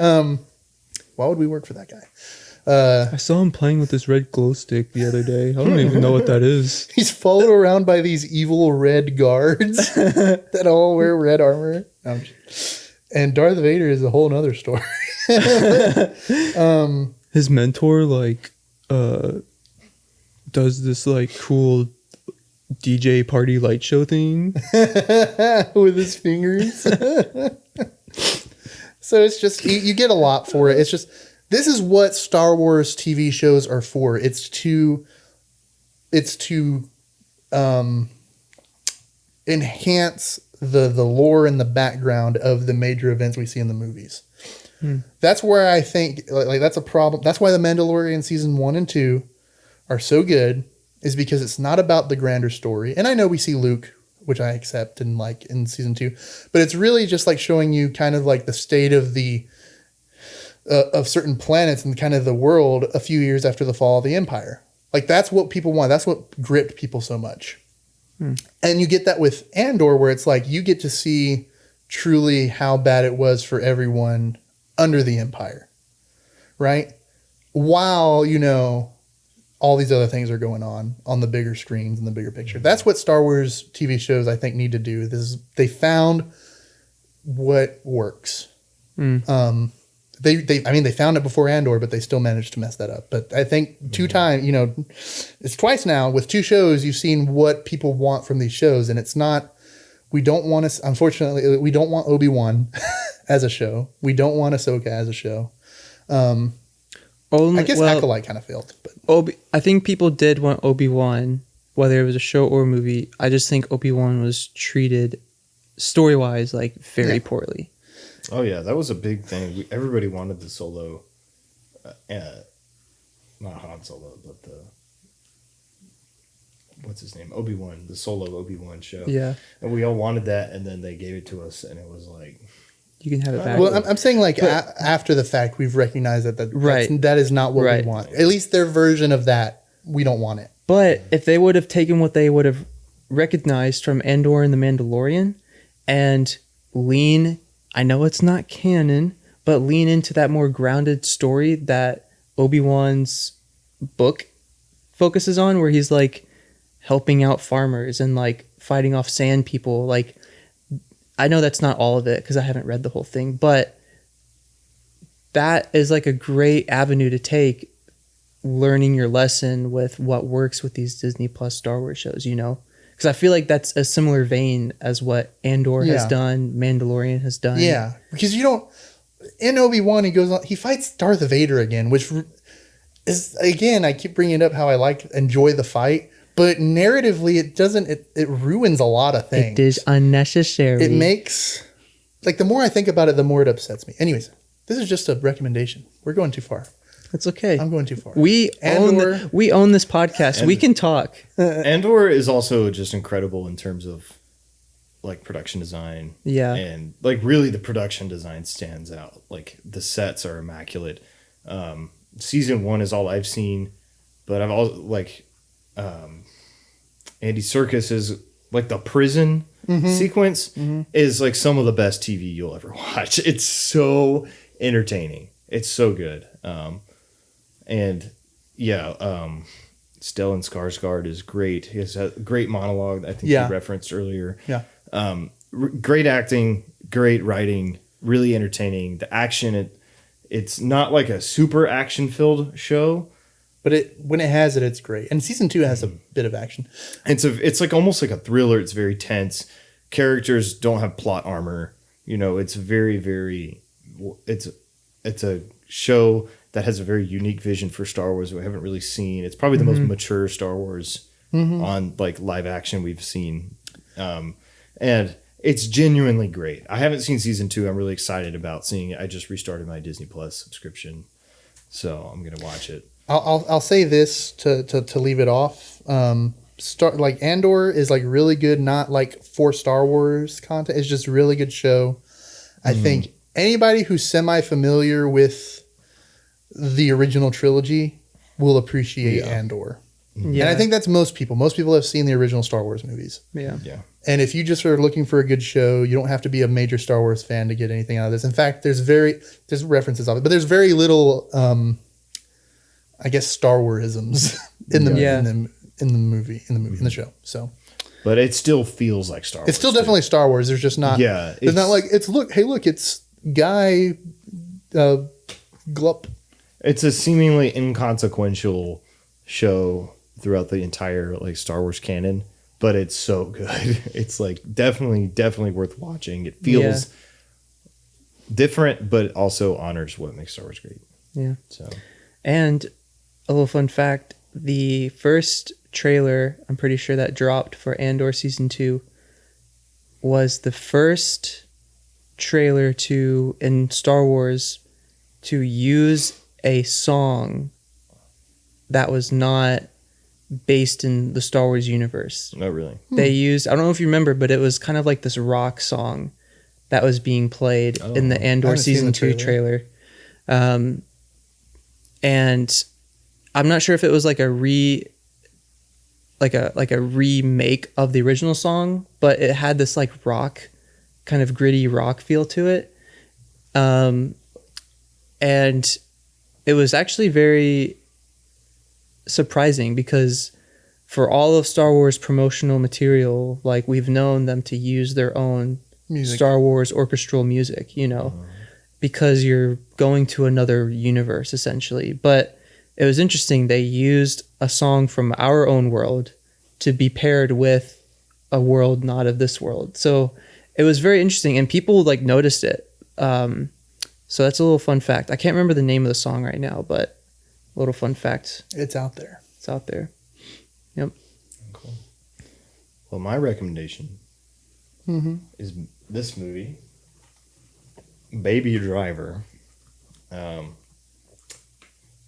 Speaker 2: why would we work for that guy?
Speaker 3: I saw him playing with this red glow stick the other day. I don't even know what that is. He's
Speaker 2: followed around by these evil red guards that all wear red armor. And Darth Vader is a whole nother story.
Speaker 3: His mentor like does this like cool DJ party light show thing
Speaker 2: with his fingers. So it's just you get a lot for it. It's just, this is what Star Wars TV shows are for. It's to enhance the lore and the background of the major events we see in the movies. That's where I think like that's a problem. That's why The Mandalorian season 1 and 2 are so good, is because it's not about the grander story. And I know we see Luke, which I accept and like in season 2, but it's really just like showing you kind of like the state of the of certain planets and kind of the world a few years after the fall of the Empire. Like that's what people want. That's what gripped people so much. And you get that with Andor, where it's like you get to see truly how bad it was for everyone under the Empire, right? while, all these other things are going on the bigger screens and the bigger picture. That's what Star Wars TV shows, I think, need to do. They found what works. They found it before Andor, but they still managed to mess that up. But I think it's twice now with 2 shows, you've seen what people want from these shows. And it's not, unfortunately, we don't want Obi-Wan as a show. We don't want Ahsoka as a show. I guess Acolyte kind of failed. But
Speaker 3: I think people did want Obi-Wan, whether it was a show or a movie. I just think Obi-Wan was treated story-wise very poorly.
Speaker 1: Oh yeah, that was a big thing. Everybody wanted the Solo, not Han Solo, but the what's his name, Obi-Wan, the Solo Obi-Wan show.
Speaker 3: Yeah,
Speaker 1: and we all wanted that, and then they gave it to us, and it was like,
Speaker 3: you can have it back.
Speaker 2: Well, I'm saying after the fact, we've recognized that is not what we want. At least their version of that, we don't want it.
Speaker 3: But if they would have taken what they would have recognized from Andor and The Mandalorian and I know it's not canon, but lean into that more grounded story that Obi-Wan's book focuses on, where he's helping out farmers and fighting off sand people. I know that's not all of it because I haven't read the whole thing, but that is a great avenue to take, learning your lesson with what works with these Disney Plus Star Wars shows, Because I feel that's a similar vein as what Andor has done, Mandalorian has done.
Speaker 2: Yeah, because in Obi-Wan, he fights Darth Vader again, which is, again, I keep bringing up how I enjoy the fight, but narratively, it ruins a lot of things.
Speaker 3: It is unnecessary.
Speaker 2: It makes, the more I think about it, the more it upsets me. Anyways, this is just a recommendation. We're going too far.
Speaker 3: It's okay.
Speaker 2: I'm going too far.
Speaker 3: We own this podcast. We can talk.
Speaker 1: Andor is also just incredible in terms of production design.
Speaker 3: Yeah.
Speaker 1: And really the production design stands out. The sets are immaculate. Season 1 is all I've seen, but I've also Andy Serkis is the prison sequence is some of the best TV you'll ever watch. It's so entertaining. It's so good. And yeah, Stellan Skarsgård is great. He has a great monologue I think you referenced earlier.
Speaker 2: Yeah.
Speaker 1: Great acting, great writing, really entertaining. The action, it's not a super action-filled show,
Speaker 2: but when it has it, it's great. And season 2 has a bit of action.
Speaker 1: It's almost like a thriller. It's very tense. Characters don't have plot armor. It's very, very. It's a show that has a very unique vision for Star Wars that we haven't really seen. It's probably the most mature Star Wars on live action we've seen. And it's genuinely great. I haven't seen season 2. I'm really excited about seeing it. I just restarted my Disney Plus subscription, so I'm going to watch it.
Speaker 2: I'll say this to leave it off. Andor is really good, not for Star Wars content. It's just a really good show. I think anybody who's semi-familiar with the original trilogy will appreciate Andor. Yeah. And I think that's most people. Most people have seen the original Star Wars movies.
Speaker 3: Yeah.
Speaker 1: Yeah.
Speaker 2: And if you just are looking for a good show, you don't have to be a major Star Wars fan to get anything out of this. In fact, there's references of it, but there's very little, Star Wars-isms in the show. So,
Speaker 1: but it still feels like Star Wars.
Speaker 2: It's still definitely Star Wars. There's just not. Yeah. It's not it's Guy Glup.
Speaker 1: It's a seemingly inconsequential show throughout the entire Star Wars canon, but it's so good. It's definitely worth watching. It feels different, but also honors what makes Star Wars great.
Speaker 3: Yeah. So, and a little fun fact: the first trailer, I'm pretty sure that dropped for Andor season 2, was the first trailer in Star Wars to use a song that was not based in the Star Wars universe.
Speaker 1: Oh, really?
Speaker 3: They used, I don't know if you remember, but it was kind of this rock song that was being played in the Andor season 2 trailer. And I'm not sure if it was a remake of the original song, but it had this rock, kind of gritty rock feel to it. And it was actually very surprising because for all of Star Wars promotional material, like we've known them to use their own music. Star Wars orchestral music, you know, because you're going to another universe essentially. But it was interesting. They used a song from our own world to be paired with a world not of this world. So it was very interesting and people like noticed it. So that's a little fun fact. I can't remember the name of the song right now, but a little fun fact.
Speaker 2: It's out there.
Speaker 3: It's out there. Yep.
Speaker 1: Cool. Well, my recommendation is this movie, Baby Driver.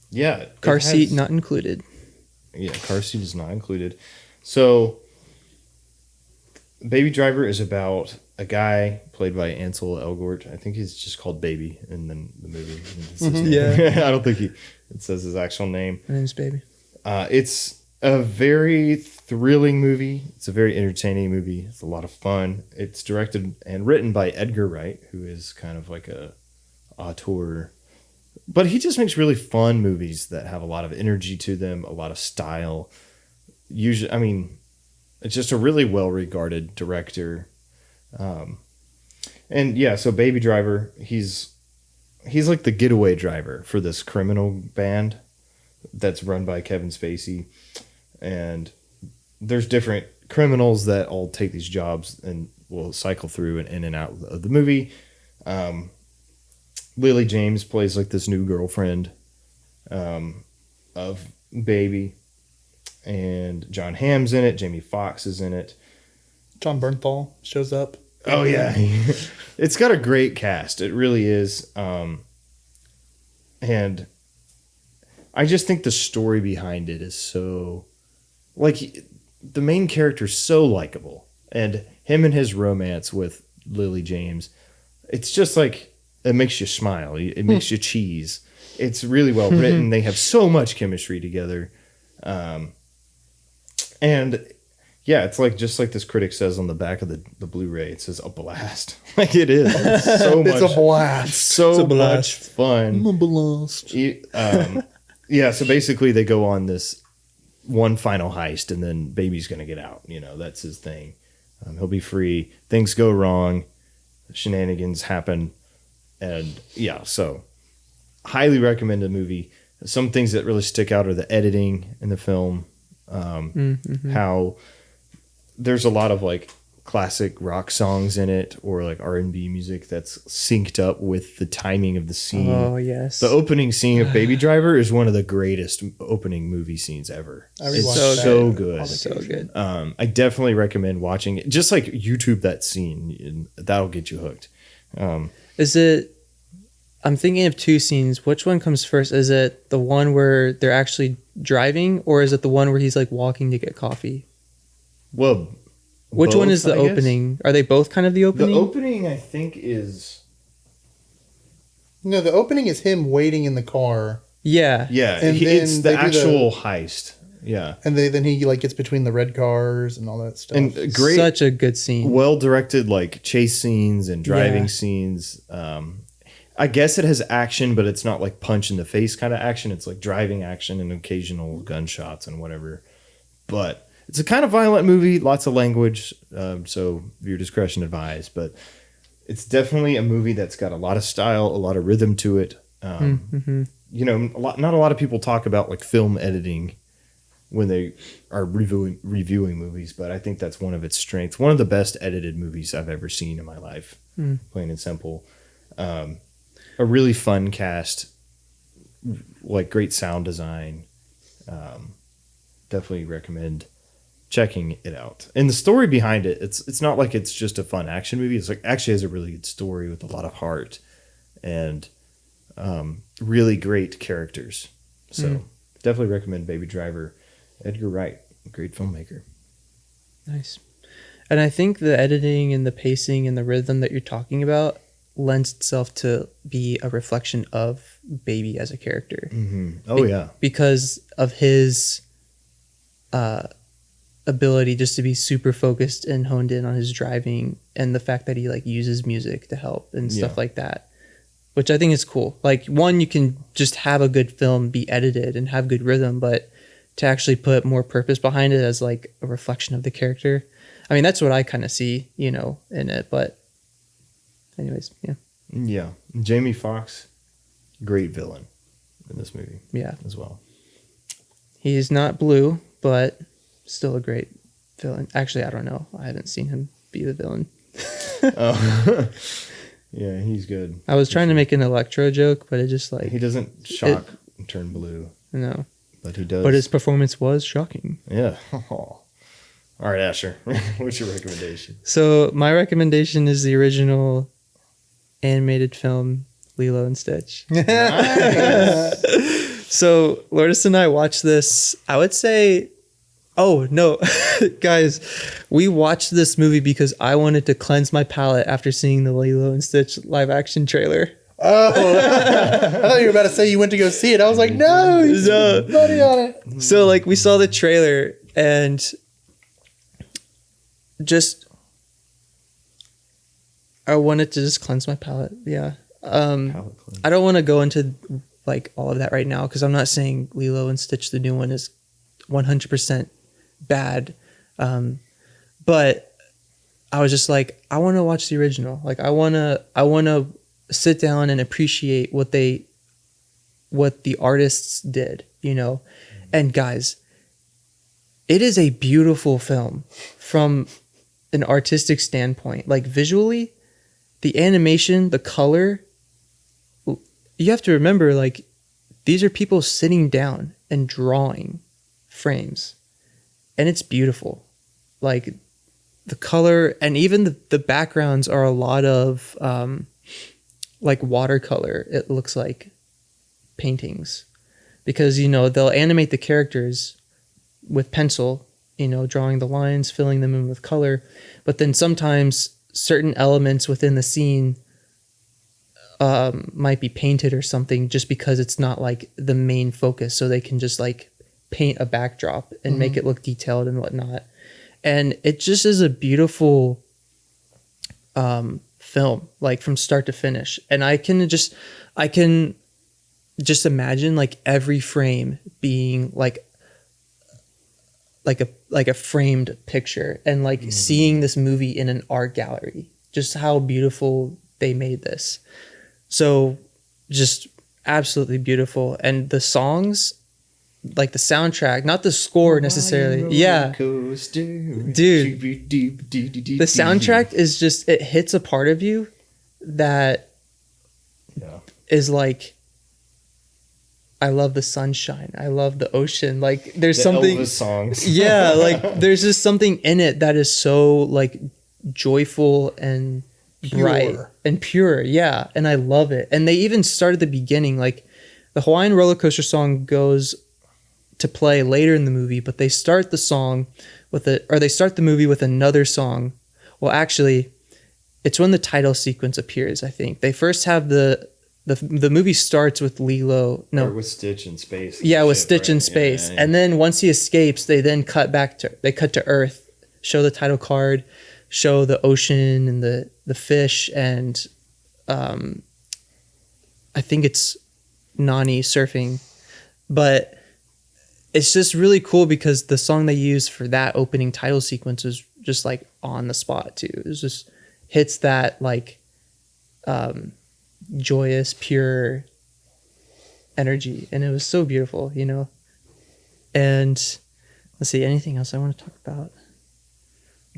Speaker 1: Yeah.
Speaker 3: Car seat not included.
Speaker 1: Yeah, car seat is not included. So, Baby Driver is about a guy played by Ansel Elgort. I think he's just called Baby in the movie.
Speaker 3: Yeah.
Speaker 1: I don't think it says his actual name.
Speaker 3: My name's Baby.
Speaker 1: It's a very thrilling movie. It's a very entertaining movie. It's a lot of fun. It's directed and written by Edgar Wright, who is kind of like a auteur. But he just makes really fun movies that have a lot of energy to them, a lot of style. Usually, I mean, it's just a really well-regarded director. And yeah, so Baby Driver, he's like the getaway driver for this criminal band that's run by Kevin Spacey. And there's different criminals that all take these jobs and will cycle through and in and out of the movie. Lily James plays like this new girlfriend of Baby. And John Hamm's in it. Jamie Foxx is in it.
Speaker 2: John Bernthal shows up.
Speaker 1: Oh, yeah. It's got a great cast. It really is. And I just think the story behind it is so... Like, the main character is so likable. And him and his romance with Lily James, it's just like, it makes you smile. It makes you cheese. It's really well written. They have so much chemistry together. And yeah, it's like just like this critic says on the back of the Blu-ray, it says a blast. Like it is. It's so much.
Speaker 2: It's a blast.
Speaker 1: It's so much fun.
Speaker 2: I'm a blast.
Speaker 1: Yeah, so basically they go on this one final heist and then Baby's going to get out. You know, that's his thing. He'll be free. Things go wrong. Shenanigans happen. And yeah, so highly recommend the movie. Some things that really stick out are the editing in the film. How there's a lot of like classic rock songs in it or like R&B music that's synced up with the timing of the scene.
Speaker 3: Oh, yes.
Speaker 1: The opening scene of Baby Driver is one of the greatest opening movie scenes ever.
Speaker 2: It's
Speaker 1: so good.
Speaker 3: So good.
Speaker 1: I definitely recommend watching it. Just like YouTube that scene, and that'll get you hooked.
Speaker 3: Is it... I'm thinking of two scenes. Which one comes first? Is it the one where they're actually driving, or is it the one where he's like walking to get coffee?
Speaker 1: Well,
Speaker 3: which one is the opening? Are they both kind of the opening?
Speaker 1: The opening, I think, is...
Speaker 2: No, the opening is him waiting in the car.
Speaker 3: Yeah.
Speaker 1: Yeah, it's the actual heist. Yeah.
Speaker 2: And then he like gets between the red cars and all that stuff.
Speaker 1: And great,
Speaker 3: such a good scene.
Speaker 1: Well-directed like chase scenes and driving scenes. I guess it has action, but it's not like punch in the face kind of action. It's like driving action and occasional gunshots and whatever. But it's a kind of violent movie, lots of language, so your discretion advised. But it's definitely a movie that's got a lot of style, a lot of rhythm to it. You know, not a lot of people talk about like film editing when they are reviewing movies, but I think that's one of its strengths. One of the best edited movies I've ever seen in my life, plain and simple. A really fun cast, like great sound design. Definitely recommend checking it out. And the story behind it, it's not like it's just a fun action movie. It's like actually has a really good story with a lot of heart and really great characters. So definitely recommend Baby Driver. Edgar Wright, great filmmaker.
Speaker 3: Nice. And I think the editing and the pacing and the rhythm that you're talking about lends itself to be a reflection of Baby as a character.
Speaker 1: Oh, yeah.
Speaker 3: Because of his ability just to be super focused and honed in on his driving and the fact that he like uses music to help and stuff like that. which I think is cool. Like, one, you can just have a good film be edited and have good rhythm, but to actually put more purpose behind it as like a reflection of the character. I mean, that's what I kind of see, you know, in it. But anyways, yeah.
Speaker 1: Yeah. Jamie Foxx, great villain in this movie.
Speaker 3: Yeah.
Speaker 1: As well.
Speaker 3: He's not blue, but still a great villain. Actually, I don't know. I haven't seen him be the villain.
Speaker 1: Oh. Yeah, he's good.
Speaker 3: I was trying to make an Electro joke, but it just like...
Speaker 1: He doesn't shock and turn blue.
Speaker 3: No.
Speaker 1: But he does.
Speaker 3: But his performance was shocking.
Speaker 1: Yeah. All right, Asher. What's your recommendation?
Speaker 3: So my recommendation is the original animated film, Lilo and Stitch.
Speaker 1: Nice.
Speaker 3: So Lourdes and I watched this, I would say... Oh, no. Guys, we watched this movie because I wanted to cleanse my palate after seeing the Lilo and Stitch live action trailer.
Speaker 2: Oh, I thought you were about to say you went to go see it. I was like, no,
Speaker 3: No.
Speaker 2: money on it.
Speaker 3: So, like, we saw the trailer and just... I wanted to just cleanse my palate. Yeah. I don't want to go into, like, all of that right now because I'm not saying Lilo and Stitch, the new one, is 100% bad, but I was just like, I want to watch the original. Like, I want to sit down and appreciate what the artists did, you know. And guys, it is a beautiful film from an artistic standpoint. Like, visually, the animation, the color, you have to remember, like, these are people sitting down and drawing frames. And it's beautiful. Like, the color and even the backgrounds are a lot of like watercolor. It looks like paintings because, you know, they'll animate the characters with pencil, you know, drawing the lines, filling them in with color. But then sometimes certain elements within the scene might be painted or something just because it's not like the main focus. So they can just like paint a backdrop and make it look detailed and whatnot. And it just is a beautiful film, like from start to finish. And I can just imagine like every frame being like a framed picture and like seeing this movie in an art gallery, just how beautiful they made this. So just absolutely beautiful. And the songs, like the soundtrack, not the score necessarily. Yeah. Dude, the soundtrack is just, it hits a part of you that is like, I love the sunshine. I love the ocean. Like there's the something Elvis songs. Yeah. Like there's just something in it that is so like joyful and bright and pure. Yeah. And I love it. And they even start at the beginning, like the Hawaiian roller coaster song goes to play later in the movie, but they start the song with they start the movie with another song. Well, actually, it's when the title sequence appears, I think. They first have the movie starts with Lilo. No,
Speaker 1: or with Stitch in space.
Speaker 3: Yeah, with Stitch in space. Yeah. And then once he escapes, they then cut to Earth, show the title card, show the ocean and the fish, and I think it's Nani surfing. But it's just really cool because the song they used for that opening title sequence was just like on the spot too. It was just hits that like joyous, pure energy, and it was so beautiful, you know. And let's see, anything else I want to talk about?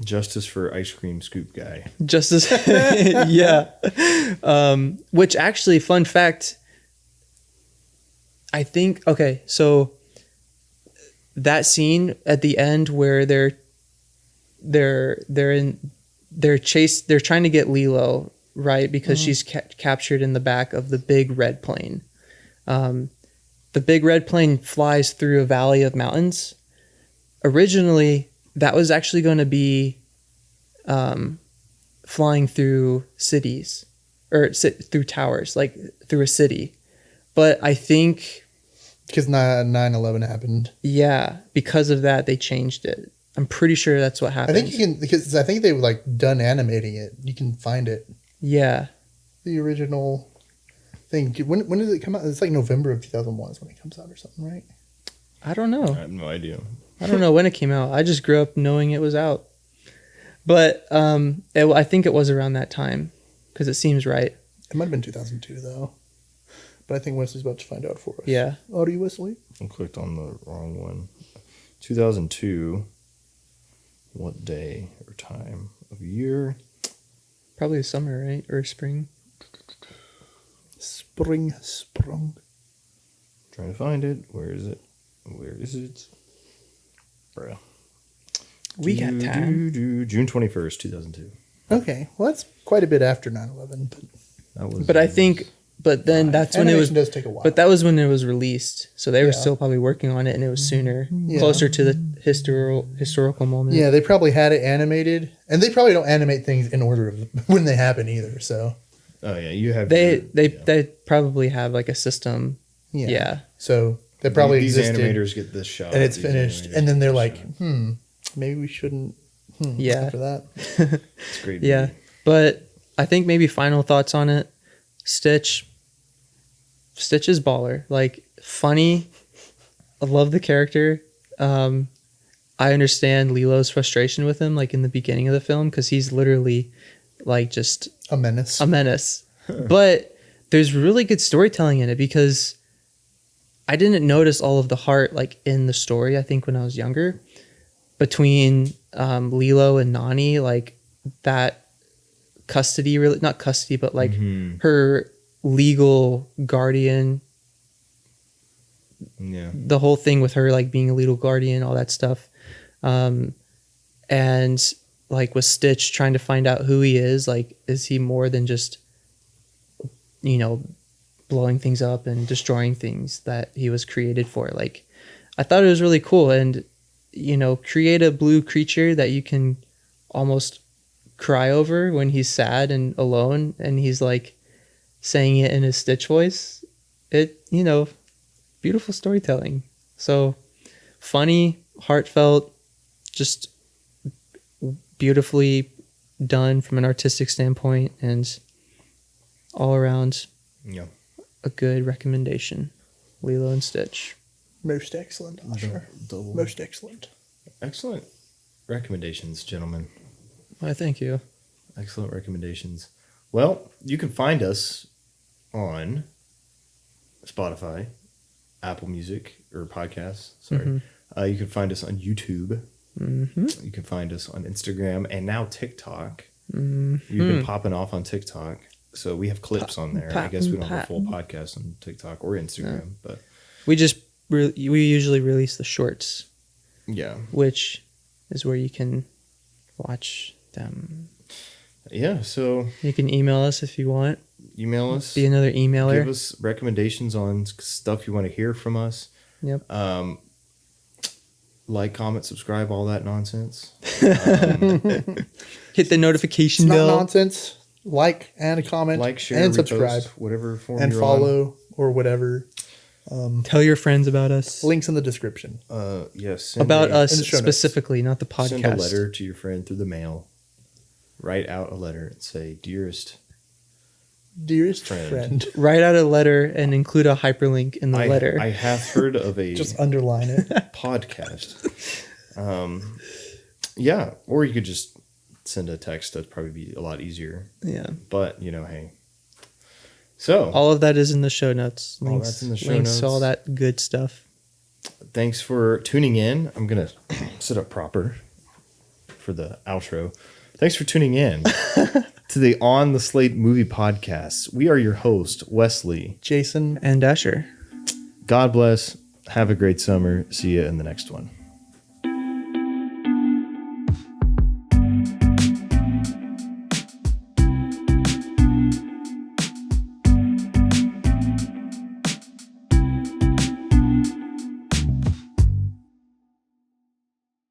Speaker 1: Justice for Ice Cream Scoop Guy.
Speaker 3: Justice, yeah. Which actually, fun fact, I think, okay, so that scene at the end where they're trying to get Lilo, right? Because she's captured in the back of the big red plane. The big red plane flies through a valley of mountains. Originally, that was actually going to be flying through cities or through towers, like through a city. But I think
Speaker 2: because 9/11 happened.
Speaker 3: Yeah, because of that, they changed it. I'm pretty sure that's what happened.
Speaker 2: I think you can, because I think they were like done animating it. You can find it.
Speaker 3: Yeah.
Speaker 2: The original think. When does it come out? It's like November of 2001 is when it comes out or something, right?
Speaker 3: I don't know.
Speaker 1: I have no idea.
Speaker 3: I don't know when it came out. I just grew up knowing it was out. But I think it was around that time because it seems right.
Speaker 2: It might have been 2002 though. But I think Wesley's about to find out for us.
Speaker 3: Yeah.
Speaker 2: Are you, Wesley?
Speaker 1: I clicked on the wrong one. 2002. What day or time of year?
Speaker 3: Probably the summer, right? Or spring.
Speaker 2: Sprung.
Speaker 1: Trying to find it. Where is it? Bruh.
Speaker 3: We got time.
Speaker 1: June 21st, 2002.
Speaker 2: Okay. Well, that's quite a bit after 9/11.
Speaker 3: But I think... But then that's when it was.
Speaker 2: Does take a while.
Speaker 3: But that was when it was released, so they were
Speaker 2: Yeah.
Speaker 3: still probably working on it, and it was sooner,
Speaker 2: Yeah.
Speaker 3: closer to the historical moment.
Speaker 2: Yeah, they probably had it animated, and they probably don't animate things in order of when they happen either. So
Speaker 1: Oh yeah, you have.
Speaker 3: They probably have like a system. Yeah.
Speaker 2: So they probably
Speaker 1: these
Speaker 2: existed,
Speaker 1: animators get this shot,
Speaker 2: and it's
Speaker 1: these
Speaker 2: finished,
Speaker 1: animators
Speaker 2: and then
Speaker 1: get
Speaker 2: they're
Speaker 1: this
Speaker 2: like,
Speaker 1: shot.
Speaker 2: maybe we shouldn't.
Speaker 3: Yeah.
Speaker 2: After that,
Speaker 1: It's great.
Speaker 3: Yeah, but I think maybe final thoughts on it. Stitch is baller. Like, funny. I love the character. I understand Lilo's frustration with him, like in the beginning of the film, because he's literally like just
Speaker 2: a menace.
Speaker 3: But there's really good storytelling in it because I didn't notice all of the heart like in the story. I think when I was younger, between Lilo and Nani, like that custody, really not custody, but like her legal guardian.
Speaker 1: Yeah.
Speaker 3: The whole thing with her like being a legal guardian, all that stuff, and like with Stitch trying to find out who he is. Like, is he more than just, blowing things up and destroying things that he was created for? Like, I thought it was really cool, and create a blue creature that you can almost cry over when he's sad and alone, and he's like saying it in his Stitch voice. Beautiful storytelling. So funny, heartfelt, just beautifully done from an artistic standpoint, and all around a good recommendation. Lilo and Stitch.
Speaker 2: Most excellent, Asher. Most excellent.
Speaker 1: Excellent recommendations, gentlemen.
Speaker 3: Why, thank you.
Speaker 1: Excellent recommendations. Well, you can find us on Spotify, Apple Music, or podcasts. Sorry. You can find us on YouTube. You can find us on Instagram and now TikTok. You've been popping off on TikTok. So we have clips on there. I guess we don't have a full podcast on TikTok or Instagram, but
Speaker 3: we usually release the shorts.
Speaker 1: Yeah.
Speaker 3: Which is where you can watch them.
Speaker 1: Yeah, so
Speaker 3: you can email us if you want.
Speaker 1: Email us.
Speaker 3: Be another emailer.
Speaker 1: Give us recommendations on stuff you want to hear from us.
Speaker 3: Yep.
Speaker 1: Like, comment, subscribe, all that nonsense.
Speaker 3: Hit the notification
Speaker 2: bell.
Speaker 3: Not
Speaker 2: nonsense. Like and comment.
Speaker 1: Like, share,
Speaker 2: and
Speaker 1: repost,
Speaker 2: subscribe.
Speaker 1: Whatever form
Speaker 2: and
Speaker 1: you're
Speaker 2: follow
Speaker 1: on.
Speaker 2: Or whatever.
Speaker 3: Tell your friends about us.
Speaker 2: Links in the description.
Speaker 1: Yes.
Speaker 3: About us specifically, not the podcast.
Speaker 1: Send a letter to your friend through the mail. Write out a letter and say, Dearest friend.
Speaker 3: Write out a letter and include a hyperlink in the letter.
Speaker 1: I have heard of a
Speaker 2: just underline it
Speaker 1: podcast. Yeah, or you could just send a text. That'd probably be a lot easier.
Speaker 3: Yeah,
Speaker 1: but hey. So
Speaker 3: all of that is in the show notes.
Speaker 1: All that's in the show notes.
Speaker 3: All that good stuff.
Speaker 1: Thanks for tuning in. I'm gonna sit up proper for the outro. Thanks for tuning in to the On the Slate Movie Podcast. We are your host, Wesley,
Speaker 2: Jason,
Speaker 3: and Asher.
Speaker 1: God bless. Have a great summer. See you in the next one.